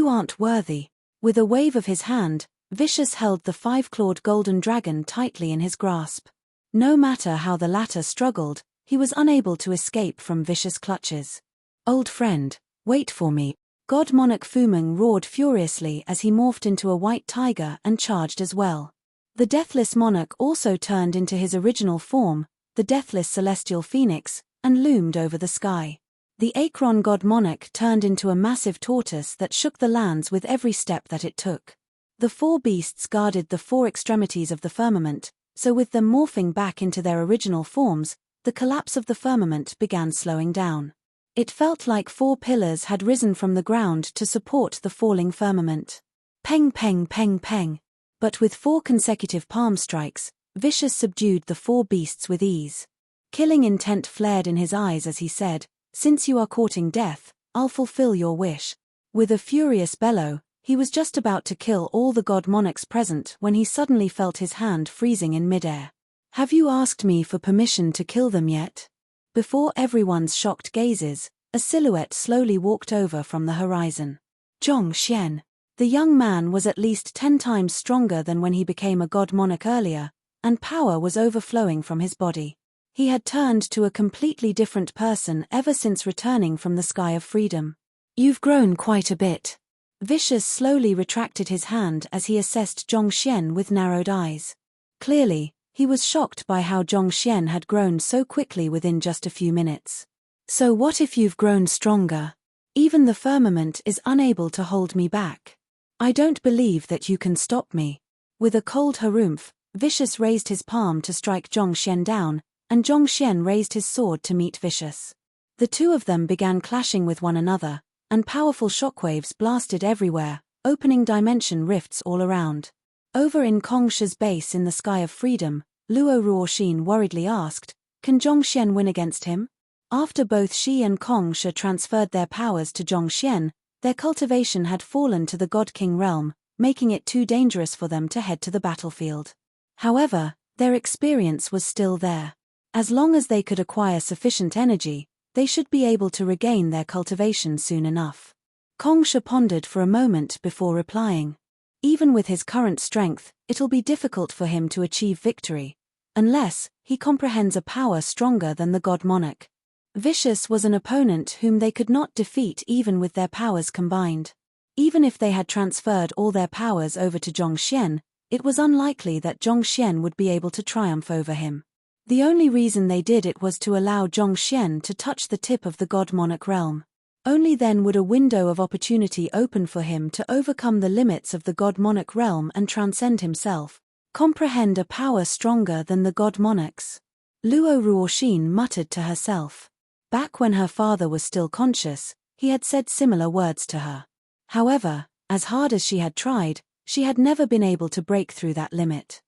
aren't worthy. With a wave of his hand, Vicious held the 5-clawed golden dragon tightly in his grasp. No matter how the latter struggled, he was unable to escape from Vicious' clutches. Old friend, wait for me. God Monarch Fuming roared furiously as he morphed into a white tiger and charged as well. The Deathless Monarch also turned into his original form, the Deathless Celestial Phoenix, and loomed over the sky. The Akron God Monarch turned into a massive tortoise that shook the lands with every step that it took. The 4 beasts guarded the 4 extremities of the firmament, so with them morphing back into their original forms, the collapse of the firmament began slowing down. It felt like 4 pillars had risen from the ground to support the falling firmament. Peng peng peng peng. But with 4 consecutive palm strikes, Vicious subdued the 4 beasts with ease. Killing intent flared in his eyes as he said, "Since you are courting death, I'll fulfill your wish." With a furious bellow, he was just about to kill all the god monarchs present when he suddenly felt his hand freezing in midair. "Have you asked me for permission to kill them yet?" Before everyone's shocked gazes, a silhouette slowly walked over from the horizon. Zhong Xian. The young man was at least 10 times stronger than when he became a god monarch earlier, and power was overflowing from his body. He had turned to a completely different person ever since returning from the sky of freedom. "You've grown quite a bit." Vicious slowly retracted his hand as he assessed Zhong Xian with narrowed eyes. Clearly, he was shocked by how Zhong Xian had grown so quickly within just a few minutes. "So what if you've grown stronger? Even the firmament is unable to hold me back. I don't believe that you can stop me." With a cold harumph, Vicious raised his palm to strike Zhong Xian down, and Zhong Xian raised his sword to meet Vicious. The two of them began clashing with one another, and powerful shockwaves blasted everywhere, opening dimension rifts all around. Over in Kongsha's base in the Sky of Freedom, Luo Ruoxin worriedly asked, "Can Zhongxian win against him?" After both Shi and Kongsha transferred their powers to Zhongxian, their cultivation had fallen to the God King realm, making it too dangerous for them to head to the battlefield. However, their experience was still there. As long as they could acquire sufficient energy, they should be able to regain their cultivation soon enough. Kongsha pondered for a moment before replying. Even with his current strength, it'll be difficult for him to achieve victory, unless he comprehends a power stronger than the God Monarch. Vicious was an opponent whom they could not defeat even with their powers combined. Even if they had transferred all their powers over to Zhongxian, it was unlikely that Zhongxian would be able to triumph over him. The only reason they did it was to allow Zhongxian to touch the tip of the God Monarch realm. Only then would a window of opportunity open for him to overcome the limits of the God Monarch realm and transcend himself, comprehend a power stronger than the God Monarch's. Luo Ruoxin muttered to herself. Back when her father was still conscious, he had said similar words to her. However, as hard as she had tried, she had never been able to break through that limit.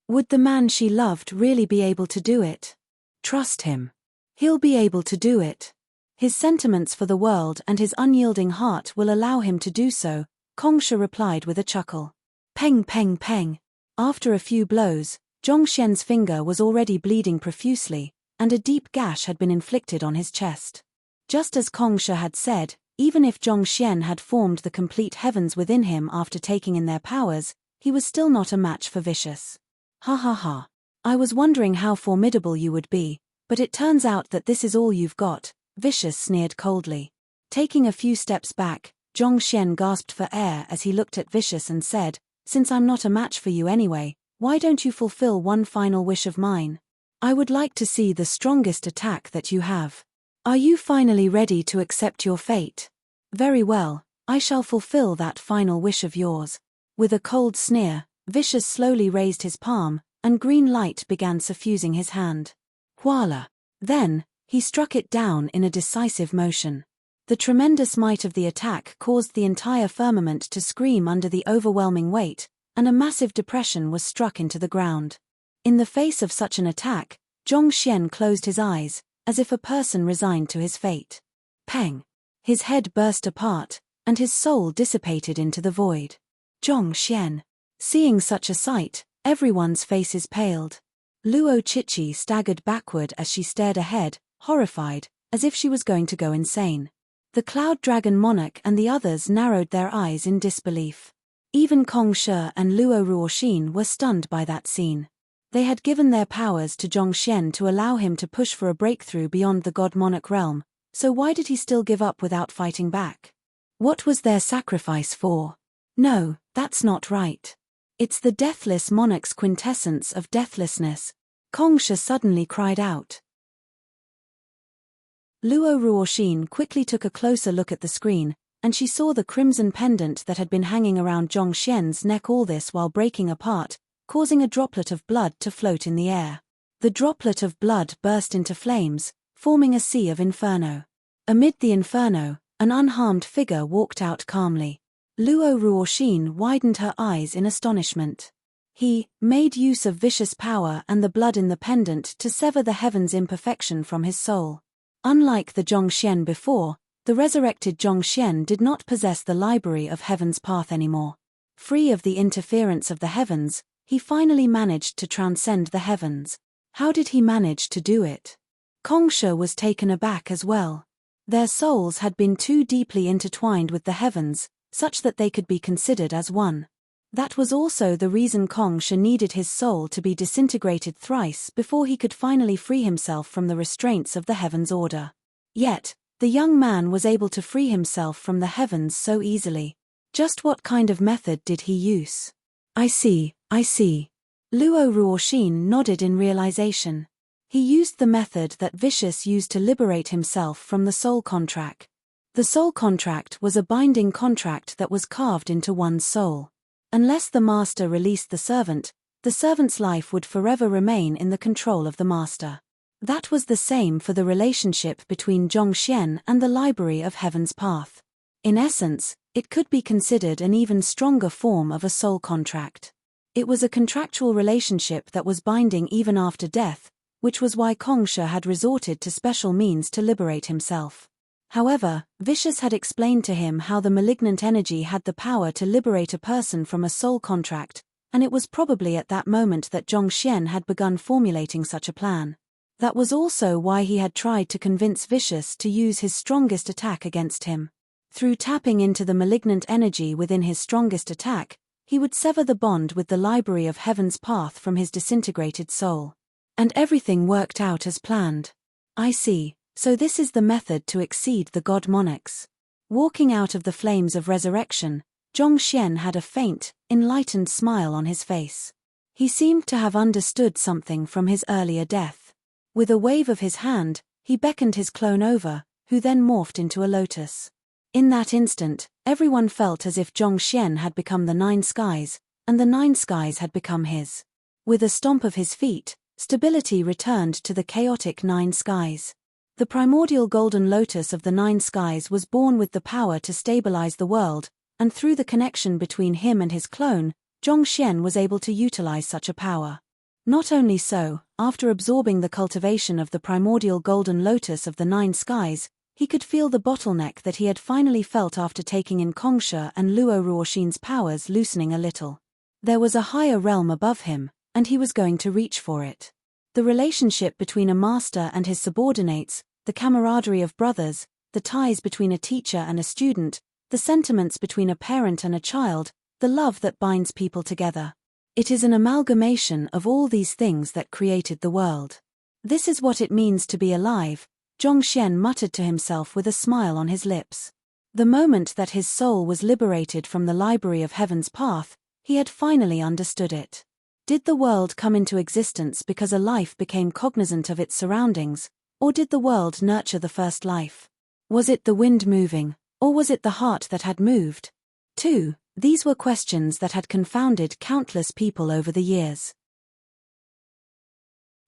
Would the man she loved really be able to do it? Trust him. He'll be able to do it. His sentiments for the world and his unyielding heart will allow him to do so, Kongsha replied with a chuckle. Peng peng peng. After a few blows, Zhongxian's finger was already bleeding profusely, and a deep gash had been inflicted on his chest. Just as Kongsha had said, even if Zhongxian had formed the complete heavens within him after taking in their powers, he was still not a match for Vicious. Ha ha ha. I was wondering how formidable you would be, but it turns out that this is all you've got, Vicious sneered coldly. Taking a few steps back, Zhongxian gasped for air as he looked at Vicious and said, "Since I'm not a match for you anyway, why don't you fulfill one final wish of mine? I would like to see the strongest attack that you have. Are you finally ready to accept your fate? Very well, I shall fulfill that final wish of yours." With a cold sneer, Vicious slowly raised his palm, and green light began suffusing his hand. Voila! Then, he struck it down in a decisive motion. The tremendous might of the attack caused the entire firmament to scream under the overwhelming weight, and a massive depression was struck into the ground. In the face of such an attack, Zhongxian closed his eyes, as if a person resigned to his fate. Peng! His head burst apart, and his soul dissipated into the void. Zhongxian! Seeing such a sight, everyone's faces paled. Luo Chichi staggered backward as she stared ahead, horrified, as if she was going to go insane. The Cloud Dragon Monarch and the others narrowed their eyes in disbelief. Even Kongsha and Luo Ruoxin were stunned by that scene. They had given their powers to Zhongxian to allow him to push for a breakthrough beyond the God Monarch realm, so why did he still give up without fighting back? What was their sacrifice for? No, that's not right. It's the deathless monarch's quintessence of deathlessness, Kongsha suddenly cried out. Luo Ruoxin quickly took a closer look at the screen, and she saw the crimson pendant that had been hanging around Zhongxian's neck, all this while breaking apart, causing a droplet of blood to float in the air. The droplet of blood burst into flames, forming a sea of inferno. Amid the inferno, an unharmed figure walked out calmly. Luo Ruoxin widened her eyes in astonishment. He made use of vicious power and the blood in the pendant to sever the heaven's imperfection from his soul. Unlike the Zhongxian before, the resurrected Zhongxian did not possess the library of Heaven's Path anymore. Free of the interference of the heavens, he finally managed to transcend the heavens. How did he manage to do it? Kongsha was taken aback as well. Their souls had been too deeply intertwined with the heavens, such that they could be considered as one. That was also the reason Kongsha needed his soul to be disintegrated thrice before he could finally free himself from the restraints of the heavens' order. Yet, the young man was able to free himself from the heavens so easily. Just what kind of method did he use? I see. Luo Ruoxin nodded in realization. He used the method that Vicious used to liberate himself from the soul contract. The soul contract was a binding contract that was carved into one's soul. Unless the master released the servant's life would forever remain in the control of the master. That was the same for the relationship between Zhongxian and the Library of Heaven's Path. In essence, it could be considered an even stronger form of a soul contract. It was a contractual relationship that was binding even after death, which was why Kongsha had resorted to special means to liberate himself. However, Vicious had explained to him how the malignant energy had the power to liberate a person from a soul contract, and it was probably at that moment that Zhongxian had begun formulating such a plan. That was also why he had tried to convince Vicious to use his strongest attack against him. Through tapping into the malignant energy within his strongest attack, he would sever the bond with the library of Heaven's path from his disintegrated soul. And everything worked out as planned. I see, so this is the method to exceed the god monarchs. Walking out of the flames of resurrection, Zhongxian had a faint, enlightened smile on his face. He seemed to have understood something from his earlier death. With a wave of his hand, he beckoned his clone over, who then morphed into a lotus. In that instant, everyone felt as if Zhongxian had become the nine skies, and the nine skies had become his. With a stomp of his feet, stability returned to the chaotic nine skies. The primordial golden lotus of the nine skies was born with the power to stabilize the world, and through the connection between him and his clone, Zhongxian was able to utilize such a power. Not only so, after absorbing the cultivation of the primordial golden lotus of the nine skies, he could feel the bottleneck that he had finally felt after taking in Kongsha and Luo Ruoxin's powers loosening a little. There was a higher realm above him, and he was going to reach for it. The relationship between a master and his subordinates, the camaraderie of brothers, the ties between a teacher and a student, the sentiments between a parent and a child, the love that binds people together. It is an amalgamation of all these things that created the world. This is what it means to be alive, Zhongxian muttered to himself with a smile on his lips. The moment that his soul was liberated from the library of Heaven's path, he had finally understood it. Did the world come into existence because a life became cognizant of its surroundings, or did the world nurture the first life? Was it the wind moving, or was it the heart that had moved? 2. These were questions that had confounded countless people over the years.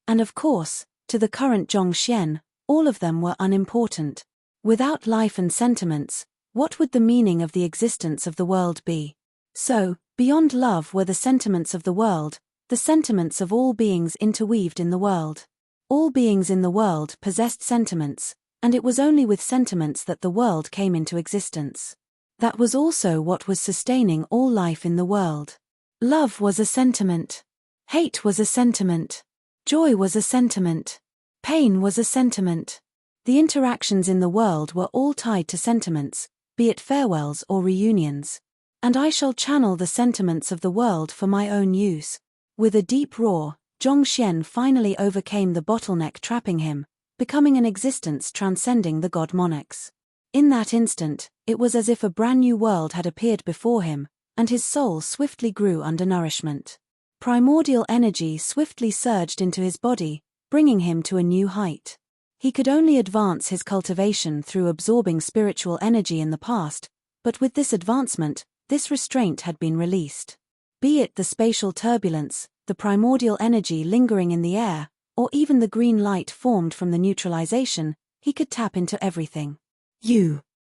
And of course, to the current Zhongxian, all of them were unimportant. Without life and sentiments, what would the meaning of the existence of the world be? So, beyond love were the sentiments of the world, the sentiments of all beings interweaved in the world. All beings in the world possessed sentiments, and it was only with sentiments that the world came into existence. That was also what was sustaining all life in the world. Love was a sentiment. Hate was a sentiment. Joy was a sentiment. Pain was a sentiment. The interactions in the world were all tied to sentiments, be it farewells or reunions. And I shall channel the sentiments of the world for my own use. With a deep roar, Zhongxian finally overcame the bottleneck trapping him, becoming an existence transcending the god monarchs. In that instant, it was as if a brand new world had appeared before him, and his soul swiftly grew under nourishment. Primordial energy swiftly surged into his body, bringing him to a new height. He could only advance his cultivation through absorbing spiritual energy in the past, but with this advancement, this restraint had been released. Be it the spatial turbulence, the primordial energy lingering in the air, or even the green light formed from the neutralization, he could tap into everything.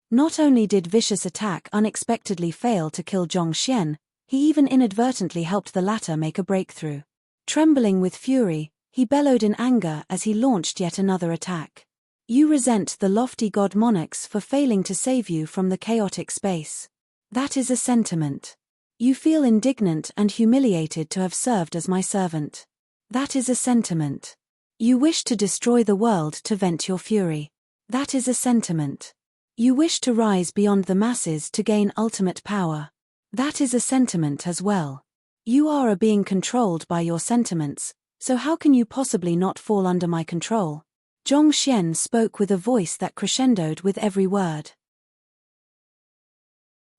Not only did Vicious attack unexpectedly fail to kill Zhongxian, he even inadvertently helped the latter make a breakthrough. Trembling with fury, he bellowed in anger as he launched yet another attack. You resent the lofty god monarchs for failing to save you from the chaotic space. That is a sentiment. You feel indignant and humiliated to have served as my servant. That is a sentiment. You wish to destroy the world to vent your fury. That is a sentiment. You wish to rise beyond the masses to gain ultimate power. That is a sentiment as well. You are a being controlled by your sentiments, so how can you possibly not fall under my control? Zhongxian spoke with a voice that crescendoed with every word.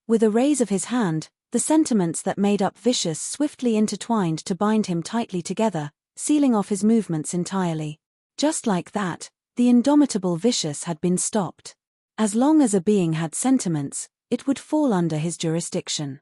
With a raise of his hand, the sentiments that made up Vicious swiftly intertwined to bind him tightly together, sealing off his movements entirely. Just like that, the indomitable Vicious had been stopped. As long as a being had sentiments, it would fall under his jurisdiction.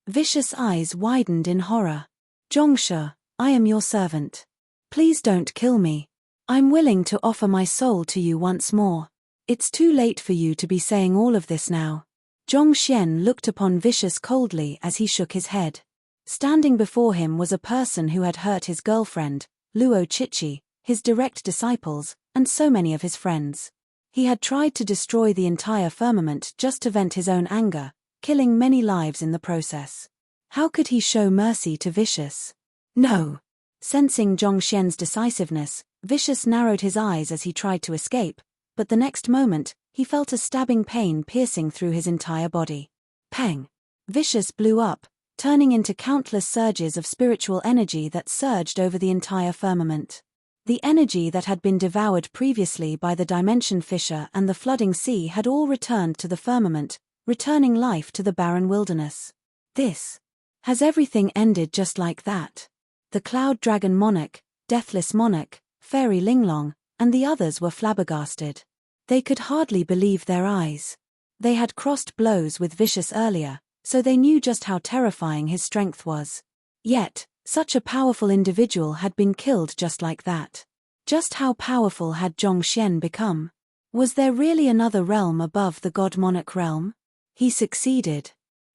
Vicious eyes widened in horror. Zhongsha, I am your servant. Please don't kill me. I'm willing to offer my soul to you once more. It's too late for you to be saying all of this now. Zhongxian looked upon Vicious coldly as he shook his head. Standing before him was a person who had hurt his girlfriend, Luo Chichi, his direct disciples, and so many of his friends. He had tried to destroy the entire firmament just to vent his own anger, killing many lives in the process. How could he show mercy to Vicious? No. Sensing Zhongxian's decisiveness, Vicious narrowed his eyes as he tried to escape, but the next moment, he felt a stabbing pain piercing through his entire body. Pang! Vicious blew up, turning into countless surges of spiritual energy that surged over the entire firmament. The energy that had been devoured previously by the dimension fissure and the flooding sea had all returned to the firmament, returning life to the barren wilderness. Has everything ended just like that? The Cloud Dragon Monarch, Deathless Monarch, Fairy Linglong, and the others were flabbergasted. They could hardly believe their eyes. They had crossed blows with Vicious earlier, so they knew just how terrifying his strength was. Yet, such a powerful individual had been killed just like that. Just how powerful had Zhongxian become? Was there really another realm above the God Monarch realm? He succeeded.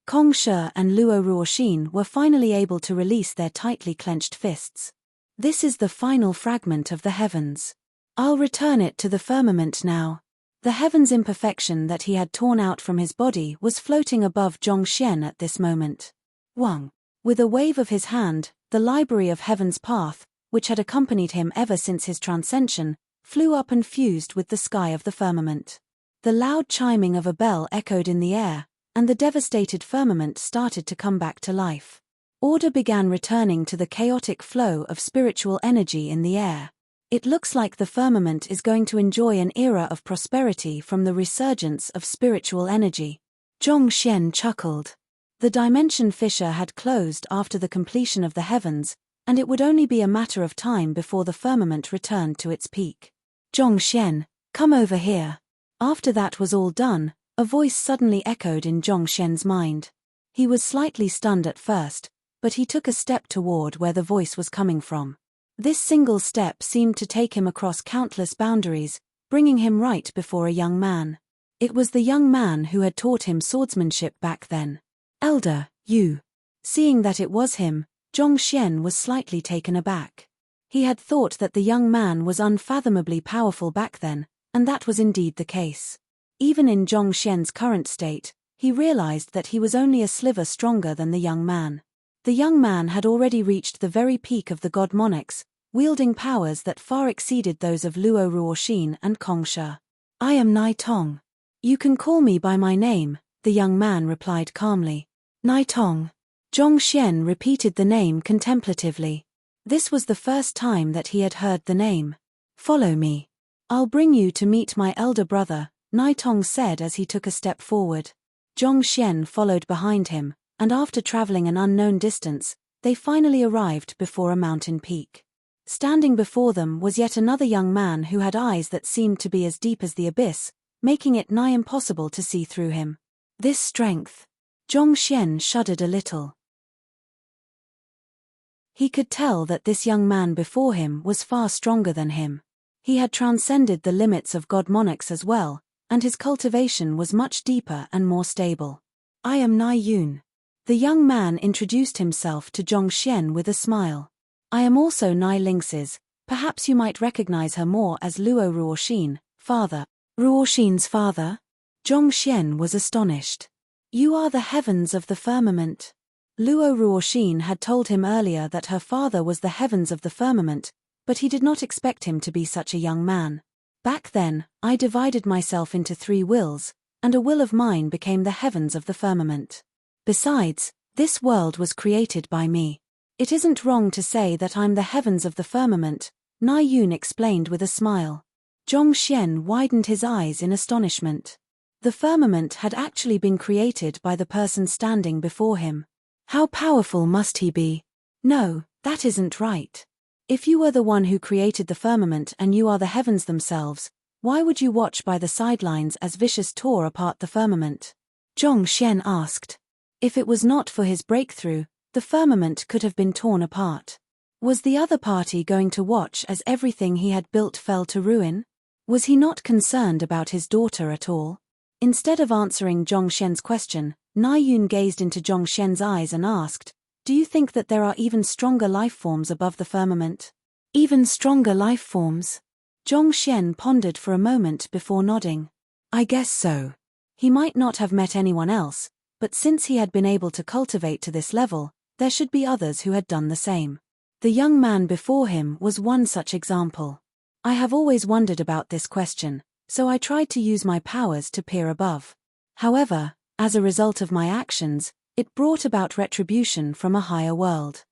Kong Shi and Luo Ruoxin were finally able to release their tightly clenched fists. This is the final fragment of the heavens. I'll return it to the firmament now. The heaven's imperfection that he had torn out from his body was floating above Zhongxian at this moment. Wang. With a wave of his hand, the library of Heaven's Path, which had accompanied him ever since his transcension, flew up and fused with the sky of the firmament. The loud chiming of a bell echoed in the air, and the devastated firmament started to come back to life. Order began returning to the chaotic flow of spiritual energy in the air. It looks like the firmament is going to enjoy an era of prosperity from the resurgence of spiritual energy. Zhongxian chuckled. The dimension fissure had closed after the completion of the heavens, and it would only be a matter of time before the firmament returned to its peak. Zhongxian, come over here. After that was all done, a voice suddenly echoed in Zhongxian's mind. He was slightly stunned at first, but he took a step toward where the voice was coming from. This single step seemed to take him across countless boundaries, bringing him right before a young man. It was the young man who had taught him swordsmanship back then. Elder, you. Seeing that it was him, Zhongxian was slightly taken aback. He had thought that the young man was unfathomably powerful back then, and that was indeed the case. Even in Zhongxian's current state, he realized that he was only a sliver stronger than the young man. The young man had already reached the very peak of the God Monarchs, wielding powers that far exceeded those of Luo Ruoxin and Kong Shi. I am Nai Tong. You can call me by my name, the young man replied calmly. Nai Tong. Zhongxian repeated the name contemplatively. This was the first time that he had heard the name. Follow me. I'll bring you to meet my elder brother, Nai Tong said as he took a step forward. Zhongxian followed behind him, and after traveling an unknown distance, they finally arrived before a mountain peak. Standing before them was yet another young man who had eyes that seemed to be as deep as the abyss, making it nigh impossible to see through him. This strength. Zhongxian shuddered a little. He could tell that this young man before him was far stronger than him. He had transcended the limits of God Monarchs as well, and his cultivation was much deeper and more stable. I am Nai Yun. The young man introduced himself to Zhongxian with a smile. I am also Nai Lynx's, perhaps you might recognize her more as Luo Ruoxin, father. Ruoxin's father? Zhongxian was astonished. You are the heavens of the firmament. Luo Ruoxin had told him earlier that her father was the heavens of the firmament, but he did not expect him to be such a young man. Back then, I divided myself into 3 wills, and a will of mine became the heavens of the firmament. Besides, this world was created by me. It isn't wrong to say that I'm the heavens of the firmament, Nai Yun explained with a smile. Zhongxian widened his eyes in astonishment. The firmament had actually been created by the person standing before him. How powerful must he be? No, that isn't right. If you were the one who created the firmament and you are the heavens themselves, why would you watch by the sidelines as Vicious tore apart the firmament? Zhongxian asked. If it was not for his breakthrough, the firmament could have been torn apart. Was the other party going to watch as everything he had built fell to ruin? Was he not concerned about his daughter at all? Instead of answering Zhongshen's question, Naiyun gazed into Zhongshen's eyes and asked, "Do you think that there are even stronger life forms above the firmament?" Even stronger life forms? Zhongshen pondered for a moment before nodding. I guess so. He might not have met anyone else, but since he had been able to cultivate to this level, there should be others who had done the same. The young man before him was one such example. I have always wondered about this question, so I tried to use my powers to peer above. However, as a result of my actions, it brought about retribution from a higher world.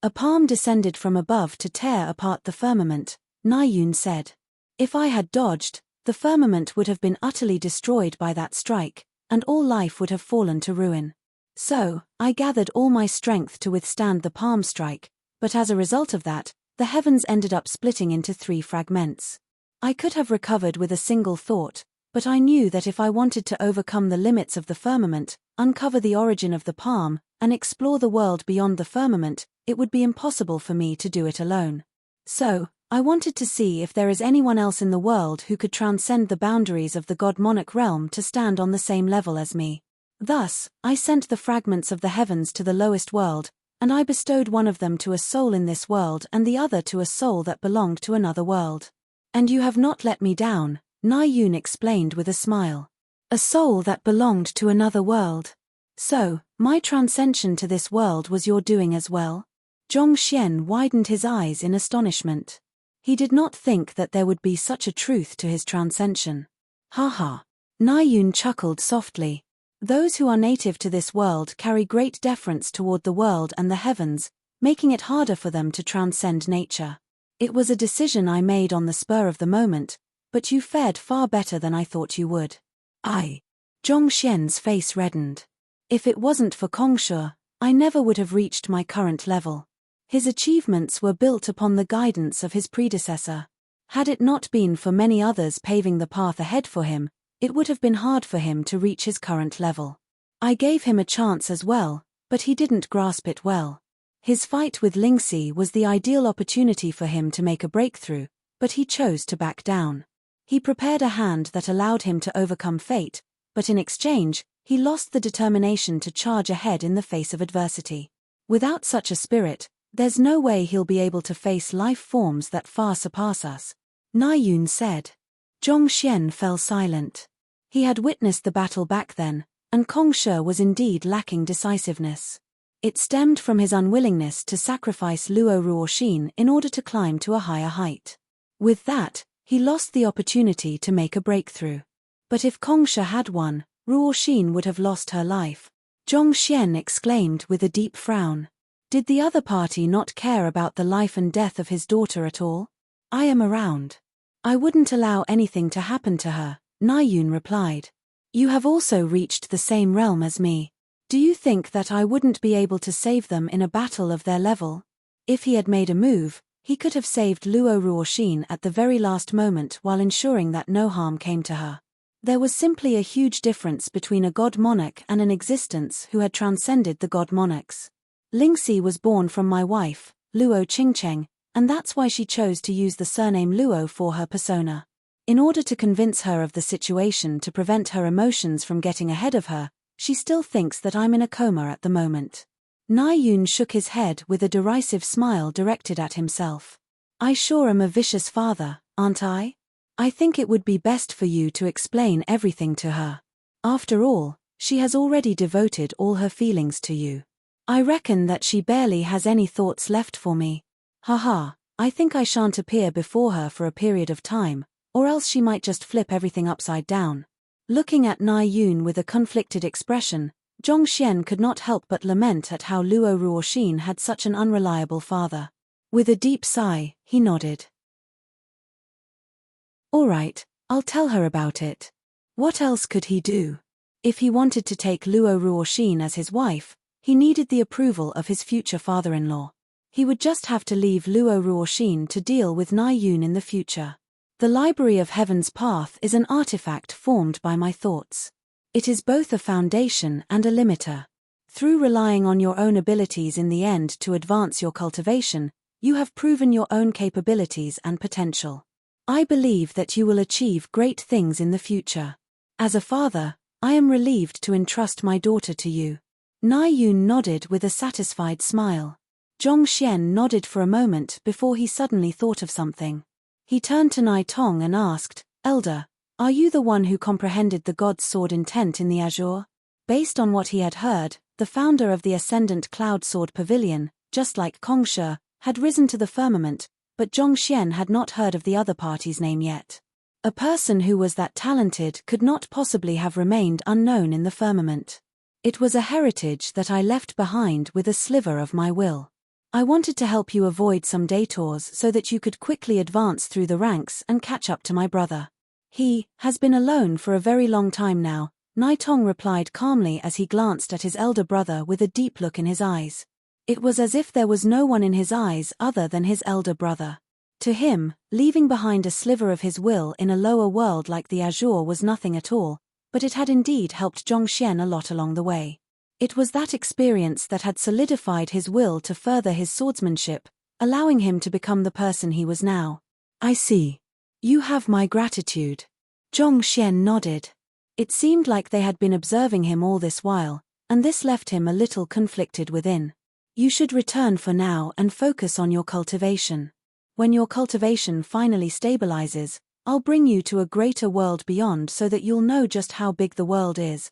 A palm descended from above to tear apart the firmament, Naiyun said. If I had dodged, the firmament would have been utterly destroyed by that strike, and all life would have fallen to ruin. So, I gathered all my strength to withstand the palm strike, but as a result of that, the heavens ended up splitting into 3 fragments. I could have recovered with a single thought, but I knew that if I wanted to overcome the limits of the firmament, uncover the origin of the palm, and explore the world beyond the firmament, it would be impossible for me to do it alone. So, I wanted to see if there is anyone else in the world who could transcend the boundaries of the god-monarch realm to stand on the same level as me. Thus, I sent the fragments of the heavens to the lowest world, and I bestowed one of them to a soul in this world and the other to a soul that belonged to another world. And you have not let me down, Naiyun explained with a smile. A soul that belonged to another world. So, my transcension to this world was your doing as well? Zhongshen widened his eyes in astonishment. He did not think that there would be such a truth to his transcension. Ha. Naiyun chuckled softly. Those who are native to this world carry great deference toward the world and the heavens, making it harder for them to transcend nature. It was a decision I made on the spur of the moment, but you fared far better than I thought you would. Zhongshen's face reddened. If it wasn't for Kongshe, I never would have reached my current level. His achievements were built upon the guidance of his predecessor. Had it not been for many others paving the path ahead for him, it would have been hard for him to reach his current level. I gave him a chance as well, but he didn't grasp it well. His fight with Lingxi was the ideal opportunity for him to make a breakthrough, but he chose to back down. He prepared a hand that allowed him to overcome fate, but in exchange, he lost the determination to charge ahead in the face of adversity. Without such a spirit, there's no way he'll be able to face life forms that far surpass us, Naiyun said. Zhongshen fell silent. He had witnessed the battle back then, and Kongshe was indeed lacking decisiveness. It stemmed from his unwillingness to sacrifice Luo Ruoxin in order to climb to a higher height. With that, he lost the opportunity to make a breakthrough. But if Kongshe had won, Ruoxin would have lost her life. Zhongshen exclaimed with a deep frown. Did the other party not care about the life and death of his daughter at all? I am around. I wouldn't allow anything to happen to her, Naiyun replied. You have also reached the same realm as me. Do you think that I wouldn't be able to save them in a battle of their level? If he had made a move, he could have saved Luo Ruoxin at the very last moment while ensuring that no harm came to her. There was simply a huge difference between a god monarch and an existence who had transcended the god monarchs. Lingxi was born from my wife, Luo Qingcheng, and that's why she chose to use the surname Luo for her persona. In order to convince her of the situation to prevent her emotions from getting ahead of her, she still thinks that I'm in a coma at the moment. Naiyun shook his head with a derisive smile directed at himself. I sure am a vicious father, aren't I? I think it would be best for you to explain everything to her. After all, she has already devoted all her feelings to you. I reckon that she barely has any thoughts left for me. I think I shan't appear before her for a period of time, or else she might just flip everything upside down. Looking at Naiyun with a conflicted expression, Zhongshen could not help but lament at how Luo Ruoxin had such an unreliable father. With a deep sigh, he nodded. All right, I'll tell her about it. What else could he do? If he wanted to take Luo Ruoxin as his wife, he needed the approval of his future father-in-law. He would just have to leave Luo Ruoxin to deal with Naiyun in the future. The Library of Heaven's Path is an artifact formed by my thoughts. It is both a foundation and a limiter. Through relying on your own abilities in the end to advance your cultivation, You have proven your own capabilities and potential. I believe that you will achieve great things in the future. As a father, I am relieved to entrust my daughter to you." Nai Yun nodded with a satisfied smile. Zhong Xian nodded for a moment before he suddenly thought of something. He turned to Nai Tong and asked, "Elder, are you the one who comprehended the god's sword intent in the azure?" Based on what he had heard, the founder of the Ascendant Cloud Sword Pavilion, just like Kongshe, had risen to the firmament, but Zhong Xian had not heard of the other party's name yet. A person who was that talented could not possibly have remained unknown in the firmament. "It was a heritage that I left behind with a sliver of my will. I wanted to help you avoid some detours so that you could quickly advance through the ranks and catch up to my brother. He has been alone for a very long time now," Nai Tong replied calmly as he glanced at his elder brother with a deep look in his eyes. It was as if there was no one in his eyes other than his elder brother. To him, leaving behind a sliver of his will in a lower world like the Azure was nothing at all, but it had indeed helped Zhong Xian a lot along the way. It was that experience that had solidified his will to further his swordsmanship, allowing him to become the person he was now. "I see. You have my gratitude." Zhong Xian nodded. It seemed like they had been observing him all this while, and this left him a little conflicted within. "You should return for now and focus on your cultivation. When your cultivation finally stabilizes, I'll bring you to a greater world beyond so that you'll know just how big the world is."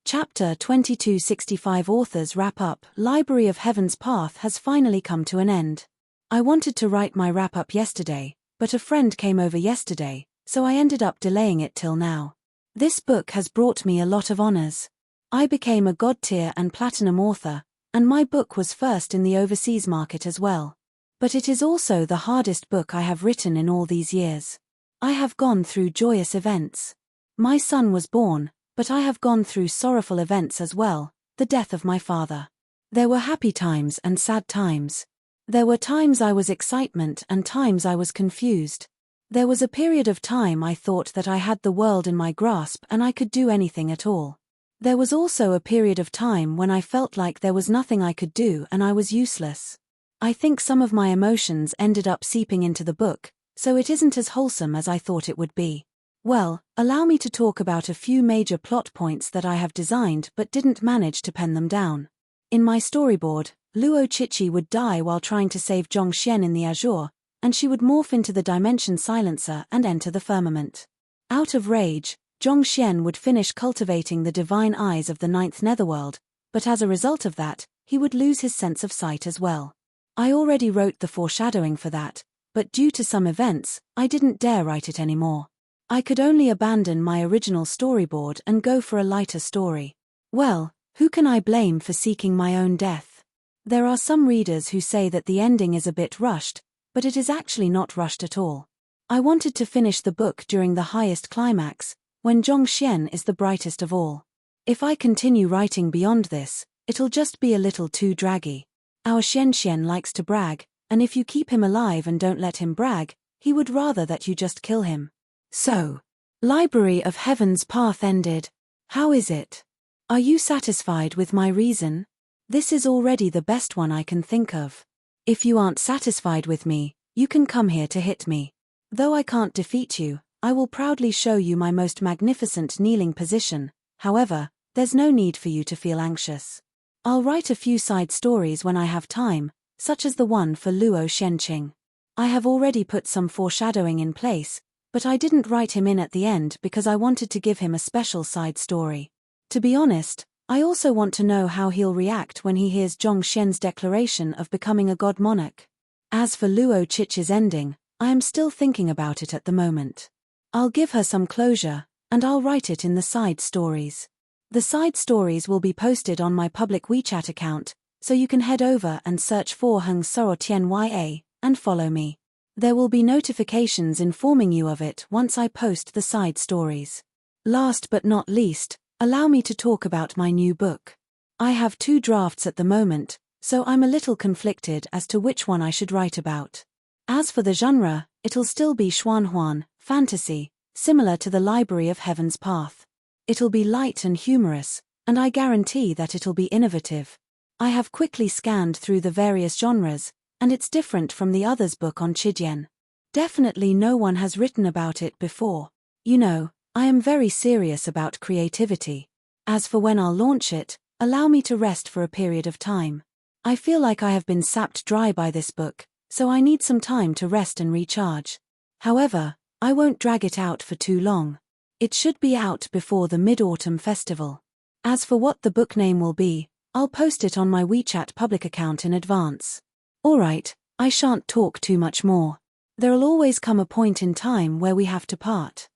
Chapter 2265 Authors Wrap Up. Library of Heaven's Path has finally come to an end. I wanted to write my wrap-up yesterday, but a friend came over yesterday, so I ended up delaying it till now. This book has brought me a lot of honors. I became a God-tier and platinum author, and my book was first in the overseas market as well. But it is also the hardest book I have written in all these years. I have gone through joyous events. My son was born, but I have gone through sorrowful events as well, the death of my father. There were happy times and sad times. There were times I was excitement and times I was confused. There was a period of time I thought that I had the world in my grasp and I could do anything at all. There was also a period of time when I felt like there was nothing I could do and I was useless. I think some of my emotions ended up seeping into the book, so it isn't as wholesome as I thought it would be. Well, allow me to talk about a few major plot points that I have designed but didn't manage to pen them down. In my storyboard, Luo Chichi would die while trying to save Zhong Xian in the Azure, and she would morph into the Dimension Silencer and enter the firmament. Out of rage, Zhong Xian would finish cultivating the divine eyes of the ninth netherworld, but as a result of that, he would lose his sense of sight as well. I already wrote the foreshadowing for that, but due to some events, I didn't dare write it anymore. I could only abandon my original storyboard and go for a lighter story. Well, who can I blame for seeking my own death? There are some readers who say that the ending is a bit rushed, but it is actually not rushed at all. I wanted to finish the book during the highest climax, when Zhong Xian is the brightest of all. If I continue writing beyond this, it'll just be a little too draggy. Our Xian likes to brag, and if you keep him alive and don't let him brag, he would rather that you just kill him. So, Library of Heaven's Path ended. How is it? Are you satisfied with my reason? This is already the best one I can think of. If you aren't satisfied with me, you can come here to hit me. Though I can't defeat you, I will proudly show you my most magnificent kneeling position. However, there's no need for you to feel anxious. I'll write a few side stories when I have time, such as the one for Luo Shenqing. I have already put some foreshadowing in place, but I didn't write him in at the end because I wanted to give him a special side story. To be honest, I also want to know how he'll react when he hears Zhong Xian's declaration of becoming a god monarch. As for Luo Chichi's ending, I am still thinking about it at the moment. I'll give her some closure, and I'll write it in the side stories. The side stories will be posted on my public WeChat account, so you can head over and search for Heng Soro Tianya and follow me. There will be notifications informing you of it once I post the side stories. Last but not least, allow me to talk about my new book. I have 2 drafts at the moment, so I'm a little conflicted as to which one I should write about. As for the genre, it'll still be Xuanhuan, fantasy, similar to the Library of Heaven's Path. It'll be light and humorous, and I guarantee that it'll be innovative. I have quickly scanned through the various genres, and it's different from the others' book on Chijien. Definitely no one has written about it before. You know, I am very serious about creativity. As for when I'll launch it, allow me to rest for a period of time. I feel like I have been sapped dry by this book, so I need some time to rest and recharge. However, I won't drag it out for too long. It should be out before the Mid-Autumn Festival. As for what the book name will be, I'll post it on my WeChat public account in advance. Alright, I shan't talk too much more. There'll always come a point in time where we have to part.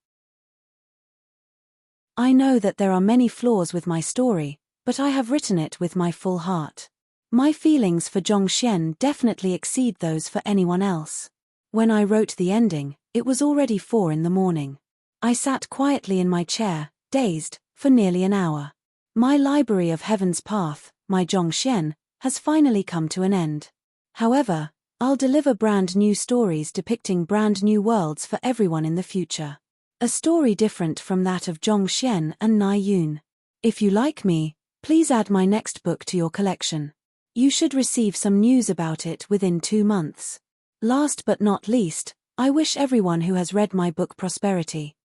I know that there are many flaws with my story, but I have written it with my full heart. My feelings for Zhongxian definitely exceed those for anyone else. When I wrote the ending, it was already 4 in the morning. I sat quietly in my chair, dazed, for nearly an hour. My library of Heaven's Path, my Zhongxian, has finally come to an end. However, I'll deliver brand new stories depicting brand new worlds for everyone in the future. A story different from that of Zhongxian and Nai Yun. If you like me, please add my next book to your collection. You should receive some news about it within 2 months. Last but not least, I wish everyone who has read my book prosperity.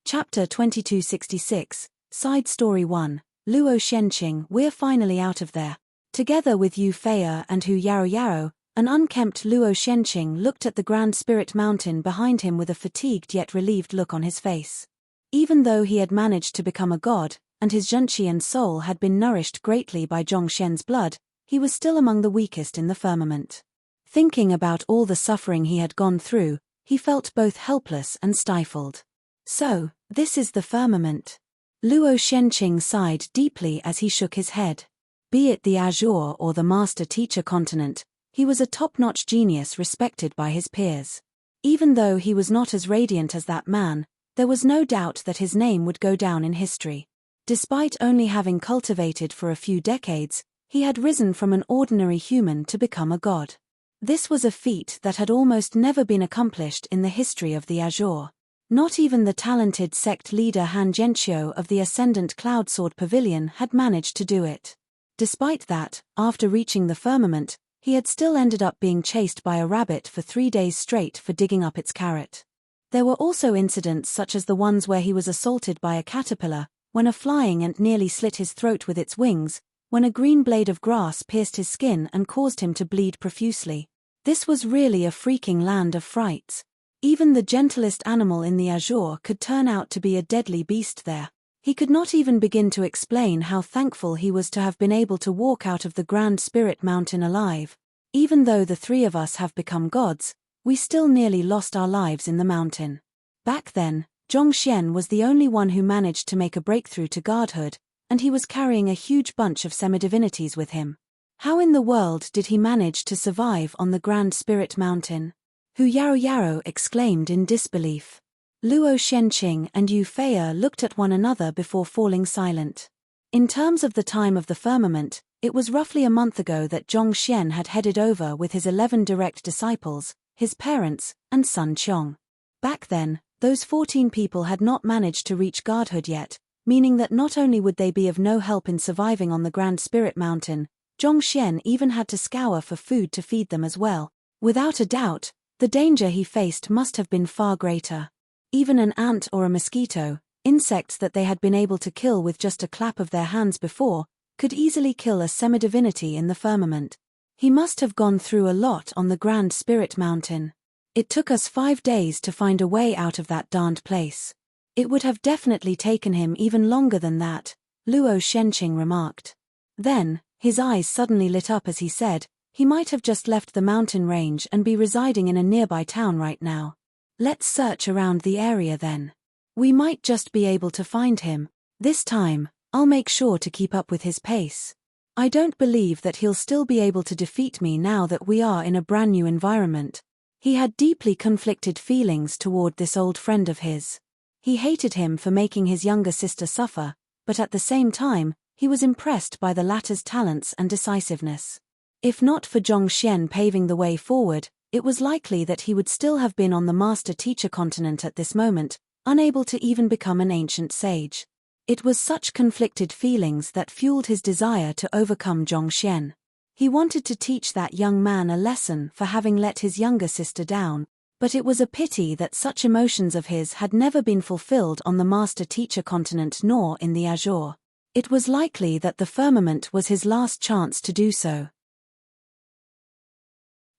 Chapter 2266, Side Story 1, Luo Shenqing. We're finally out of there. Together with Yu Fei'er and Hu Yarou, an unkempt Luo Shenqing looked at the Grand Spirit Mountain behind him with a fatigued yet relieved look on his face. Even though he had managed to become a god, and his Zhenqian soul had been nourished greatly by Zhongxian's blood, he was still among the weakest in the firmament. Thinking about all the suffering he had gone through, he felt both helpless and stifled. So, this is the firmament. Luo Shenqing sighed deeply as he shook his head. Be it the Azure or the Master-Teacher continent, he was a top-notch genius respected by his peers. Even though he was not as radiant as that man, there was no doubt that his name would go down in history. Despite only having cultivated for a few decades, he had risen from an ordinary human to become a god. This was a feat that had almost never been accomplished in the history of the Azure. Not even the talented sect leader Han Zhenqiu of the Ascendant Cloudsword Pavilion had managed to do it. Despite that, after reaching the firmament, he had still ended up being chased by a rabbit for 3 days straight for digging up its carrot. There were also incidents such as the ones where he was assaulted by a caterpillar, when a flying ant nearly slit his throat with its wings, when a green blade of grass pierced his skin and caused him to bleed profusely. This was really a freaking land of frights. Even the gentlest animal in the Azure could turn out to be a deadly beast there. He could not even begin to explain how thankful he was to have been able to walk out of the Grand Spirit Mountain alive. Even though the 3 of us have become gods, we still nearly lost our lives in the mountain. Back then, Zhongxian was the only one who managed to make a breakthrough to godhood, and he was carrying a huge bunch of semidivinities with him. How in the world did he manage to survive on the Grand Spirit Mountain? Hu Yarou exclaimed in disbelief. Luo Shenqing and Yu Fei'er looked at one another before falling silent. In terms of the time of the firmament, it was roughly a month ago that Zhongxian had headed over with his 11 direct disciples, his parents, and son Qiong. Back then, those 14 people had not managed to reach godhood yet, meaning that not only would they be of no help in surviving on the Grand Spirit Mountain, Zhongxian even had to scour for food to feed them as well. Without a doubt, the danger he faced must have been far greater. Even an ant or a mosquito, insects that they had been able to kill with just a clap of their hands before, could easily kill a semidivinity in the firmament. He must have gone through a lot on the Grand Spirit Mountain. It took us 5 days to find a way out of that darned place. It would have definitely taken him even longer than that, Luo Shenqing remarked. Then, his eyes suddenly lit up as he said, he might have just left the mountain range and be residing in a nearby town right now. Let's search around the area then. We might just be able to find him. This time, I'll make sure to keep up with his pace. I don't believe that he'll still be able to defeat me now that we are in a brand new environment. He had deeply conflicted feelings toward this old friend of his. He hated him for making his younger sister suffer, but at the same time, he was impressed by the latter's talents and decisiveness. If not for Zhongxian paving the way forward, it was likely that he would still have been on the Master-Teacher continent at this moment, unable to even become an ancient sage. It was such conflicted feelings that fueled his desire to overcome Zhongxian. He wanted to teach that young man a lesson for having let his younger sister down, but it was a pity that such emotions of his had never been fulfilled on the master-teacher continent nor in the Azure. It was likely that the firmament was his last chance to do so.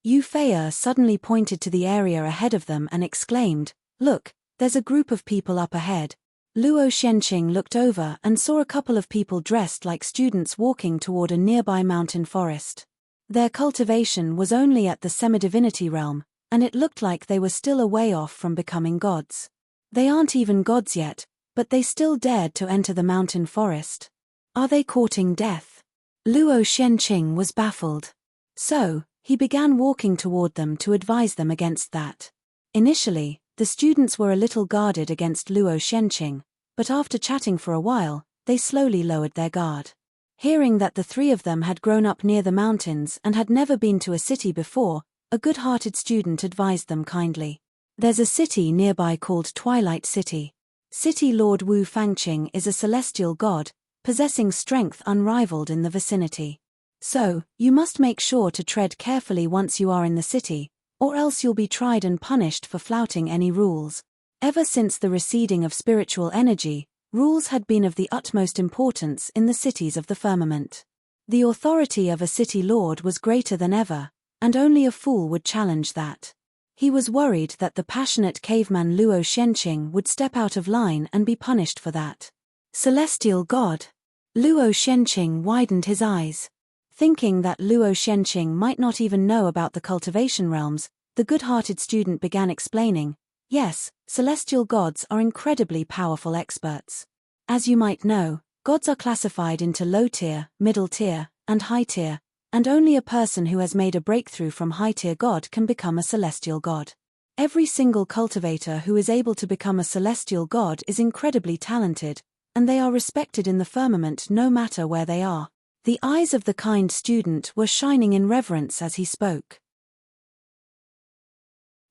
Yu Fei suddenly pointed to the area ahead of them and exclaimed, "Look, there's a group of people up ahead." Luo Shenqing looked over and saw a couple of people dressed like students walking toward a nearby mountain forest. Their cultivation was only at the semi-divinity realm, and it looked like they were still a way off from becoming gods. They aren't even gods yet, but they still dared to enter the mountain forest. Are they courting death? Luo Shenqing was baffled. So, he began walking toward them to advise them against that. Initially, the students were a little guarded against Luo Shenqing, but after chatting for a while, they slowly lowered their guard. Hearing that the three of them had grown up near the mountains and had never been to a city before, a good-hearted student advised them kindly. "There's a city nearby called Twilight City. City Lord Wu Fangqing is a celestial god, possessing strength unrivaled in the vicinity. So, you must make sure to tread carefully once you are in the city, or else you'll be tried and punished for flouting any rules." Ever since the receding of spiritual energy, rules had been of the utmost importance in the cities of the firmament. The authority of a city lord was greater than ever, and only a fool would challenge that. He was worried that the passionate caveman Luo Shenqing would step out of line and be punished for that. Celestial god. Luo Shenqing widened his eyes. Thinking that Luo Shenqing might not even know about the cultivation realms, the good-hearted student began explaining, "Yes, celestial gods are incredibly powerful experts. As you might know, gods are classified into low tier, middle tier, and high tier, and only a person who has made a breakthrough from high-tier god can become a celestial god. Every single cultivator who is able to become a celestial god is incredibly talented, and they are respected in the firmament no matter where they are." The eyes of the kind student were shining in reverence as he spoke.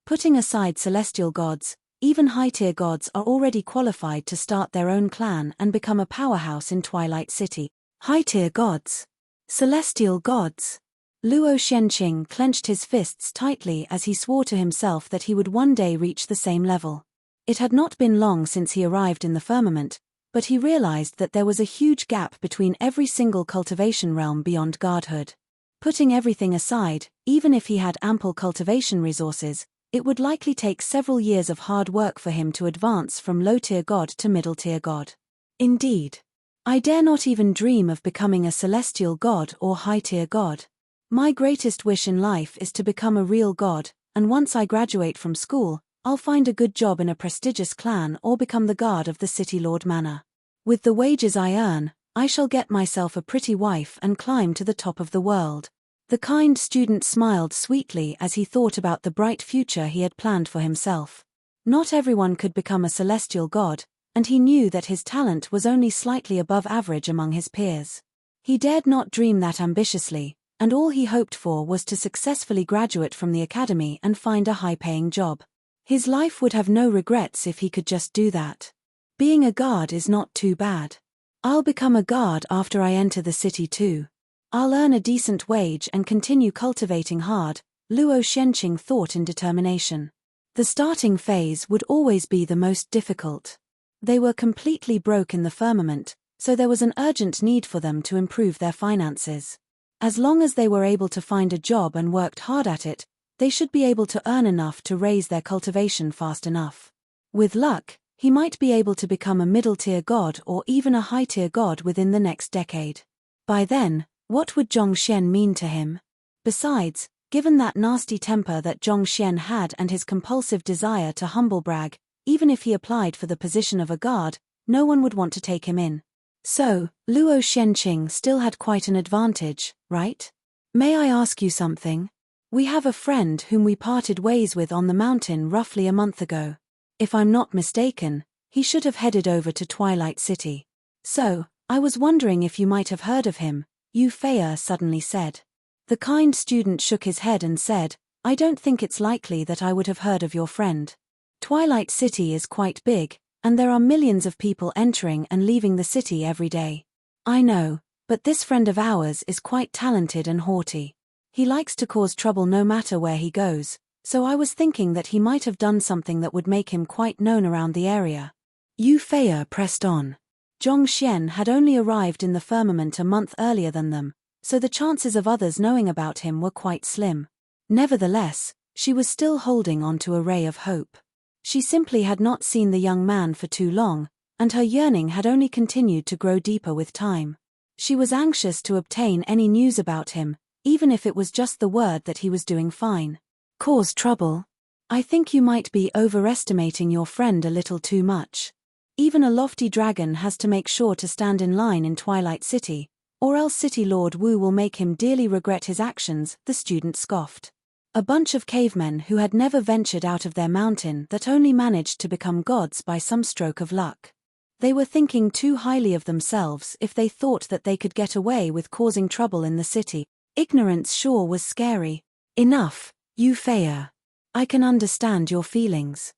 Putting aside celestial gods, even high-tier gods are already qualified to start their own clan and become a powerhouse in Twilight City. High-tier gods. Celestial gods. Luo Shenqing clenched his fists tightly as he swore to himself that he would one day reach the same level. It had not been long since he arrived in the firmament, but he realized that there was a huge gap between every single cultivation realm beyond godhood. Putting everything aside, even if he had ample cultivation resources, it would likely take several years of hard work for him to advance from low-tier god to middle-tier god. Indeed. I dare not even dream of becoming a celestial god or high-tier god. My greatest wish in life is to become a real god, and once I graduate from school, I'll find a good job in a prestigious clan or become the guard of the City Lord Manor. With the wages I earn, I shall get myself a pretty wife and climb to the top of the world. The kind student smiled sweetly as he thought about the bright future he had planned for himself. Not everyone could become a celestial god, and he knew that his talent was only slightly above average among his peers. He dared not dream that ambitiously, and all he hoped for was to successfully graduate from the academy and find a high-paying job. His life would have no regrets if he could just do that. Being a guard is not too bad. I'll become a guard after I enter the city too. I'll earn a decent wage and continue cultivating hard, Luo Shenqing thought in determination. The starting phase would always be the most difficult. They were completely broke in the firmament, so there was an urgent need for them to improve their finances. As long as they were able to find a job and worked hard at it, they should be able to earn enough to raise their cultivation fast enough. With luck, he might be able to become a middle-tier god or even a high-tier god within the next decade. By then, what would Zhongxian mean to him? Besides, given that nasty temper that Zhongxian had and his compulsive desire to humble-brag, even if he applied for the position of a guard, no one would want to take him in. So, Luo Shenqing still had quite an advantage, right? "May I ask you something? We have a friend whom we parted ways with on the mountain roughly a month ago. If I'm not mistaken, he should have headed over to Twilight City. So, I was wondering if you might have heard of him," Yu Fei suddenly said. The kind student shook his head and said, "I don't think it's likely that I would have heard of your friend. Twilight City is quite big, And there are millions of people entering and leaving the city every day. I know, but this friend of ours is quite talented and haughty. He likes to cause trouble no matter where he goes, so I was thinking that he might have done something that would make him quite known around the area. Yu Fei pressed on. Zhongxian had only arrived in the firmament a month earlier than them, so the chances of others knowing about him were quite slim. Nevertheless, she was still holding on to a ray of hope. She simply had not seen the young man for too long, and her yearning had only continued to grow deeper with time. She was anxious to obtain any news about him, even if it was just the word that he was doing fine. Cause trouble? I think you might be overestimating your friend a little too much. Even a lofty dragon has to make sure to stand in line in Twilight City, or else City Lord Wu will make him dearly regret his actions, the student scoffed. A bunch of cavemen who had never ventured out of their mountain that only managed to become gods by some stroke of luck. They were thinking too highly of themselves if they thought that they could get away with causing trouble in the city. Ignorance sure was scary. Enough, Yu Fei. I can understand your feelings.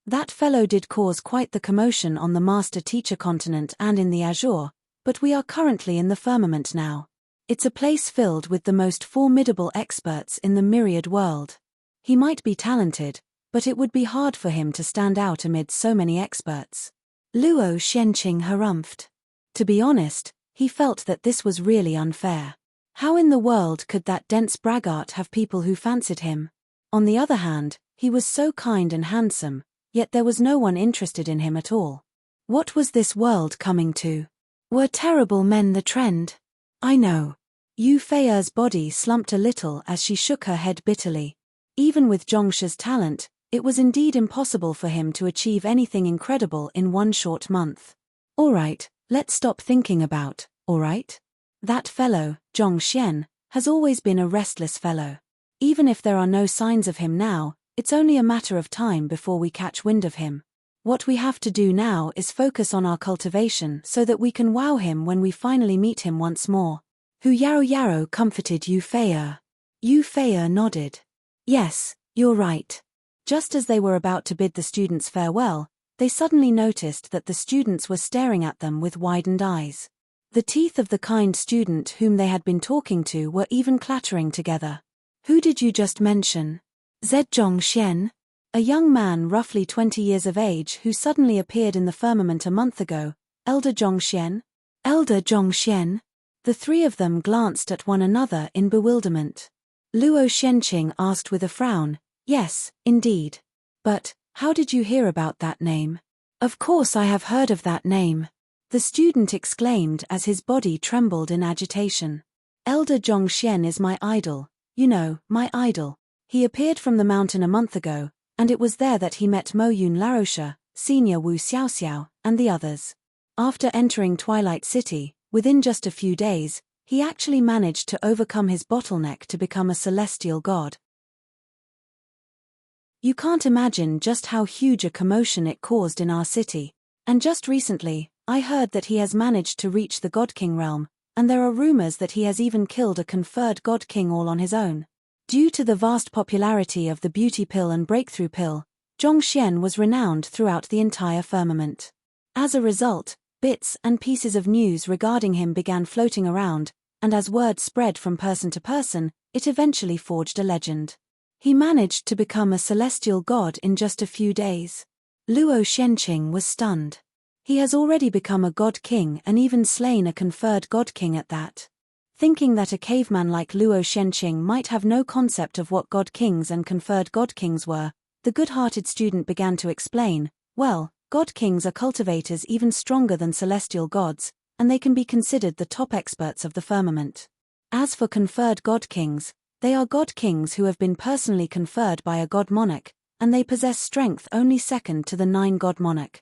That fellow did cause quite the commotion on the Master-Teacher continent and in the Azure, but we are currently in the firmament now. It's a place filled with the most formidable experts in the myriad world. He might be talented, but it would be hard for him to stand out amid so many experts. Luo Xianqing harumphed. To be honest, he felt that this was really unfair. How in the world could that dense braggart have people who fancied him? On the other hand, he was so kind and handsome, yet there was no one interested in him at all. What was this world coming to? Were terrible men the trend? I know. Yu Fei's body slumped a little as she shook her head bitterly. Even with Zhongshi's talent, it was indeed impossible for him to achieve anything incredible in one short month. Alright, let's stop thinking about, alright? That fellow, Zhongxian, has always been a restless fellow. Even if there are no signs of him now, it's only a matter of time before we catch wind of him. What we have to do now is focus on our cultivation so that we can wow him when we finally meet him once more. Hu Yarou comforted Yu Fei. Yu Fei nodded. Yes, you're right. Just as they were about to bid the students farewell, they suddenly noticed that the students were staring at them with widened eyes. The teeth of the kind student whom they had been talking to were even clattering together. Who did you just mention? Zhongxian? A young man roughly 20 years of age who suddenly appeared in the firmament a month ago. Elder Zhongxian? Elder Zhongxian? The three of them glanced at one another in bewilderment. Luo Xianqing asked with a frown, yes, indeed. But, how did you hear about that name? Of course I have heard of that name. The student exclaimed as his body trembled in agitation. Elder Zhongxian is my idol, you know, my idol. He appeared from the mountain a month ago, and it was there that he met Mo Yun Larosha, Senior Wu Xiaoxiao, and the others. After entering Twilight City, within just a few days, he actually managed to overcome his bottleneck to become a celestial god. You can't imagine just how huge a commotion it caused in our city. And just recently, I heard that he has managed to reach the God King realm, and there are rumors that he has even killed a conferred God King all on his own. Due to the vast popularity of the Beauty Pill and Breakthrough Pill, Zhongxian was renowned throughout the entire firmament. As a result, bits and pieces of news regarding him began floating around, and as word spread from person to person, it eventually forged a legend. He managed to become a celestial god in just a few days. Luo Xianqing was stunned. He has already become a god king and even slain a conferred god king at that. Thinking that a caveman like Luo Xianqing might have no concept of what god kings and conferred god kings were, the good-hearted student began to explain, well, god kings are cultivators even stronger than celestial gods, and they can be considered the top experts of the firmament. As for conferred god kings, they are god kings who have been personally conferred by a god monarch, and they possess strength only second to the 9-god monarch.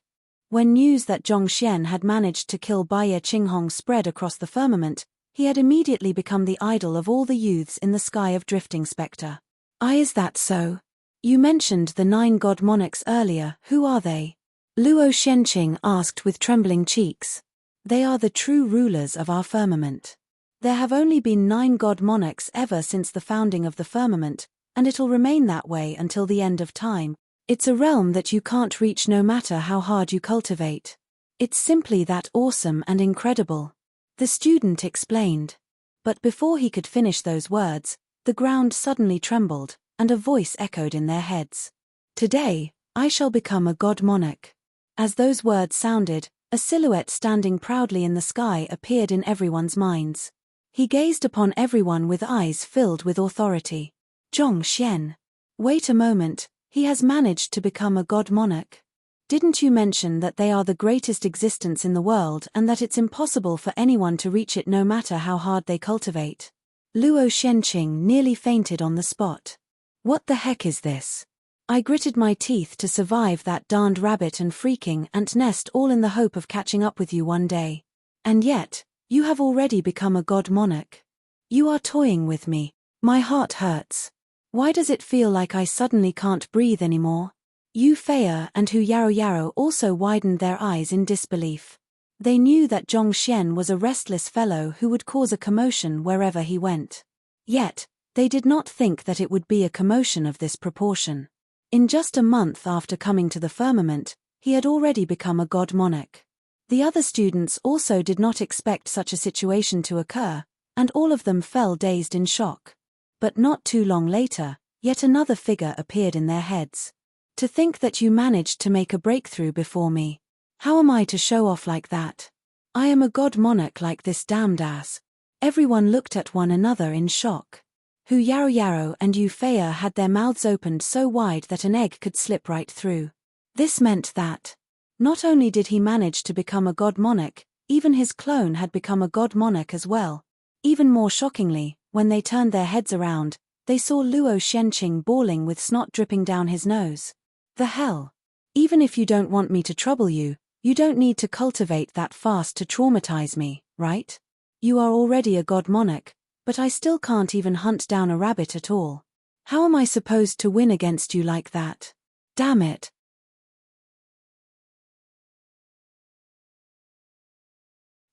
When news that Zhongxian had managed to kill Baiye Qinghong spread across the firmament, he had immediately become the idol of all the youths in the sky of Drifting Spectre. Is that so? You mentioned the 9 god monarchs earlier, who are they? Luo Xianqing asked with trembling cheeks. They are the true rulers of our firmament. There have only been 9 god monarchs ever since the founding of the firmament, and it'll remain that way until the end of time. It's a realm that you can't reach no matter how hard you cultivate. It's simply that awesome and incredible. The student explained. But before he could finish those words, the ground suddenly trembled, and a voice echoed in their heads. Today, I shall become a god monarch. As those words sounded, a silhouette standing proudly in the sky appeared in everyone's minds. He gazed upon everyone with eyes filled with authority. Zhong Xian. Wait a moment, he has managed to become a god monarch. Didn't you mention that they are the greatest existence in the world and that it's impossible for anyone to reach it no matter how hard they cultivate? Luo Shenqing nearly fainted on the spot. What the heck is this? I gritted my teeth to survive that darned rabbit and freaking ant nest all in the hope of catching up with you one day. And yet, you have already become a god monarch. You are toying with me. My heart hurts. Why does it feel like I suddenly can't breathe anymore? Yu Fei'er and Hu Yarou also widened their eyes in disbelief. They knew that Zhong Xian was a restless fellow who would cause a commotion wherever he went. Yet, they did not think that it would be a commotion of this proportion. In just a month after coming to the firmament, he had already become a god monarch. The other students also did not expect such a situation to occur, and all of them fell dazed in shock. But not too long later, yet another figure appeared in their heads. To think that you managed to make a breakthrough before me. How am I to show off like that? I am a god monarch like this damned ass. Everyone looked at one another in shock. Hu Yarou and Yu Fei'er had their mouths opened so wide that an egg could slip right through. This meant that not only did he manage to become a god monarch, even his clone had become a god monarch as well. Even more shockingly, when they turned their heads around, they saw Luo Shenqing bawling with snot dripping down his nose. The hell? Even if you don't want me to trouble you, you don't need to cultivate that fast to traumatize me, right? You are already a god monarch, but I still can't even hunt down a rabbit at all. How am I supposed to win against you like that? Damn it.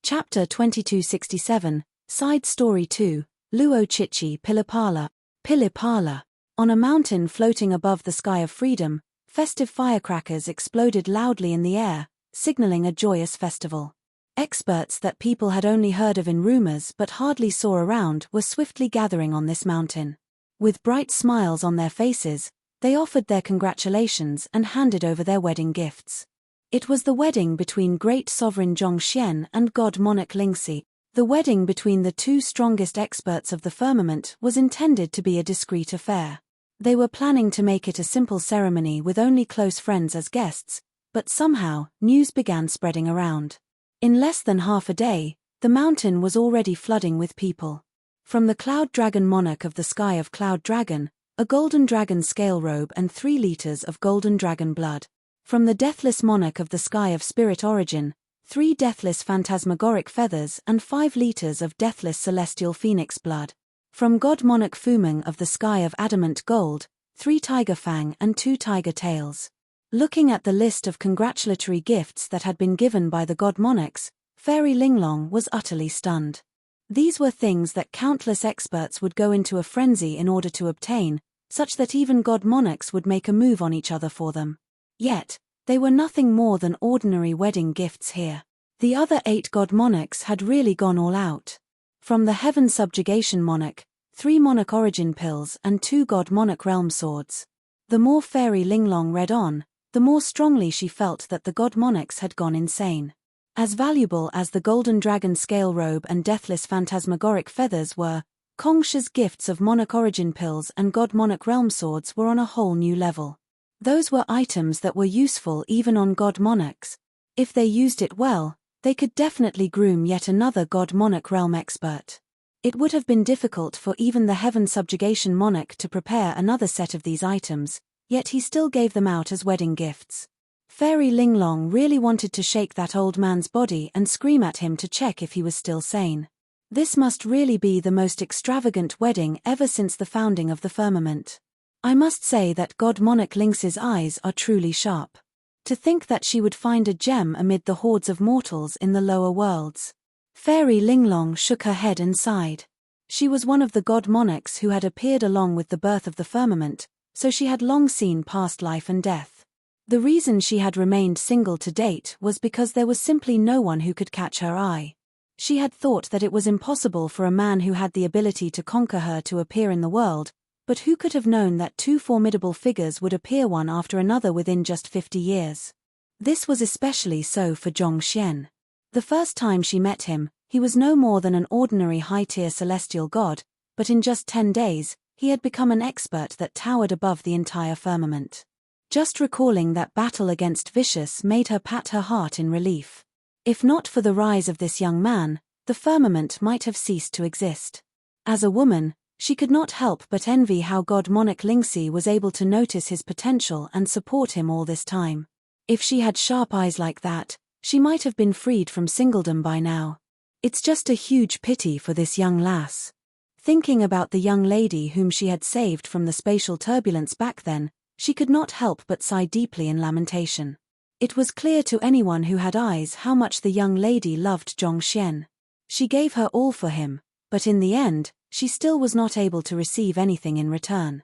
Chapter 2267, Side Story 2, Luo Chichi Pilipala. Pilipala. On a mountain floating above the sky of freedom, festive firecrackers exploded loudly in the air, signaling a joyous festival. Experts that people had only heard of in rumors but hardly saw around were swiftly gathering on this mountain. With bright smiles on their faces, they offered their congratulations and handed over their wedding gifts. It was the wedding between great sovereign Zhong Xian and god monarch Lingxi. The wedding between the two strongest experts of the firmament was intended to be a discreet affair. They were planning to make it a simple ceremony with only close friends as guests, but somehow, news began spreading around. In less than half a day, the mountain was already flooding with people. From the Cloud Dragon monarch of the sky of Cloud Dragon, a golden dragon scale robe and 3 liters of golden dragon blood. From the deathless monarch of the sky of Spirit Origin, 3 deathless phantasmagoric feathers and 5 liters of deathless celestial phoenix blood. From God Monarch Fuming of the sky of Adamant Gold, 3 tiger fang and 2 tiger tails. Looking at the list of congratulatory gifts that had been given by the god monarchs, Fairy Linglong was utterly stunned. These were things that countless experts would go into a frenzy in order to obtain, such that even god monarchs would make a move on each other for them. Yet, they were nothing more than ordinary wedding gifts here. The other 8 god monarchs had really gone all out. From the Heaven Subjugation Monarch, 3 Monarch Origin Pills and 2 God Monarch Realm Swords. The more Fairy Linglong read on, the more strongly she felt that the god monarchs had gone insane. As valuable as the Golden Dragon Scale Robe and Deathless Phantasmagoric Feathers were, Kongsha's gifts of Monarch Origin Pills and God Monarch Realm Swords were on a whole new level. Those were items that were useful even on god monarchs. If they used it well, they could definitely groom yet another god monarch realm expert. It would have been difficult for even the Heaven Subjugation Monarch to prepare another set of these items, yet he still gave them out as wedding gifts. Fairy Linglong really wanted to shake that old man's body and scream at him to check if he was still sane. This must really be the most extravagant wedding ever since the founding of the firmament. I must say that God Monarch Lynx's eyes are truly sharp. To think that she would find a gem amid the hordes of mortals in the lower worlds. Fairy Linglong shook her head and sighed. She was one of the god monarchs who had appeared along with the birth of the firmament, so she had long seen past life and death. The reason she had remained single to date was because there was simply no one who could catch her eye. She had thought that it was impossible for a man who had the ability to conquer her to appear in the world, but who could have known that two formidable figures would appear one after another within just 50 years? This was especially so for Zhongxian. The first time she met him, he was no more than an ordinary high-tier celestial god, but in just 10 days, he had become an expert that towered above the entire firmament. Just recalling that battle against Vicious made her pat her heart in relief. If not for the rise of this young man, the firmament might have ceased to exist. As a woman, she could not help but envy how god monarch Lingxi was able to notice his potential and support him all this time. If she had sharp eyes like that, she might have been freed from singledom by now. It's just a huge pity for this young lass. Thinking about the young lady whom she had saved from the spatial turbulence back then, she could not help but sigh deeply in lamentation. It was clear to anyone who had eyes how much the young lady loved Zhongxian. She gave her all for him, but in the end, she still was not able to receive anything in return.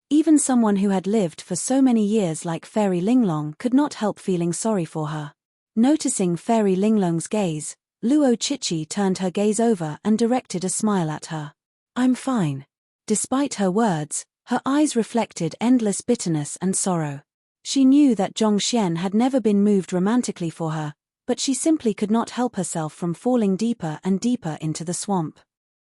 Even someone who had lived for so many years like Fairy Linglong could not help feeling sorry for her. Noticing Fairy Linglong's gaze, Luo Chichi turned her gaze over and directed a smile at her. "I'm fine." Despite her words, her eyes reflected endless bitterness and sorrow. She knew that Zhongxian had never been moved romantically for her, but she simply could not help herself from falling deeper and deeper into the swamp.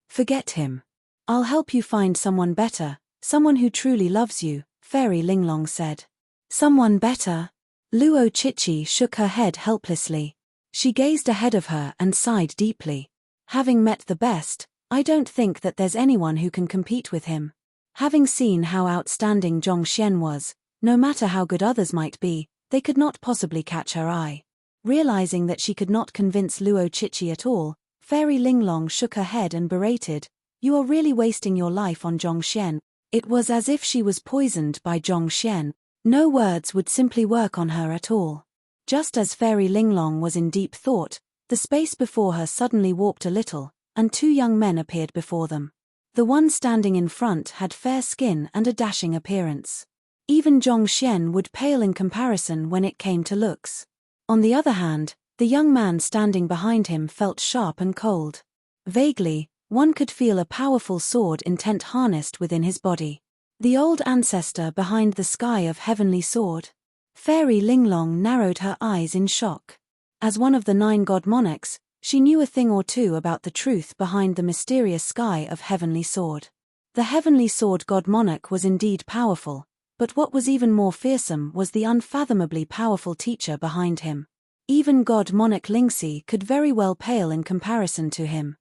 "Forget him. I'll help you find someone better, someone who truly loves you," Fairy Linglong said. "Someone better?" Luo Chichi shook her head helplessly. She gazed ahead of her and sighed deeply. "Having met the best, I don't think that there's anyone who can compete with him." Having seen how outstanding Zhongxian was, no matter how good others might be, they could not possibly catch her eye. Realizing that she could not convince Luo Chichi at all, Fairy Linglong shook her head and berated, "You are really wasting your life on Zhongxian." It was as if she was poisoned by Zhongxian. No words would simply work on her at all. Just as Fairy Linglong was in deep thought, the space before her suddenly warped a little, and two young men appeared before them. The one standing in front had fair skin and a dashing appearance. Even Zhongxian would pale in comparison when it came to looks. On the other hand, the young man standing behind him felt sharp and cold. Vaguely, one could feel a powerful sword intent harnessed within his body. The old ancestor behind the sky of heavenly sword. Fairy Linglong narrowed her eyes in shock. As one of the 9 god monarchs, she knew a thing or two about the truth behind the mysterious sky of heavenly sword. The heavenly sword god monarch was indeed powerful, but what was even more fearsome was the unfathomably powerful teacher behind him. Even god monarch Lingxi could very well pale in comparison to him.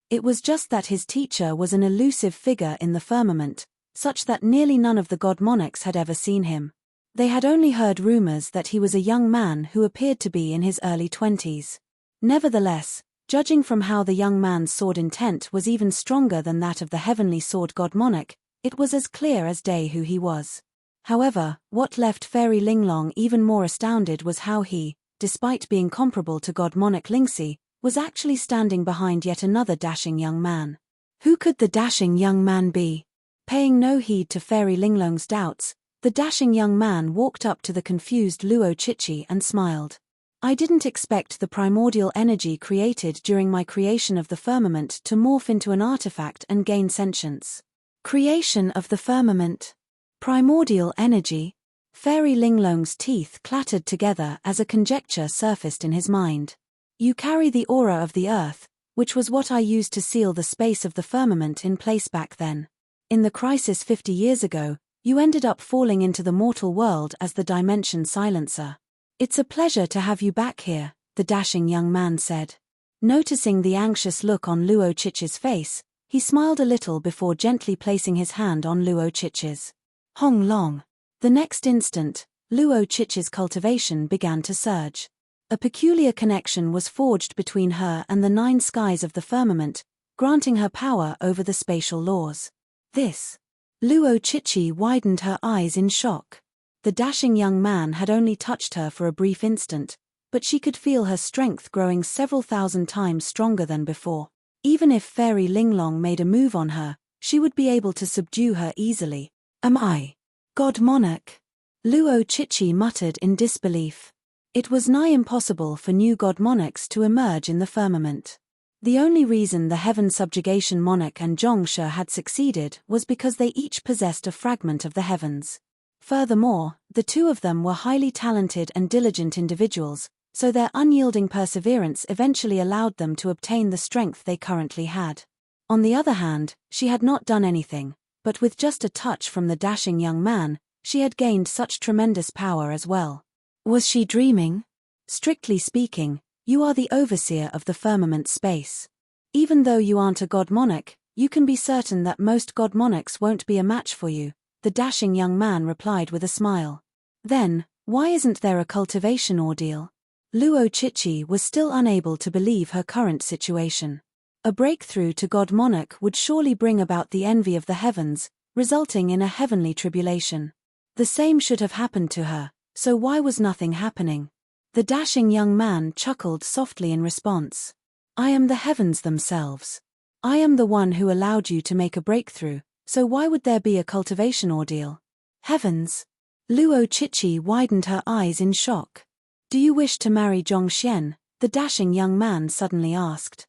It was just that his teacher was an elusive figure in the firmament, such that nearly none of the god monarchs had ever seen him. They had only heard rumors that he was a young man who appeared to be in his early 20s. Nevertheless, judging from how the young man's sword intent was even stronger than that of the heavenly sword god monarch, it was as clear as day who he was. However, what left Fairy Linglong even more astounded was how he, despite being comparable to god monarch Lingxi, was actually standing behind yet another dashing young man. Who could the dashing young man be? Paying no heed to Fairy Linglong's doubts, the dashing young man walked up to the confused Luo Chichi and smiled. "I didn't expect the primordial energy created during my creation of the firmament to morph into an artifact and gain sentience." Creation of the firmament. Primordial energy. Fairy Linglong's teeth clattered together as a conjecture surfaced in his mind. "You carry the aura of the earth, which was what I used to seal the space of the firmament in place back then. In the crisis 50 years ago, you ended up falling into the mortal world as the dimension silencer. It's a pleasure to have you back here," the dashing young man said. Noticing the anxious look on Luo Chichi's face, he smiled a little before gently placing his hand on Luo Chichi's. Hong Long. The next instant, Luo Chichi's cultivation began to surge. A peculiar connection was forged between her and the 9 skies of the firmament, granting her power over the spatial laws. This. Luo Chichi widened her eyes in shock. The dashing young man had only touched her for a brief instant, but she could feel her strength growing several thousand times stronger than before. Even if Fairy Linglong made a move on her, she would be able to subdue her easily. Am I God Monarch? Luo Chichi muttered in disbelief. It was nigh impossible for new God Monarchs to emerge in the firmament. The only reason the Heaven Subjugation Monarch and Zhongshe had succeeded was because they each possessed a fragment of the heavens. Furthermore, the two of them were highly talented and diligent individuals, so their unyielding perseverance eventually allowed them to obtain the strength they currently had. On the other hand, she had not done anything, but with just a touch from the dashing young man, she had gained such tremendous power as well. Was she dreaming? Strictly speaking, you are the overseer of the firmament space. Even though you aren't a God Monarch, you can be certain that most God Monarchs won't be a match for you, the dashing young man replied with a smile. Then, why isn't there a cultivation ordeal? Luo Chichi was still unable to believe her current situation. A breakthrough to God Monarch would surely bring about the envy of the heavens, resulting in a heavenly tribulation. The same should have happened to her, so why was nothing happening? The dashing young man chuckled softly in response. I am the heavens themselves. I am the one who allowed you to make a breakthrough, so why would there be a cultivation ordeal? Heavens! Luo Chichi widened her eyes in shock. Do you wish to marry Zhongxian? The dashing young man suddenly asked.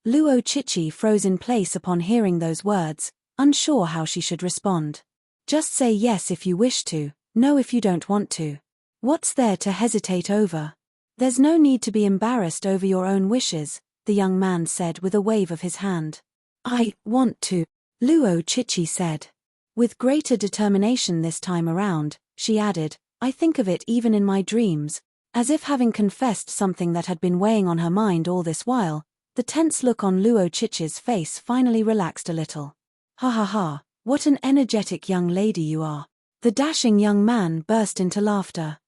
Luo Chichi froze in place upon hearing those words, unsure how she should respond. Just say yes if you wish to, no if you don't want to. What's there to hesitate over? There's no need to be embarrassed over your own wishes, the young man said with a wave of his hand. I want to, Luo Chichi said. With greater determination this time around, she added, I think of it even in my dreams, as if having confessed something that had been weighing on her mind all this while. The tense look on Luo Chichi's face finally relaxed a little. Ha ha ha, what an energetic young lady you are. The dashing young man burst into laughter.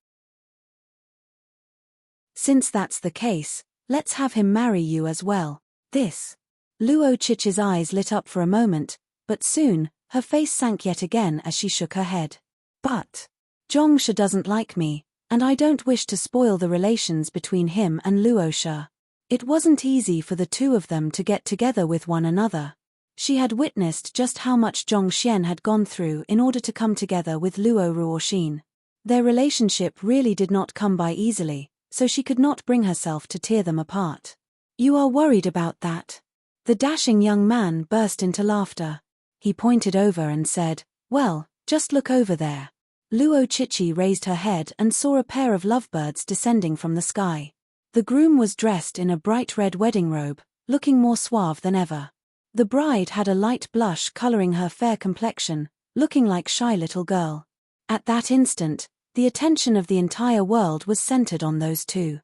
Since that's the case, let's have him marry you as well. This. Luo Chichi's eyes lit up for a moment, but soon, her face sank yet again as she shook her head. But Zhongshe doesn't like me, and I don't wish to spoil the relations between him and Luoshe. It wasn't easy for the two of them to get together with one another. She had witnessed just how much Zhongxian had gone through in order to come together with Luo Ruoxin. Their relationship really did not come by easily, so she could not bring herself to tear them apart. You are worried about that? The dashing young man burst into laughter. He pointed over and said, well, just look over there. Luo Chichi raised her head and saw a pair of lovebirds descending from the sky. The groom was dressed in a bright red wedding robe, looking more suave than ever. The bride had a light blush coloring her fair complexion, looking like shy little girl. At that instant, the attention of the entire world was centered on those two.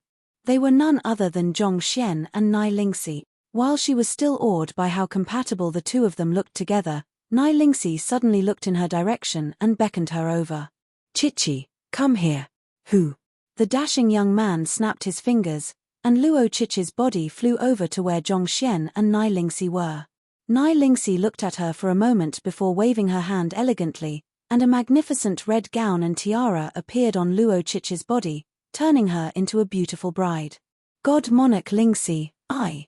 They were none other than Zhongxian and Nai Lingxi. While she was still awed by how compatible the two of them looked together, Nai Lingxi suddenly looked in her direction and beckoned her over. Chichi, come here. Who? The dashing young man snapped his fingers, and Luo Chichi's body flew over to where Zhongxian and Nai Lingxi were. Nai Lingxi looked at her for a moment before waving her hand elegantly, and a magnificent red gown and tiara appeared on Luo Chichi's body, turning her into a beautiful bride. God Monarch Lingxi, I.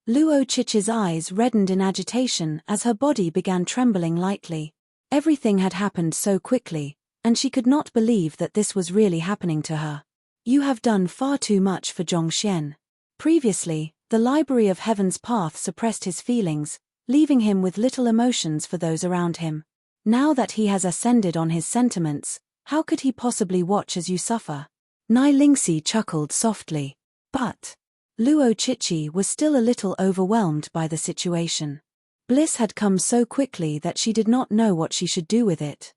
Luo Chichi's eyes reddened in agitation as her body began trembling lightly. Everything had happened so quickly, and she could not believe that this was really happening to her. You have done far too much for Zhongxian. Previously, the Library of Heaven's path suppressed his feelings, leaving him with little emotions for those around him. Now that he has ascended on his sentiments, how could he possibly watch as you suffer? Nai Lingxi chuckled softly. But Luo Chichi was still a little overwhelmed by the situation. Bliss had come so quickly that she did not know what she should do with it.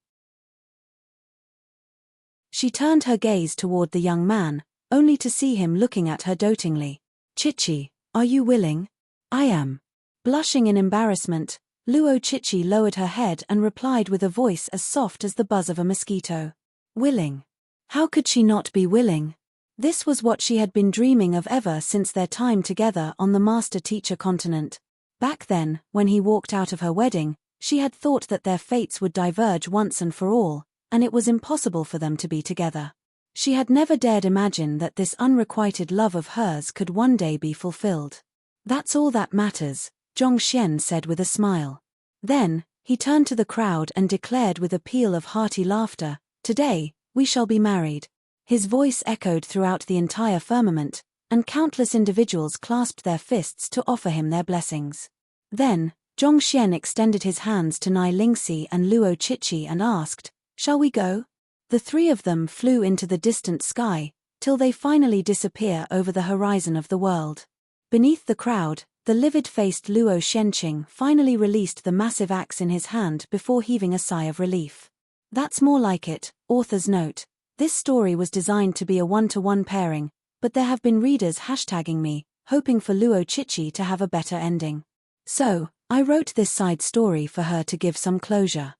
She turned her gaze toward the young man, only to see him looking at her dotingly. Chichi, are you willing? I am. Blushing in embarrassment, Luo Chichi lowered her head and replied with a voice as soft as the buzz of a mosquito. Willing? How could she not be willing? This was what she had been dreaming of ever since their time together on the master-teacher continent. Back then, when he walked out of her wedding, she had thought that their fates would diverge once and for all, and it was impossible for them to be together. She had never dared imagine that this unrequited love of hers could one day be fulfilled. That's all that matters, Zhongxian said with a smile. Then, he turned to the crowd and declared with a peal of hearty laughter, "Today, we shall be married." His voice echoed throughout the entire firmament, and countless individuals clasped their fists to offer him their blessings. Then, Zhongxian extended his hands to Nai Lingxi and Luo Chichi and asked, "Shall we go?" The three of them flew into the distant sky, till they finally disappear over the horizon of the world. Beneath the crowd, the livid-faced Luo Shenqing finally released the massive axe in his hand before heaving a sigh of relief. That's more like it, author's note. This story was designed to be a one-to-one pairing, but there have been readers hashtagging me, hoping for Luo Chichi to have a better ending. So, I wrote this side story for her to give some closure.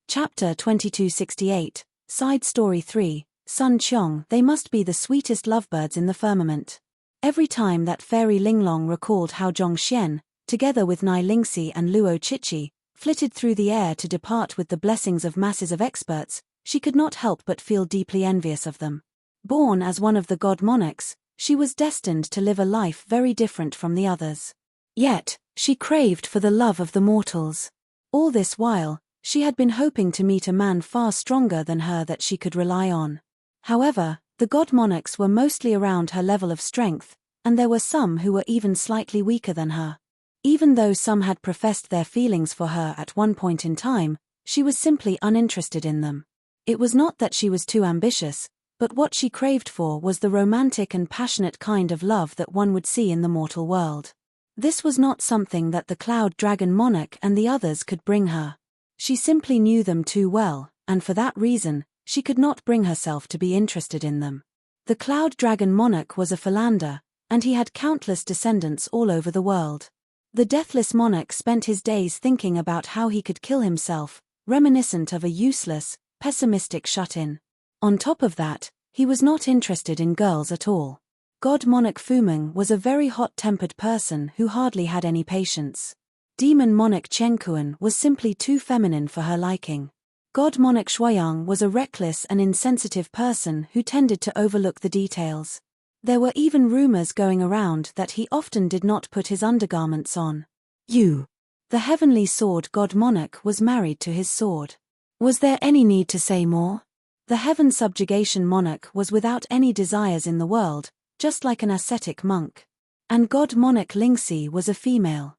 Chapter 2268, Side Story 3, Sun Qiong. They must be the sweetest lovebirds in the firmament. Every time that Fairy Linglong recalled how Zhongxian, together with Nai Lingxi and Luo Chichi, flitted through the air to depart with the blessings of masses of experts, she could not help but feel deeply envious of them. Born as one of the god monarchs, she was destined to live a life very different from the others. Yet, she craved for the love of the mortals. All this while, she had been hoping to meet a man far stronger than her that she could rely on. However, the god monarchs were mostly around her level of strength, and there were some who were even slightly weaker than her. Even though some had professed their feelings for her at one point in time, she was simply uninterested in them. It was not that she was too ambitious, but what she craved for was the romantic and passionate kind of love that one would see in the mortal world. This was not something that the Cloud Dragon Monarch and the others could bring her. She simply knew them too well, and for that reason, she could not bring herself to be interested in them. The Cloud Dragon Monarch was a philander, and he had countless descendants all over the world. The Deathless Monarch spent his days thinking about how he could kill himself, reminiscent of a useless, pessimistic shut-in. On top of that, he was not interested in girls at all. God Monarch Fumeng was a very hot-tempered person who hardly had any patience. Demon Monarch Chenkuan was simply too feminine for her liking. God Monarch Shuoyang was a reckless and insensitive person who tended to overlook the details. There were even rumors going around that he often did not put his undergarments on. The heavenly sword god monarch was married to his sword. Was there any need to say more? The heaven subjugation monarch was without any desires in the world, just like an ascetic monk. And god monarch Lingxi was a female.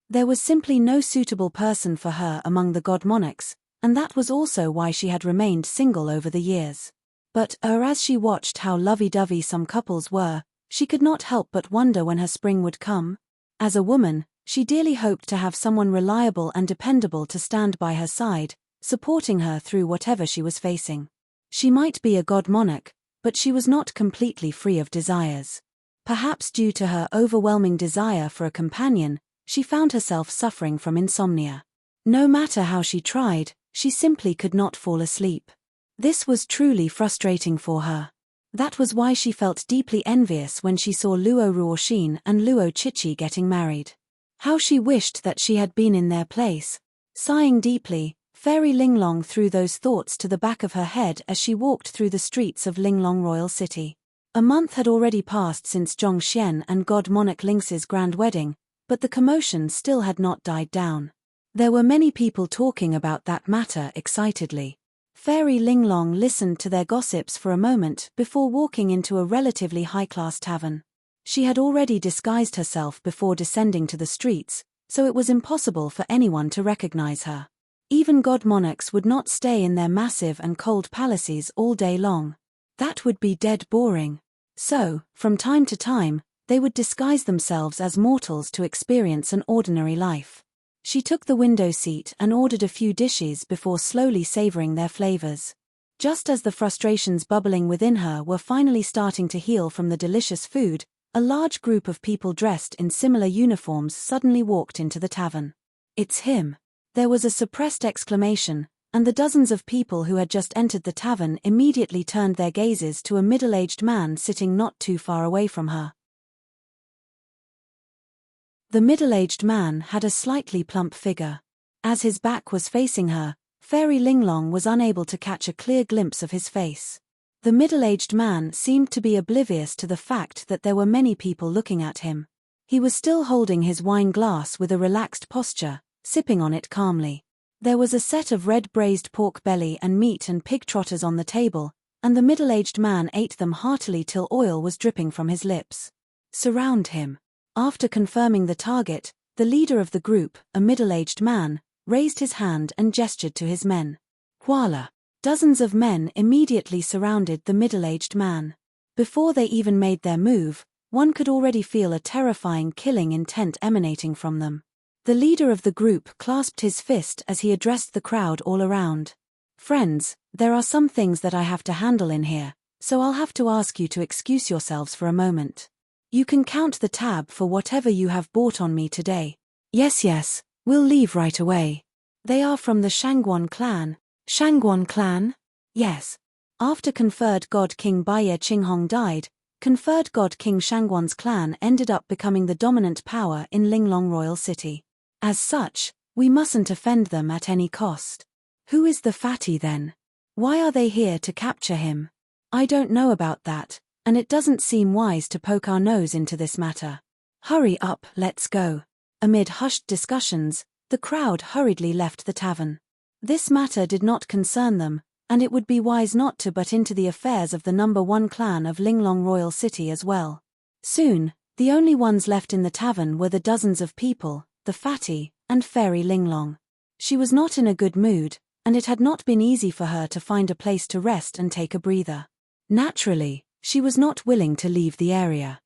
There was simply no suitable person for her among the god monarchs, and that was also why she had remained single over the years. But, as she watched how lovey-dovey some couples were, she could not help but wonder when her spring would come. As a woman, she dearly hoped to have someone reliable and dependable to stand by her side, supporting her through whatever she was facing. She might be a god monarch, but she was not completely free of desires. Perhaps due to her overwhelming desire for a companion, she found herself suffering from insomnia. No matter how she tried, she simply could not fall asleep. This was truly frustrating for her. That was why she felt deeply envious when she saw Luo Ruoxin and Luo Chichi getting married. How she wished that she had been in their place. Sighing deeply, Fairy Linglong threw those thoughts to the back of her head as she walked through the streets of Linglong Royal City. A month had already passed since Zhongxian and God Monarch Lingx's grand wedding, but the commotion still had not died down. There were many people talking about that matter excitedly. Fairy Linglong listened to their gossips for a moment before walking into a relatively high-class tavern. She had already disguised herself before descending to the streets, so it was impossible for anyone to recognize her. Even god monarchs would not stay in their massive and cold palaces all day long. That would be dead boring. So, from time to time, they would disguise themselves as mortals to experience an ordinary life. She took the window seat and ordered a few dishes before slowly savoring their flavors. Just as the frustrations bubbling within her were finally starting to heal from the delicious food, a large group of people dressed in similar uniforms suddenly walked into the tavern. "It's him!" There was a suppressed exclamation, and the dozens of people who had just entered the tavern immediately turned their gazes to a middle-aged man sitting not too far away from her. The middle-aged man had a slightly plump figure. As his back was facing her, Fairy Linglong was unable to catch a clear glimpse of his face. The middle-aged man seemed to be oblivious to the fact that there were many people looking at him. He was still holding his wine glass with a relaxed posture, sipping on it calmly. There was a set of red braised pork belly and meat and pig trotters on the table, and the middle-aged man ate them heartily till oil was dripping from his lips. Surround him. After confirming the target, the leader of the group, a middle-aged man, raised his hand and gestured to his men. Voila! Dozens of men immediately surrounded the middle-aged man. Before they even made their move, one could already feel a terrifying killing intent emanating from them. The leader of the group clasped his fist as he addressed the crowd all around. Friends, there are some things that I have to handle in here, so I'll have to ask you to excuse yourselves for a moment. You can count the tab for whatever you have bought on me today. Yes, we'll leave right away. They are from the Shangguan clan. Shangguan clan? Yes. After conferred god King Baiye Qinghong died, conferred god King Shangguan's clan ended up becoming the dominant power in Linglong Royal City. As such, we mustn't offend them at any cost. Who is the fatty then? Why are they here to capture him? I don't know about that, and it doesn't seem wise to poke our nose into this matter. Hurry up, let's go. Amid hushed discussions, the crowd hurriedly left the tavern. This matter did not concern them, and it would be wise not to butt into the affairs of the number 1 clan of Linglong Royal City as well. Soon, the only ones left in the tavern were the dozens of people, the fatty, and Fairy Linglong. She was not in a good mood, and it had not been easy for her to find a place to rest and take a breather. Naturally, she was not willing to leave the area.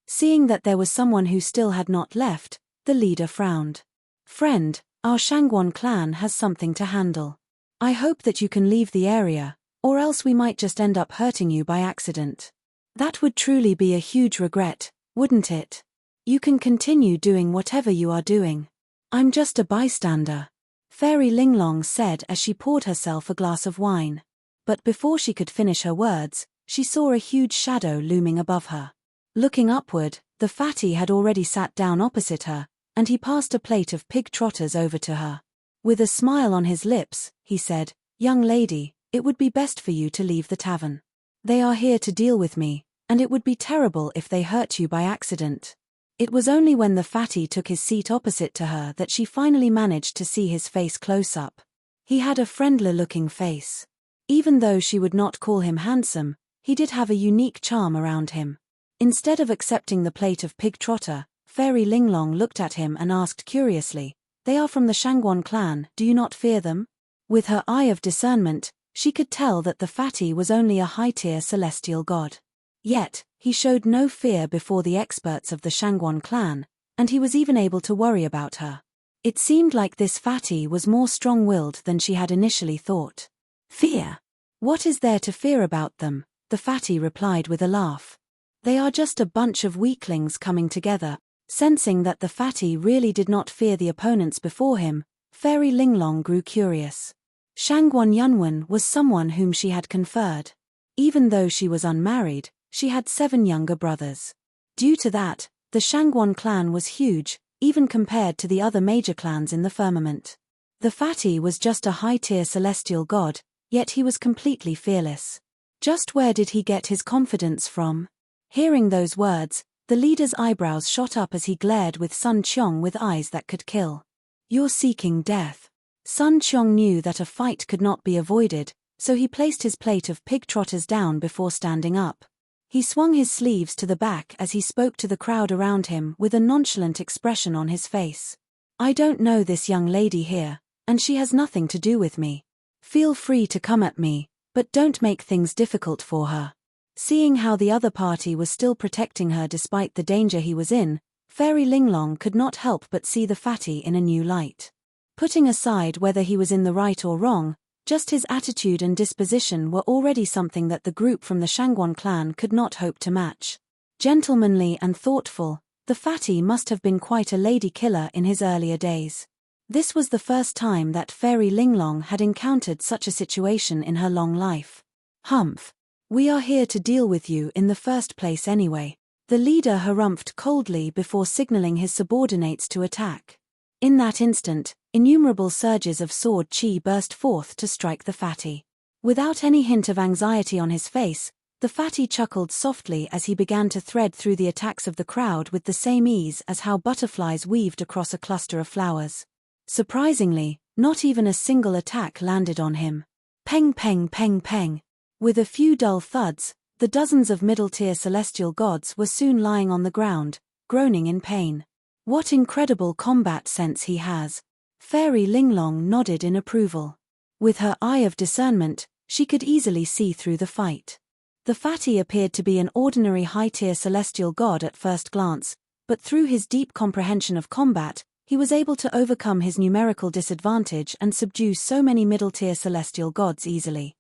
Seeing that there was someone who still had not left, the leader frowned. Friend, our Shangguan clan has something to handle. I hope that you can leave the area, or else we might just end up hurting you by accident. That would truly be a huge regret, wouldn't it? You can continue doing whatever you are doing. I'm just a bystander, Fairy Linglong said as she poured herself a glass of wine. But before she could finish her words, she saw a huge shadow looming above her. Looking upward, the fatty had already sat down opposite her, and he passed a plate of pig trotters over to her. With a smile on his lips, he said, "Young lady, it would be best for you to leave the tavern. They are here to deal with me, and it would be terrible if they hurt you by accident." It was only when the fatty took his seat opposite to her that she finally managed to see his face close up. He had a friendly-looking face. Even though she would not call him handsome, he did have a unique charm around him. Instead of accepting the plate of pig trotter, Fairy Linglong looked at him and asked curiously, "They are from the Shangguan clan, do you not fear them?" With her eye of discernment, she could tell that the fatty was only a high-tier celestial god. Yet, he showed no fear before the experts of the Shangguan clan, and he was even able to worry about her. It seemed like this fatty was more strong-willed than she had initially thought. "Fear? What is there to fear about them?" the fatty replied with a laugh. "They are just a bunch of weaklings coming together." Sensing that the fatty really did not fear the opponents before him, Fairy Linglong grew curious. Shangguan Yunwen was someone whom she had conferred. Even though she was unmarried, she had 7 younger brothers. Due to that, the Shangguan clan was huge, even compared to the other major clans in the firmament. The fatty was just a high-tier celestial god, yet he was completely fearless. Just where did he get his confidence from? Hearing those words, the leader's eyebrows shot up as he glared with Sun Qiong with eyes that could kill. "You're seeking death." Sun Qiong knew that a fight could not be avoided, so he placed his plate of pig trotters down before standing up. He swung his sleeves to the back as he spoke to the crowd around him with a nonchalant expression on his face. "I don't know this young lady here, and she has nothing to do with me. Feel free to come at me, but don't make things difficult for her." Seeing how the other party was still protecting her despite the danger he was in, Fairy Linglong could not help but see the fatty in a new light. Putting aside whether he was in the right or wrong, just his attitude and disposition were already something that the group from the Shangguan clan could not hope to match. Gentlemanly and thoughtful, the fatty must have been quite a lady killer in his earlier days. This was the first time that Fairy Linglong had encountered such a situation in her long life. "Humph. We are here to deal with you in the first place anyway." The leader harumphed coldly before signaling his subordinates to attack. In that instant, innumerable surges of sword chi burst forth to strike the fatty. Without any hint of anxiety on his face, the fatty chuckled softly as he began to thread through the attacks of the crowd with the same ease as how butterflies weaved across a cluster of flowers. Surprisingly, not even a single attack landed on him. Peng peng peng peng. With a few dull thuds, the dozens of middle-tier celestial gods were soon lying on the ground, groaning in pain. What incredible combat sense he has. Fairy Linglong nodded in approval. With her eye of discernment, she could easily see through the fight. The fatty appeared to be an ordinary high-tier celestial god at first glance, but through his deep comprehension of combat, he was able to overcome his numerical disadvantage and subdue so many middle-tier celestial gods easily.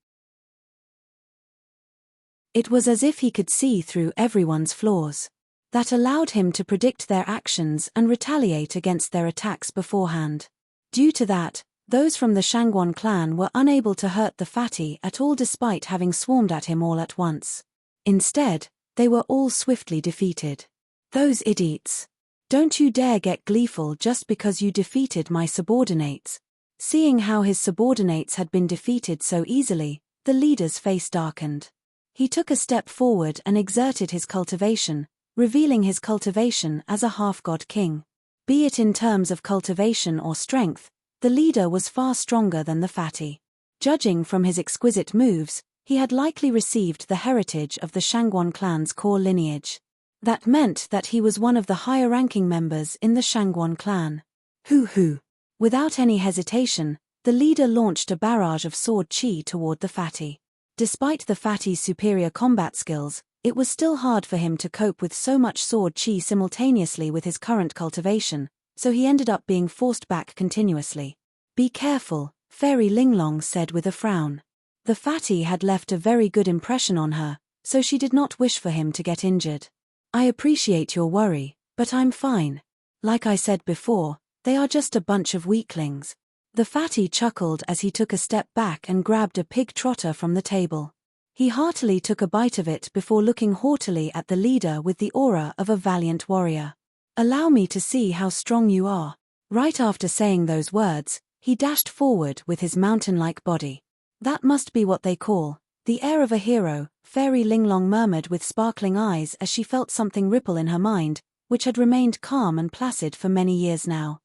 It was as if he could see through everyone's flaws. That allowed him to predict their actions and retaliate against their attacks beforehand. Due to that, those from the Shangguan clan were unable to hurt the fatty at all despite having swarmed at him all at once. Instead, they were all swiftly defeated. Those idiots. Don't you dare get gleeful just because you defeated my subordinates. Seeing how his subordinates had been defeated so easily, the leader's face darkened. He took a step forward and exerted his cultivation, revealing his cultivation as a half-god king. Be it in terms of cultivation or strength, the leader was far stronger than the fatty. Judging from his exquisite moves, he had likely received the heritage of the Shangguan clan's core lineage. That meant that he was one of the higher-ranking members in the Shangguan clan. Hoo-hoo. Without any hesitation, the leader launched a barrage of sword chi toward the fatty. Despite the fatty's superior combat skills, it was still hard for him to cope with so much sword chi simultaneously with his current cultivation, so he ended up being forced back continuously. Be careful, Fairy Linglong said with a frown. The fatty had left a very good impression on her, so she did not wish for him to get injured. I appreciate your worry, but I'm fine. Like I said before, they are just a bunch of weaklings. The fatty chuckled as he took a step back and grabbed a pig trotter from the table. He heartily took a bite of it before looking haughtily at the leader with the aura of a valiant warrior. Allow me to see how strong you are. Right after saying those words, he dashed forward with his mountain-like body. That must be what they call the air of a hero, Fairy Linglong murmured with sparkling eyes as she felt something ripple in her mind, which had remained calm and placid for many years now.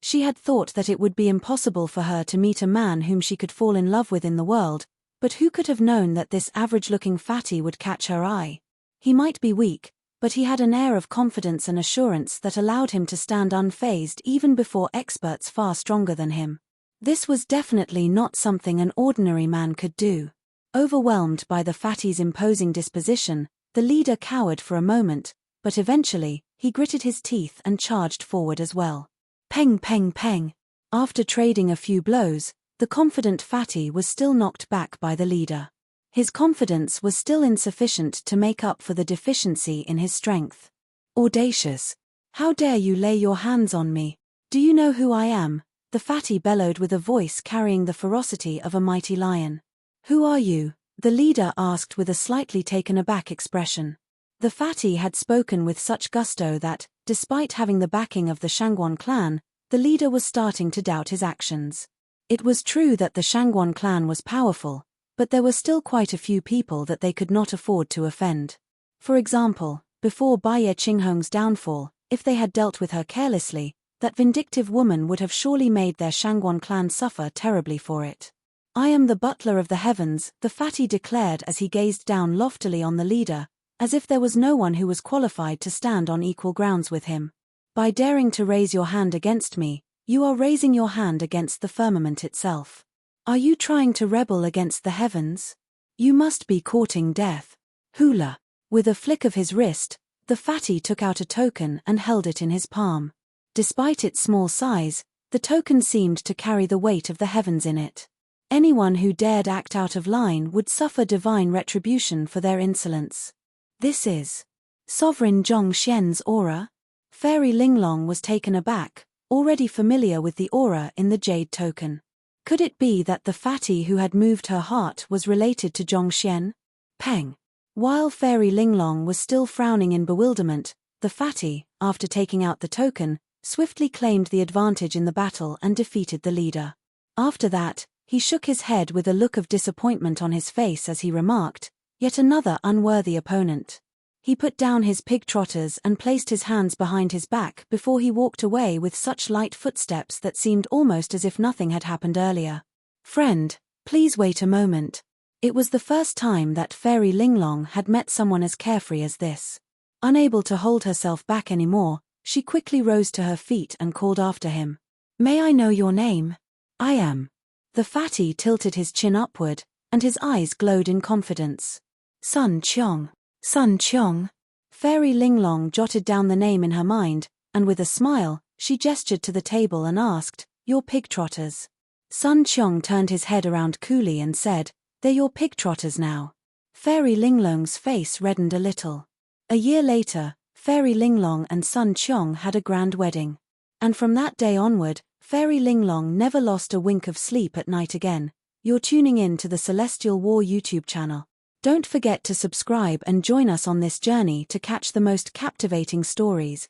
She had thought that it would be impossible for her to meet a man whom she could fall in love with in the world, but who could have known that this average-looking fatty would catch her eye? He might be weak, but he had an air of confidence and assurance that allowed him to stand unfazed even before experts far stronger than him. This was definitely not something an ordinary man could do. Overwhelmed by the fatty's imposing disposition, the leader cowered for a moment, but eventually, he gritted his teeth and charged forward as well. Peng peng peng. After trading a few blows, the confident fatty was still knocked back by the leader. His confidence was still insufficient to make up for the deficiency in his strength. Audacious. How dare you lay your hands on me? Do you know who I am? The fatty bellowed with a voice carrying the ferocity of a mighty lion. Who are you? The leader asked with a slightly taken aback expression. The fatty had spoken with such gusto that, despite having the backing of the Shangguan clan, the leader was starting to doubt his actions. It was true that the Shangguan clan was powerful, but there were still quite a few people that they could not afford to offend. For example, before Baiye Qinghong's downfall, if they had dealt with her carelessly, that vindictive woman would have surely made their Shangguan clan suffer terribly for it. I am the butler of the heavens, the fatty declared as he gazed down loftily on the leader, as if there was no one who was qualified to stand on equal grounds with him. By daring to raise your hand against me, you are raising your hand against the firmament itself. Are you trying to rebel against the heavens? You must be courting death. Hula. With a flick of his wrist, the fatty took out a token and held it in his palm. Despite its small size, the token seemed to carry the weight of the heavens in it. Anyone who dared act out of line would suffer divine retribution for their insolence. This is Sovereign Zhongxian's aura? Fairy Linglong was taken aback, already familiar with the aura in the jade token. Could it be that the fatty who had moved her heart was related to Zhongxian? Peng. While Fairy Linglong was still frowning in bewilderment, the fatty, after taking out the token, swiftly claimed the advantage in the battle and defeated the leader. After that, He shook his head with a look of disappointment on his face as he remarked, "Yet another unworthy opponent." He put down his pig trotters and placed his hands behind his back before he walked away with such light footsteps that seemed almost as if nothing had happened earlier. "Friend, please wait a moment." It was the first time that Fairy Linglong had met someone as carefree as this. Unable to hold herself back anymore, she quickly rose to her feet and called after him. "May I know your name?" "I am." The fatty tilted his chin upward, and his eyes glowed in confidence. "Sun Cheong." "Sun Cheong." Fairy Linglong jotted down the name in her mind, and with a smile, she gestured to the table and asked, "Your pig trotters?" Sun Cheong turned his head around coolly and said, "They're your pig trotters now." Fairy Linglong's face reddened a little. A year later, Fairy Linglong and Sun Cheong had a grand wedding. And from that day onward, Fairy Linglong never lost a wink of sleep at night again. You're tuning in to the Celestial War YouTube channel. Don't forget to subscribe and join us on this journey to catch the most captivating stories.